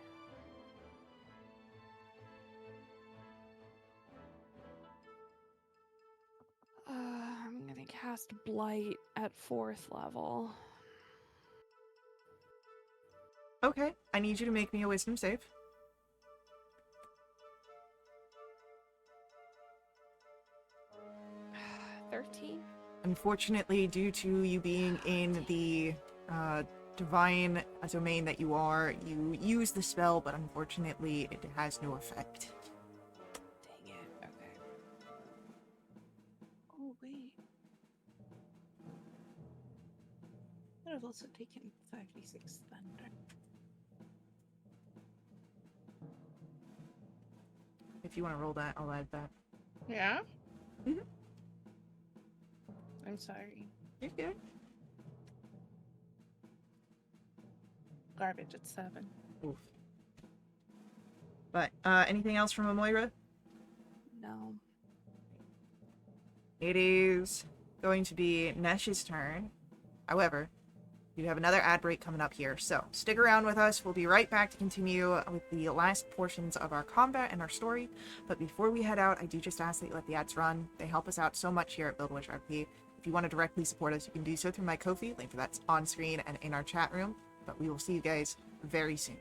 I'm gonna cast Blight at 4th level. Okay, I need you to make me a wisdom save. 13? Unfortunately, due to you being in the divine domain that you are, you use the spell, but unfortunately it has no effect. Dang it. Okay. Oh, wait. But I've also taken 5d6 thunder. If you want to roll that, I'll add that. Yeah? Mhm. I'm sorry. You're good. Garbage at 7. Oof. But, anything else from Amoira? No. It is going to be Nesh's turn. However, you have another ad break coming up here, so stick around with us. We'll be right back to continue with the last portions of our combat and our story. But before we head out, I do just ask that you let the ads run. They help us out so much here at Build Wish RP. If you want to directly support us, you can do so through my Ko-fi, link for that's on screen and in our chat room. But we will see you guys very soon.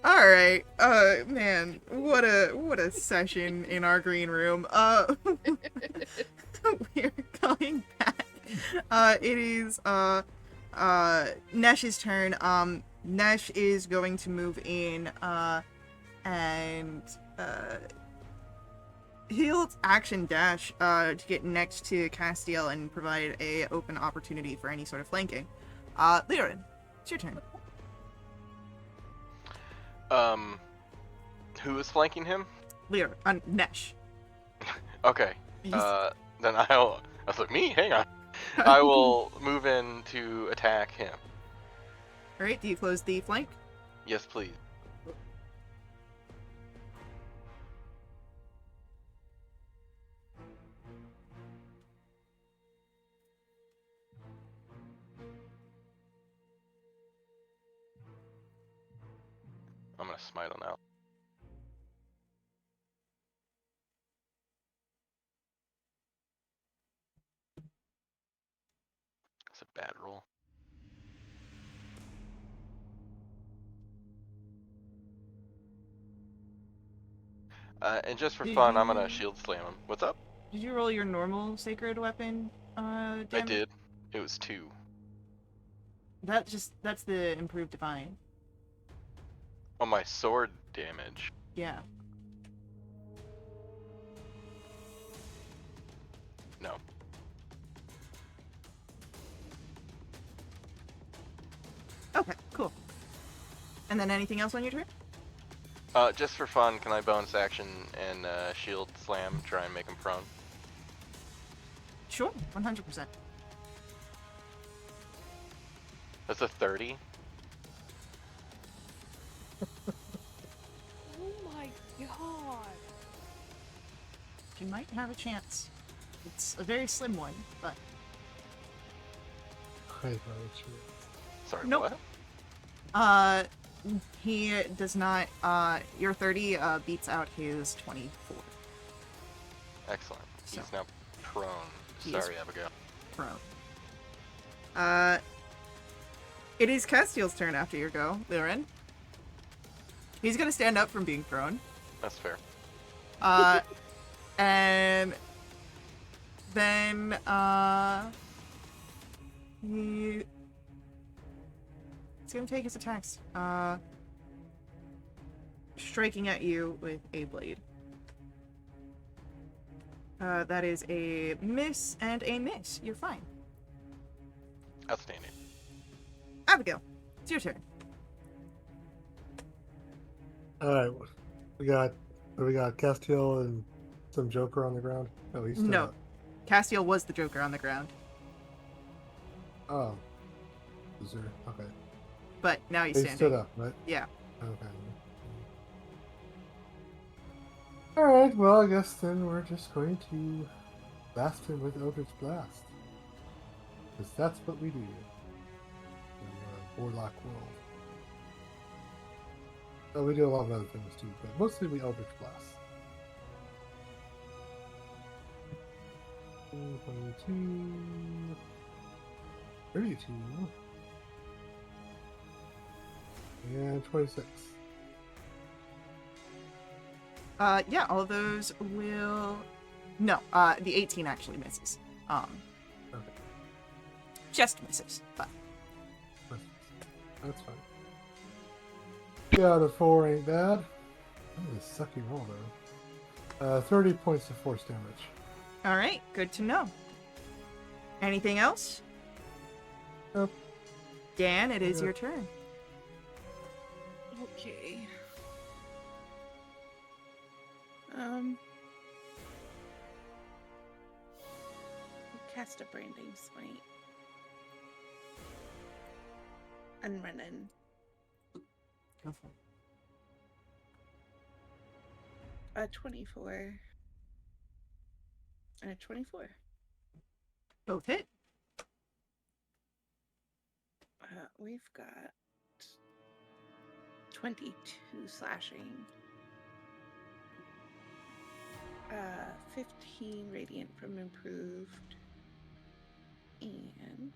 All right. Man, what a session in our green room. We're going back. It is Nesh's turn. Nesh is going to move in. And he'll action dash to get next to Castiel and provide a open opportunity for any sort of flanking. Lyran, it's your turn. Who is flanking him? Lyran, Nesh. Okay. He's- Then I was like, me? Hang on. I will move in to attack him. All right, do you close the flank? Yes, please. I'm gonna smite on out. That's a bad roll. And just for Did fun, I'm gonna you- shield slam him. What's up? Did you roll your normal sacred weapon damage? I did. It was 2. That's the improved divine. On my sword damage. Yeah. No. Okay, cool. And then anything else on your turn? Just for fun, can I bonus action and shield slam, try and make him prone? Sure, 100%. That's a 30. Oh my god. You might have a chance. It's a very slim one, but I know what you Sorry, Nope. what? he does not your 30 beats out his 24 Excellent. So- He's now prone. He is- Sorry, Abigail. prone. It is Castiel's turn after your go, Lyran. He's gonna stand up from being prone. That's fair. And then he's gonna take his attacks. Striking at you with a blade. That is a miss and a miss. You're fine. Outstanding. Abigail, it's your turn. Alright, we got Castiel and some Joker on the ground. Oh, he's still No. up. Castiel was the Joker on the ground, Oh. Is there? Okay. but now he's He standing. stood up, right? Yeah. Okay. Alright, well, I guess then we're just going to blast him with Eldritch Blast. Because that's what we do in the Warlock world. Well, we do a lot of other things too, but mostly we Eldritch Blast. 22, 32, and 26. Yeah, all of those will. No, the 18 actually misses. Okay. Just misses, but That's fine. 2 out of 4 ain't bad. That is a sucky roll though. 30 points of force damage. all right, good to know. Anything else? Nope. Dan, it is Yeah. your turn. Okay. I'll cast a branding smite. And run in. Go for it. A 24. And a 24. Both hit. We've got 22 slashing. 15 radiant from improved. And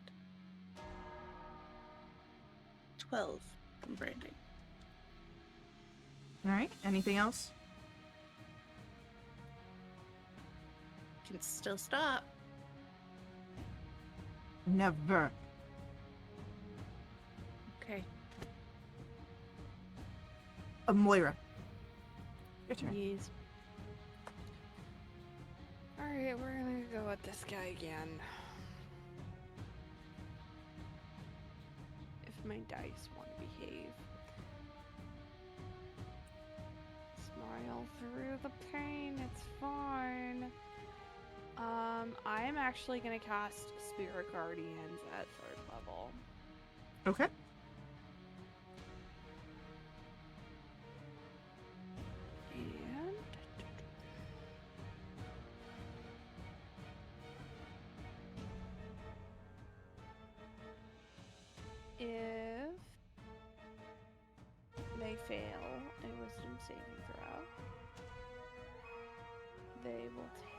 12 from branding. All right. Anything else? Can still stop. Never. Okay. Moira. Your turn. Yes. Alright, we're gonna go with this guy again. If my dice want to behave. Smile through the pain, it's fine. I am actually gonna cast Spirit Guardians at 3rd level. Okay. And if they fail a wisdom saving throw, they will take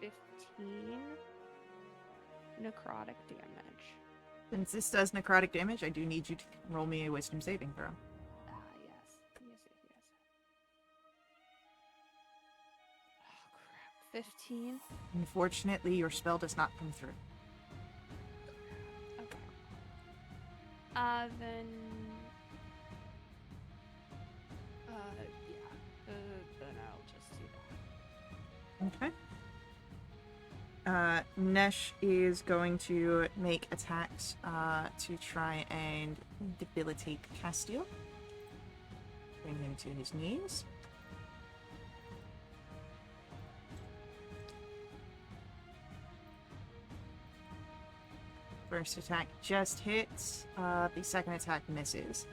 15 necrotic damage. Since this does necrotic damage, I do need you to roll me a wisdom saving throw. Yes. Oh crap. 15? Unfortunately, your spell does not come through. Okay. Then yeah. Then I'll just do that. Okay. Nesh is going to make attacks to try and debilitate Castile. Bring him to his knees. First attack just hits. The second attack misses.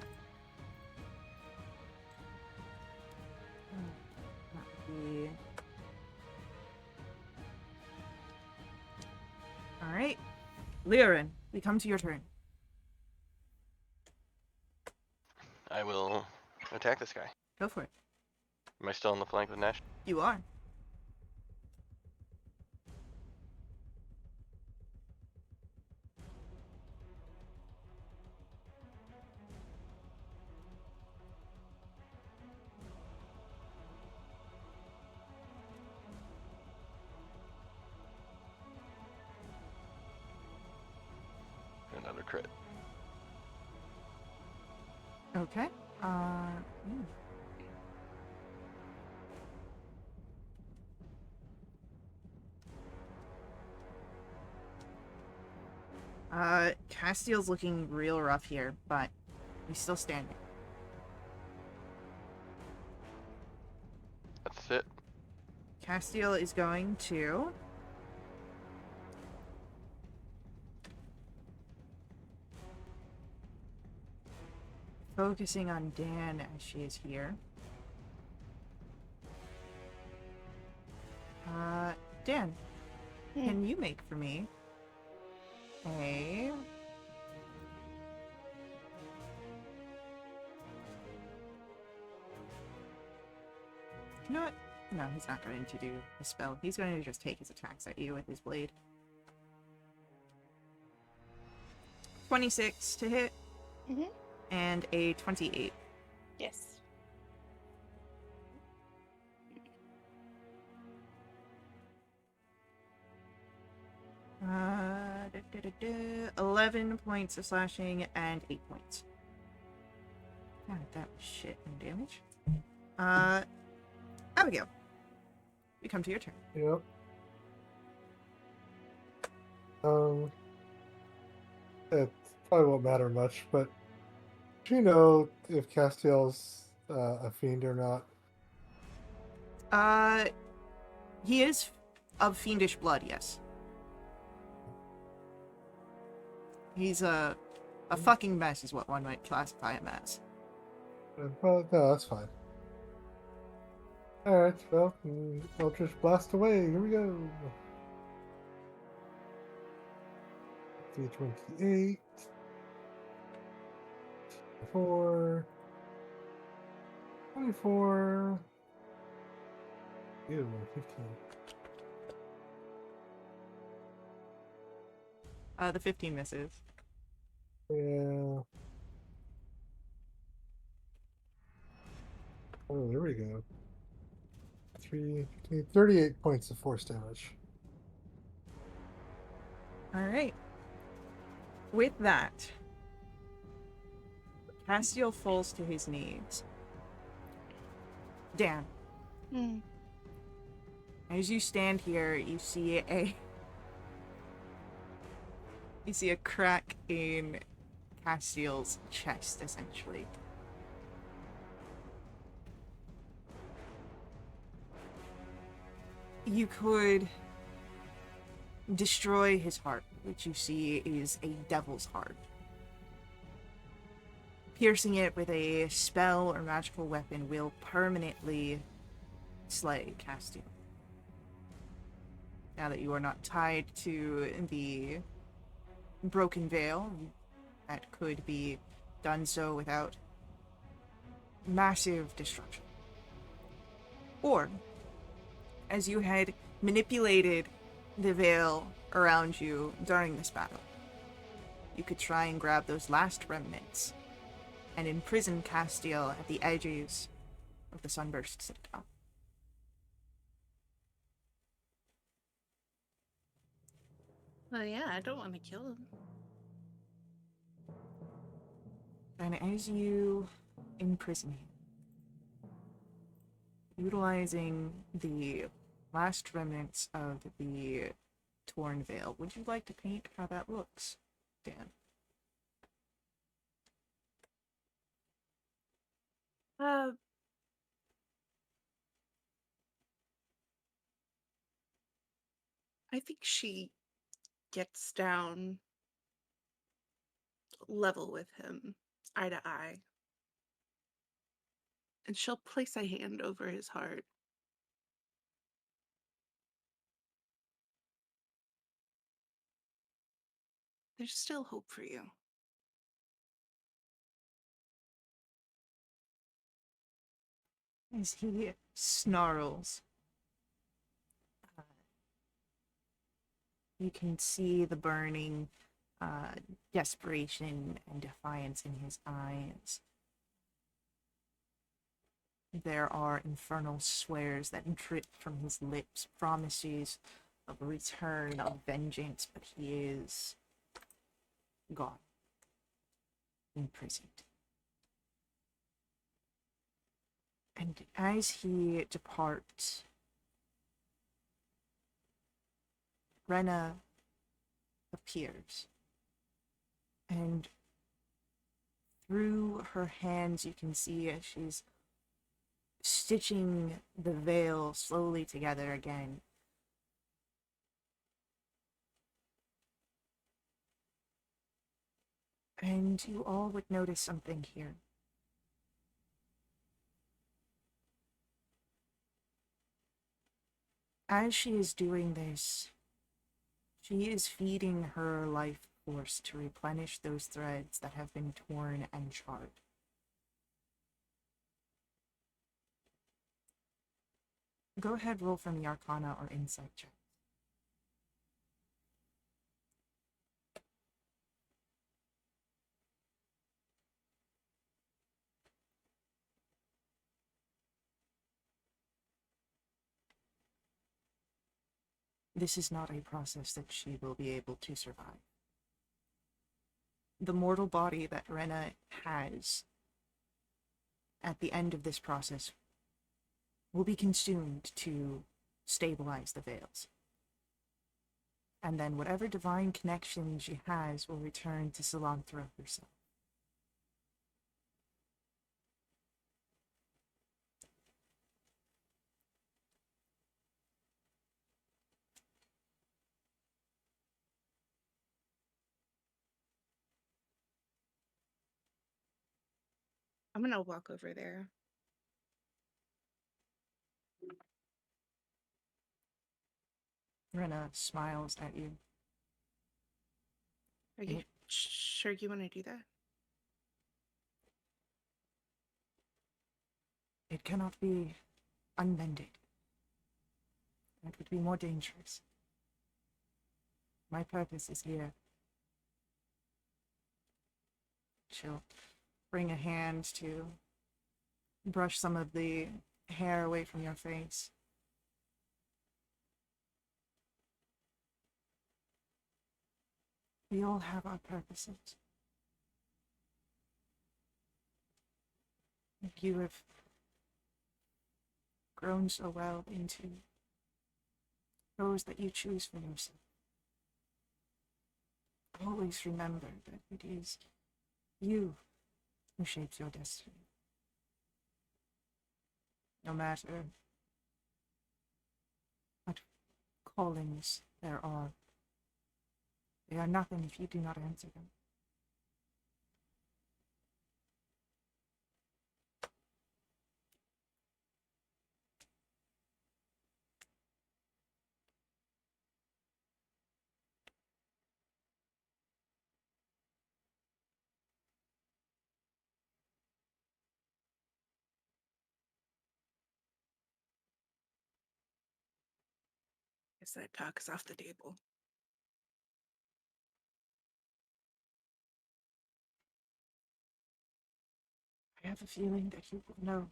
That would be... Alright. Lyrin, we come to your turn. I will attack this guy. Go for it. Am I still on the flank with Nash? You are. Another crit. Okay. Castiel's looking real rough here, but he's still standing. That's it. Castiel is going to... focusing on Dan as she is here. Dan, can you make for me a... You know what? No, he's not going to do a spell. He's going to just take his attacks at you with his blade. 26 to hit. Mm-hmm. And a 28. Yes. 11 points of slashing and 8 points. God, that was shit and damage. Abigail, we come to your turn. Yep. It probably won't matter much, but do you know if Castiel's a fiend or not? He is of fiendish blood, yes. He's a fucking mess is what one might classify him as. Well, no, that's fine. Alright, well, Eldritch Blast away. Here we go. 328. 24. Ew, 15. The 15 misses. Yeah. Oh, there we go. 38 points of force damage. All right. With that, Castiel falls to his knees. Dan, Hmm. as you stand here, you see a crack in Castiel's chest, essentially. You could destroy his heart, which you see is a devil's heart. Piercing it with a spell or magical weapon will permanently slay Castiel. Now that you are not tied to the broken veil, that could be done so without massive destruction. Or, as you had manipulated the veil around you during this battle, you could try and grab those last remnants and imprison Castiel at the edges of the Sunburst Citadel. Well, yeah, I don't want to kill him. And as you imprison him, utilizing the last remnants of the torn veil, would you like to paint how that looks, Dan? I think she gets down level with him, eye to eye. And she'll place a hand over his heart. There's still hope for you. As he snarls, you can see the burning desperation and defiance in his eyes. There are infernal swears that drip from his lips, promises of a return, of vengeance, but he is gone, imprisoned. And as he departs, Rena appears, and through her hands you can see as she's stitching the veil slowly together again. And you all would notice something here. As she is doing this, she is feeding her life force to replenish those threads that have been torn and charred. Go ahead, roll from the Arcana or Insight check. This is not a process that she will be able to survive. The mortal body that Rena has at the end of this process will be consumed to stabilize the veils. And then whatever divine connection she has will return to Solanthra herself. I'm gonna walk over there. Rena smiles at you. Are you sure you want to do that? It cannot be unmended. That would be more dangerous. My purpose is here. She'll bring a hand to brush some of the hair away from your face. We all have our purposes. You have grown so well into those that you choose for yourself. Always remember that it is you who shapes your destiny. No matter what callings there are, they are nothing if you do not answer them. Guess that talk is off the table. I have a feeling that you will know.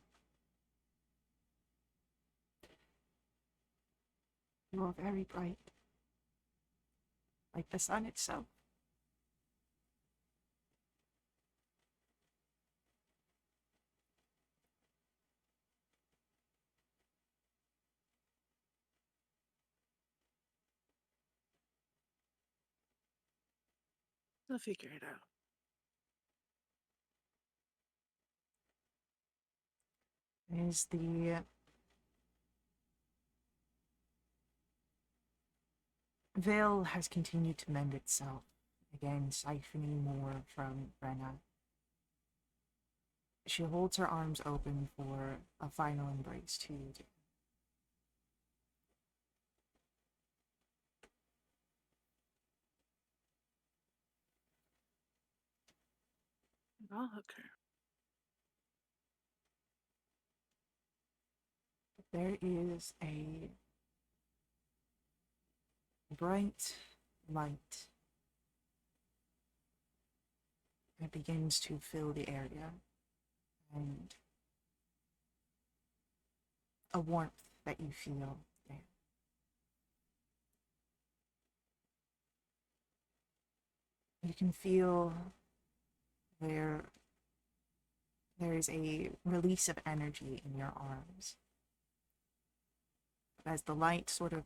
You are very bright, like the sun itself. We'll figure it out. Is the veil has continued to mend itself, again siphoning more from Brenna. She holds her arms open for a final embrace to you. I'll hook her. There is a bright light that begins to fill the area, and a warmth that you feel there. You can feel there is a release of energy in your arms. As the light sort of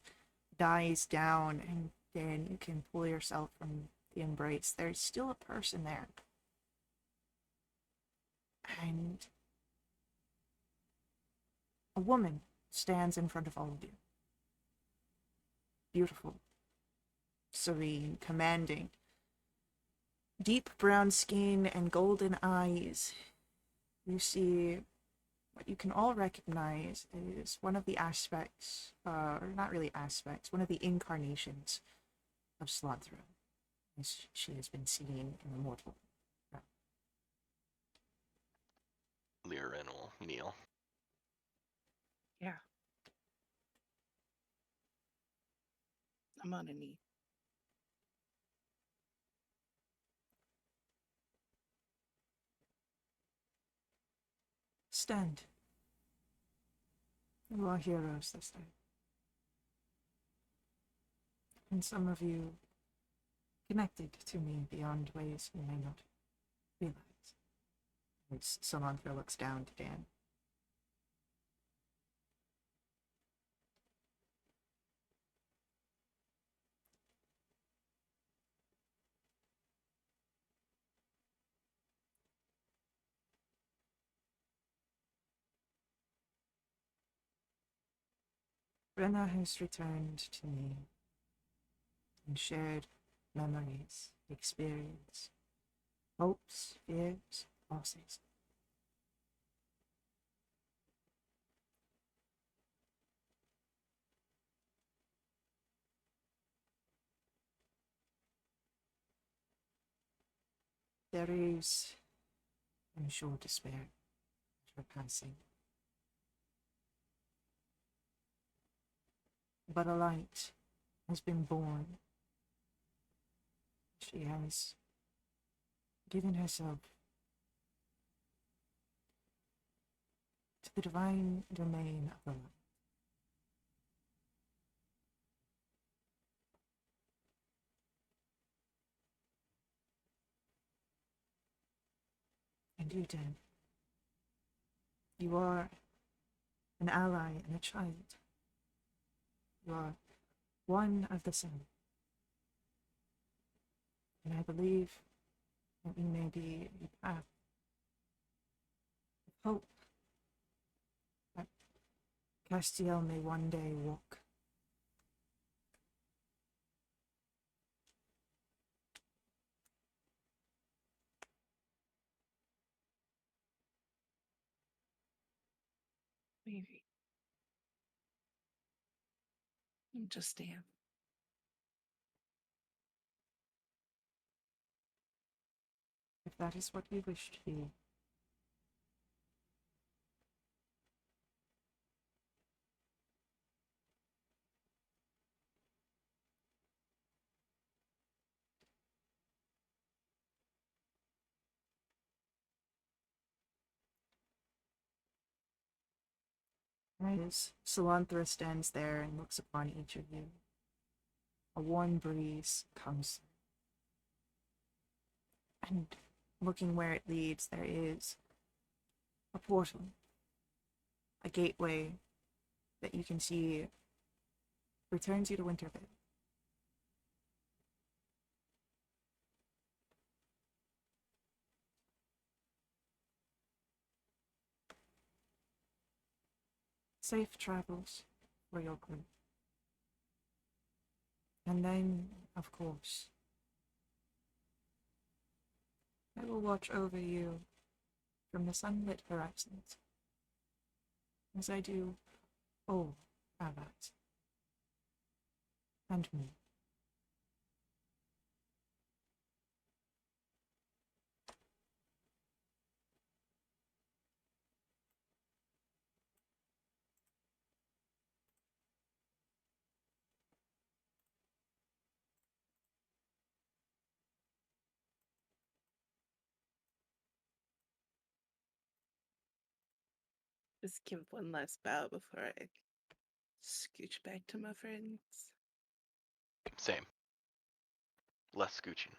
dies down and then you can pull yourself from the embrace, there's still a person there. And a woman stands in front of all of you. Beautiful, serene, commanding. Deep brown skin and golden eyes. You see what you can all recognize is one of the aspects, or not really aspects, one of the incarnations of Solanthra, as she has been seen in the mortal realm. Lyran will kneel. Yeah. I'm on a knee. Stand. You are heroes this day. And some of you connected to me beyond ways you may not realize. As Solanthra looks down to Dan. Brenna has returned to me and shared memories, experience, hopes, fears, losses. There is, I'm sure, despair at her passing. But a light has been born. She has given herself the divine domain of the light. And you, Dan, you are an ally and a child. You are one of the sun. And I believe that you may be a path of hope that Castiel may one day walk. Maybe. I'm just Dan. If that is what you wish to be. As Solanthra stands there and looks upon each of you, a warm breeze comes. And looking where it leads, there is a portal, a gateway that you can see returns you to Winterville. Safe travels for your group. And then, of course, I will watch over you from the sunlit horizons, as I do all allies, and me. Just give one last bow before I scooch back to my friends. Same. Less scooching.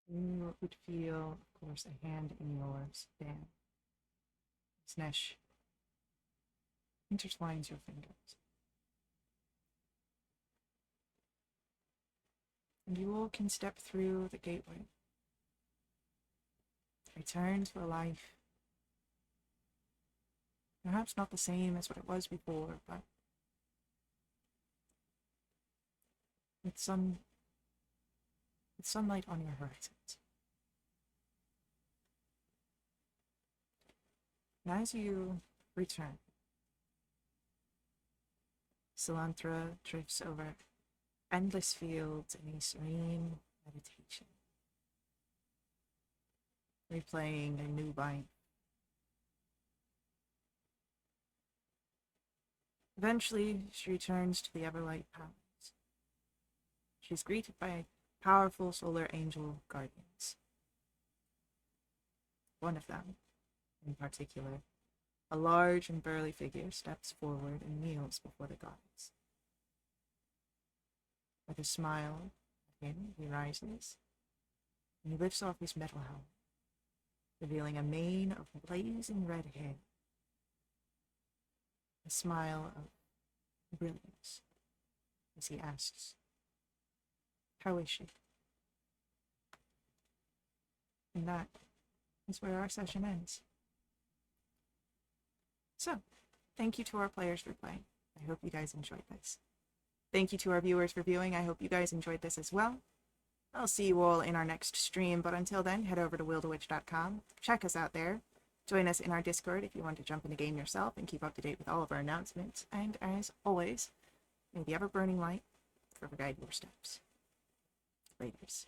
You would feel, of course, a hand in yours, Dan. Snesh intertwines your fingers. And you all can step through the gateway. Return to a life perhaps not the same as what it was before, but with sunlight on your horizons. And as you return, Solanthra drifts over endless fields in a serene meditation, replaying a new life. Eventually, she returns to the Everlight Palace. She's greeted by powerful solar angel guardians. One of them, in particular, a large and burly figure, steps forward and kneels before the goddess. With a smile at him, he rises, and he lifts off his metal helmet, revealing a mane of blazing red hair, a smile of brilliance, as he asks, "How is she?" And that is where our session ends. So, thank you to our players for playing. I hope you guys enjoyed this. Thank you to our viewers for viewing. I hope you guys enjoyed this as well. I'll see you all in our next stream, but until then, head over to wildawitch.com. Check us out there. Join us in our Discord if you want to jump in the game yourself and keep up to date with all of our announcements. And as always, may the ever-burning light forever guide your steps. Laters.